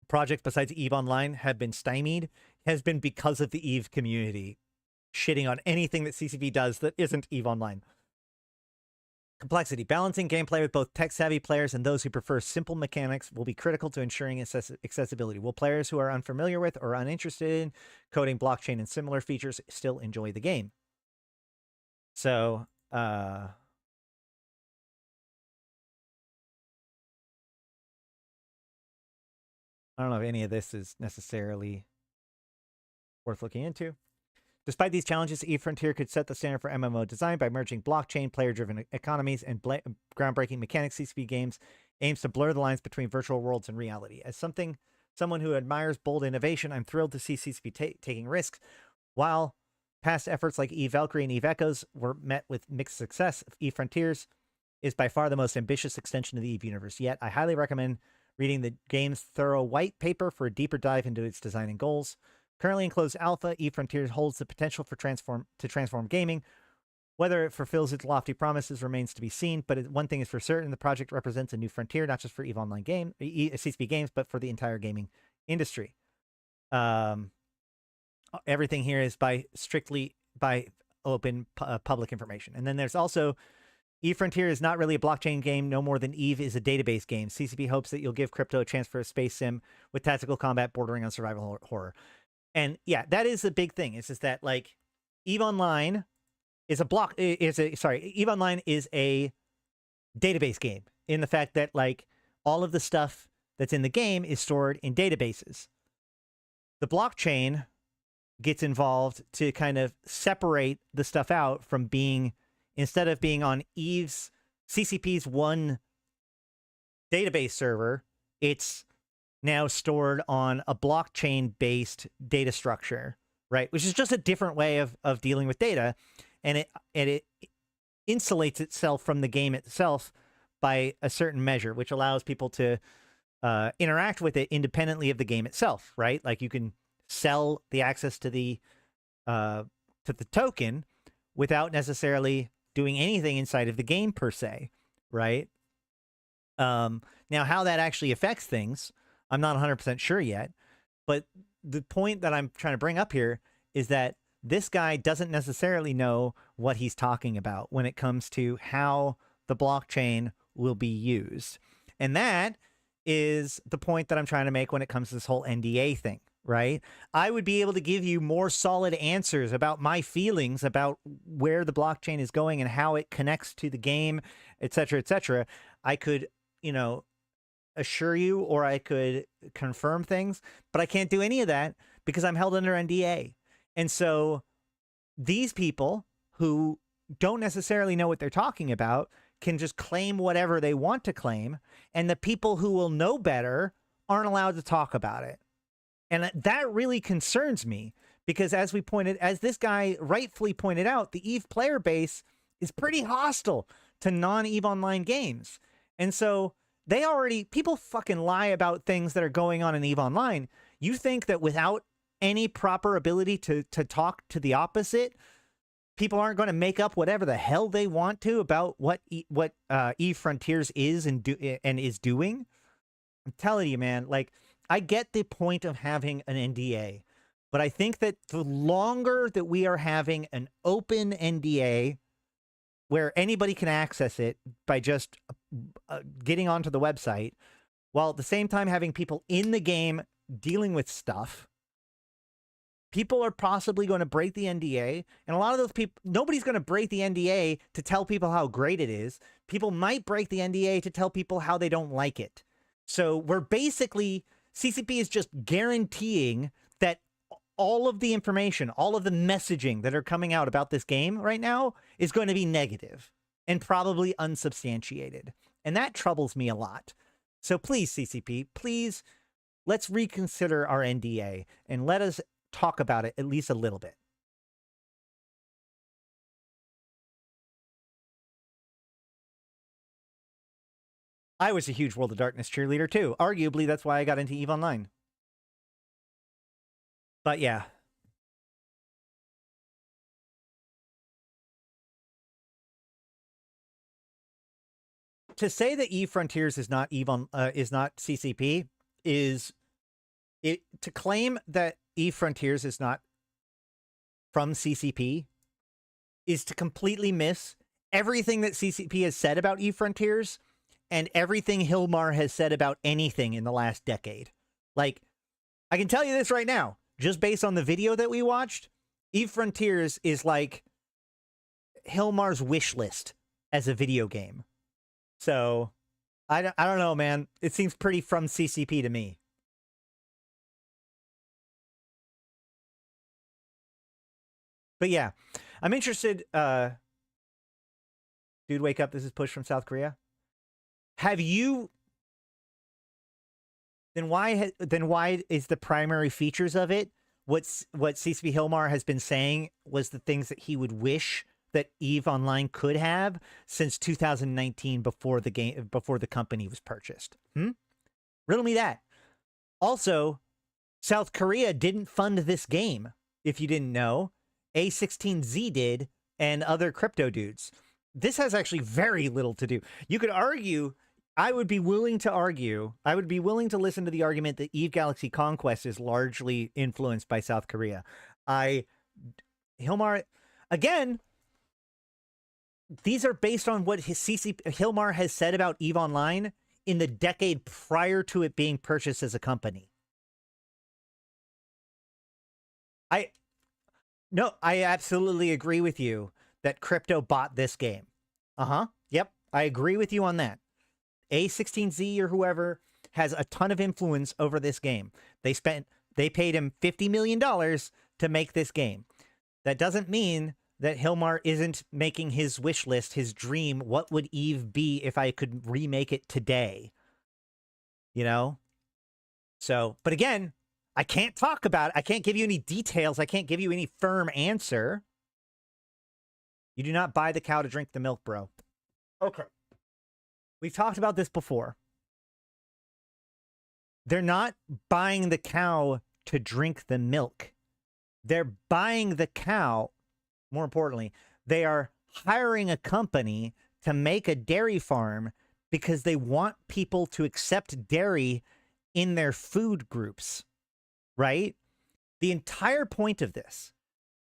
projects besides EVE Online have been stymied has been because of the EVE community shitting on anything that CCP does that isn't EVE Online. Complexity. Balancing gameplay with both tech-savvy players and those who prefer simple mechanics will be critical to ensuring accessibility. Will players who are unfamiliar with or uninterested in coding, blockchain, and similar features still enjoy the game? So, I don't know if any of this is necessarily worth looking into. Despite these challenges, Eve Frontier could set the standard for MMO design by merging blockchain, player-driven economies, and groundbreaking mechanics. CCP Games aims to blur the lines between virtual worlds and reality. As someone who admires bold innovation, I'm thrilled to see CCP taking risks. While past efforts like Eve Valkyrie and Eve Echoes were met with mixed success, Eve Frontiers is by far the most ambitious extension of the Eve universe yet. I highly recommend reading the game's thorough white paper for a deeper dive into its design and goals. Currently in closed alpha, Eve Frontiers holds the potential for transform gaming Whether it fulfills its lofty promises remains to be seen, but one thing is for certain, the project represents a new frontier, not just for EVE Online CCP games, but for the entire gaming industry. Everything here is strictly by open public information. And then there's also EVE Frontier is not really a blockchain game, no more than EVE is a database game. CCP hopes that you'll give crypto a chance for a space sim with tactical combat bordering on survival horror. And yeah, that is a big thing. It's just that like EVE Online is EVE Online is a database game in the fact that like all of the stuff that's in the game is stored in databases. The blockchain gets involved to kind of separate the stuff out from being, instead of being on EVE's CCP's one database server, it's now stored on a blockchain-based data structure, right? Which is just a different way of dealing with data, and it insulates itself from the game itself by a certain measure, which allows people to interact with it independently of the game itself, right? Like you can sell the access to the token without necessarily doing anything inside of the game per se, right? Now, how that actually affects things, I'm not 100% sure yet, but the point that I'm trying to bring up here is that this guy doesn't necessarily know what he's talking about when it comes to how the blockchain will be used. And that is the point that I'm trying to make when it comes to this whole NDA thing, right? I would be able to give you more solid answers about my feelings about where the blockchain is going and how it connects to the game, et cetera, et cetera. I could, you know, assure you, or I could confirm things, but I can't do any of that because I'm held under NDA. And so these people who don't necessarily know what they're talking about can just claim whatever they want to claim, and the people who will know better aren't allowed to talk about it. And that really concerns me because as this guy rightfully pointed out, the EVE player base is pretty hostile to non-EVE Online games. And so people fucking lie about things that are going on in EVE Online. You think that without any proper ability to talk to the opposite, people aren't going to make up whatever the hell they want to about what EVE Frontiers is and is doing? I'm telling you, man, like, I get the point of having an NDA, but I think that the longer that we are having an open NDA where anybody can access it by just getting onto the website, while at the same time having people in the game dealing with stuff, people are possibly going to break the NDA. And a lot of those people, nobody's going to break the NDA to tell people how great it is. People might break the NDA to tell people how they don't like it. So we're basically, CCP is just guaranteeing that all of the information, all of the messaging that are coming out about this game right now is going to be negative and probably unsubstantiated. And that troubles me a lot. So please, CCP, please, let's reconsider our NDA and let us talk about it at least a little bit. I was a huge World of Darkness cheerleader too. Arguably, that's why I got into EVE Online. But yeah. To say that EVE Frontiers is not is not CCP is it to claim that EVE Frontiers is not from CCP is to completely miss everything that CCP has said about EVE Frontiers and everything Hilmar has said about anything in the last decade. Like, I can tell you this right now, just based on the video that we watched, EVE Frontiers is like Hilmar's wish list as a video game. So, I don't know, man. It seems pretty from CCP to me. But yeah, I'm interested. Dude, wake up. This is Push from South Korea. Have you... Then why is the primary features of it what CCP Hilmar has been saying was the things that he would wish that EVE Online could have since 2019 before the company was purchased? Riddle me that. Also, South Korea didn't fund this game, if you didn't know. A16Z did and other crypto dudes. This has actually very little to do. You could argue, I would be willing to listen to the argument that Eve Galaxy Conquest is largely influenced by South Korea. Hilmar, again, these are based on what Hilmar has said about Eve Online in the decade prior to it being purchased as a company. I absolutely agree with you that crypto bought this game. Yep, I agree with you on that. A16Z or whoever has a ton of influence over this game. They paid him $50 million to make this game. That doesn't mean that Hilmar isn't making his wish list, his dream. What would Eve be if I could remake it today? You know? So, but again, I can't talk about it. I can't give you any details. I can't give you any firm answer. You do not buy the cow to drink the milk, bro. Okay. We've talked about this before. They're not buying the cow to drink the milk. They're buying the cow. More importantly, they are hiring a company to make a dairy farm because they want people to accept dairy in their food groups, right? The entire point of this,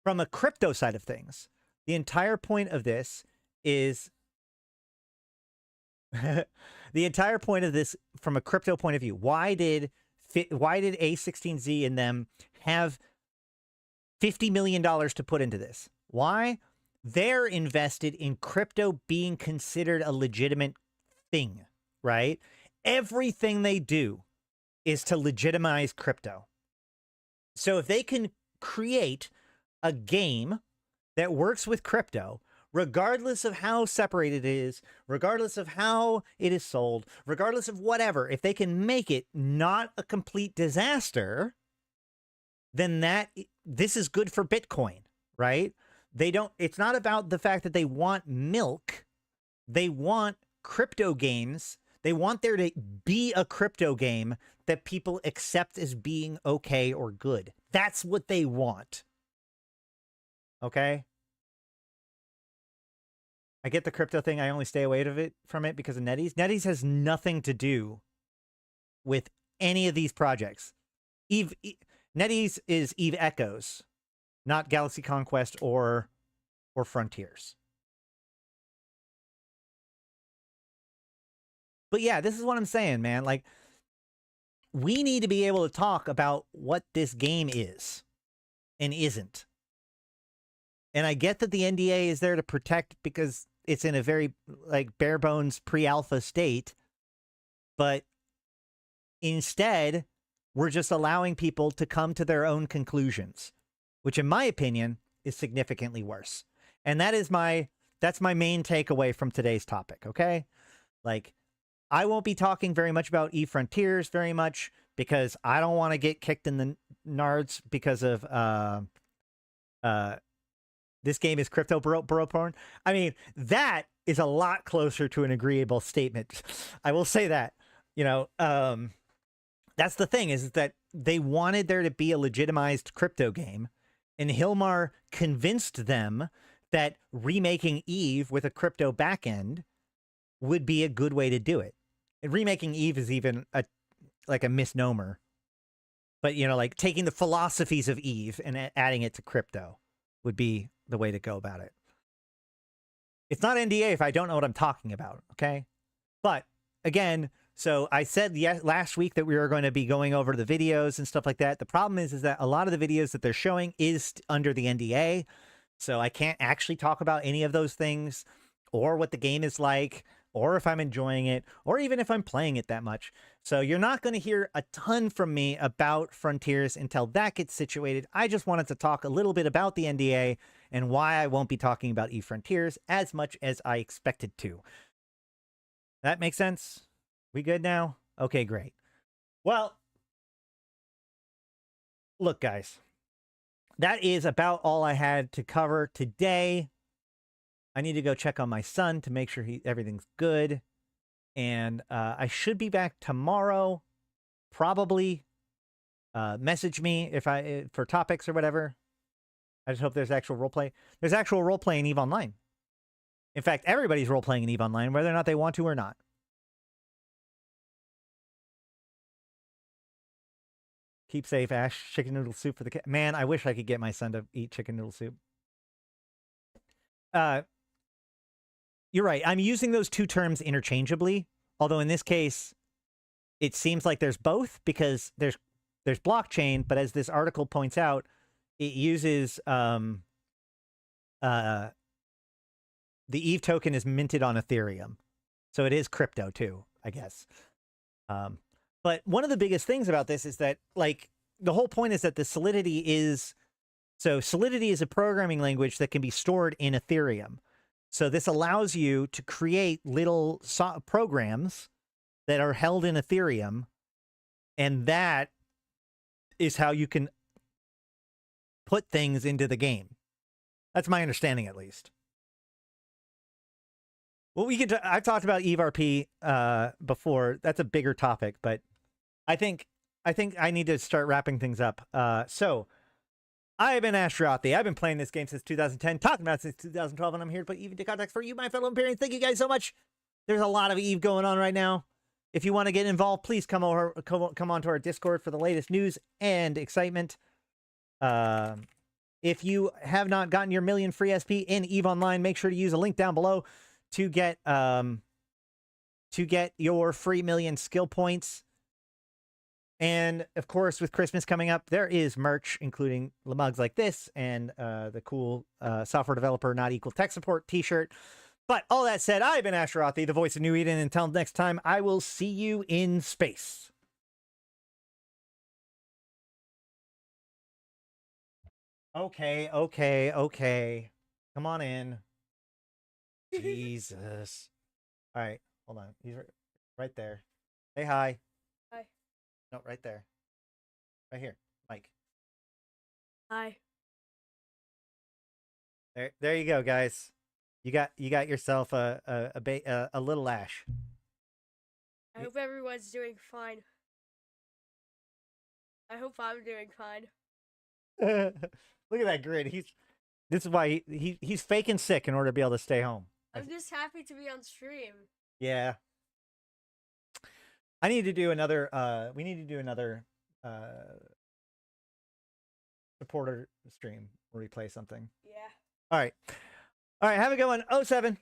from a crypto side of things, the entire point of this is the entire point of this from a crypto point of view. Why did A16Z and them have $50 million to put into this? Why? They're invested in crypto being considered a legitimate thing, right? Everything they do is to legitimize crypto. So if they can create a game that works with crypto, regardless of how separated it is, regardless of how it is sold, regardless of whatever, if they can make it not a complete disaster, then this is good for Bitcoin, right? It's not about the fact that they want milk. They want crypto games. They want there to be a crypto game that people accept as being okay or good. That's what they want. Okay? I get the crypto thing. I only stay away from it because of NetEase. NetEase has nothing to do with any of these projects. NetEase is Eve Echoes, not Galaxy Conquest or Frontiers. But yeah, this is what I'm saying, man. Like, we need to be able to talk about what this game is and isn't. And I get that the NDA is there to protect because it's in a very like bare bones pre-alpha state, but instead we're just allowing people to come to their own conclusions, which in my opinion is significantly worse. And that's my main takeaway from today's topic. Okay. Like, I won't be talking very much about eFrontiers very much because I don't want to get kicked in the nards because of this game is crypto bro porn. I mean, that is a lot closer to an agreeable statement. I will say that. You know, that's the thing, is that they wanted there to be a legitimized crypto game, and Hilmar convinced them that remaking Eve with a crypto backend would be a good way to do it. And remaking Eve is even a misnomer. But, you know, like taking the philosophies of Eve and adding it to crypto would be the way to go about it. It's not NDA if I don't know what I'm talking about, okay? But, again, so I said last week that we were going to be going over the videos and stuff like that. The problem is that a lot of the videos that they're showing is under the NDA, so I can't actually talk about any of those things, or what the game is like, or if I'm enjoying it, or even if I'm playing it that much. So you're not going to hear a ton from me about Frontiers until that gets situated. I just wanted to talk a little bit about the NDA and why I won't be talking about eFrontiers as much as I expected to. That makes sense? We good now? Okay, great. Well, look, guys, that is about all I had to cover today. I need to go check on my son to make sure everything's good. And I should be back tomorrow, probably. Message me for topics or whatever. I just hope there's actual roleplay. There's actual roleplay in EVE Online. In fact, everybody's roleplaying in EVE Online, whether or not they want to or not. Keep safe, Ash. Chicken noodle soup for the cat. Man, I wish I could get my son to eat chicken noodle soup. You're right. I'm using those two terms interchangeably, although in this case, it seems like there's both because there's blockchain, but as this article points out, it uses the EVE token is minted on Ethereum, so it is crypto too, I guess. But one of the biggest things about this is that, like, the whole point is that the Solidity is a programming language that can be stored in Ethereum. So this allows you to create little programs that are held in Ethereum, and that is how you can put things into the game. That's my understanding, at least. Well, I've talked about EVE-RP before. That's a bigger topic, but I think I need to start wrapping things up. So I've been Ash Rothy. I've been playing this game since 2010, talking about it since 2012, and I'm here to put EVE into context for you, my fellow Imperians. Thank you guys so much. There's a lot of EVE going on right now. If you want to get involved, please come onto our Discord for the latest news and excitement. If you have not gotten your million free SP in EVE Online, make sure to use a link down below to get your free million skill points. And of course, with Christmas coming up, there is merch, including mugs like this and the cool software developer not equal tech support t-shirt. But all that said, I've been Ash Rothy, the voice of New Eden. Until next time, I will see you in space. Okay. Come on in. Jesus. All right, hold on. He's right there. Say hi. Hi. No, right there. Right here, Mike. Hi. There you go, guys. You got yourself a little Ash. I hope everyone's doing fine. I hope I'm doing fine. Look at that grin. This is why he's faking sick in order to be able to stay home. I'm just happy to be on stream. Yeah. I need to do another we need to do another supporter stream where we play something. Yeah. All right. Have a good one. 07.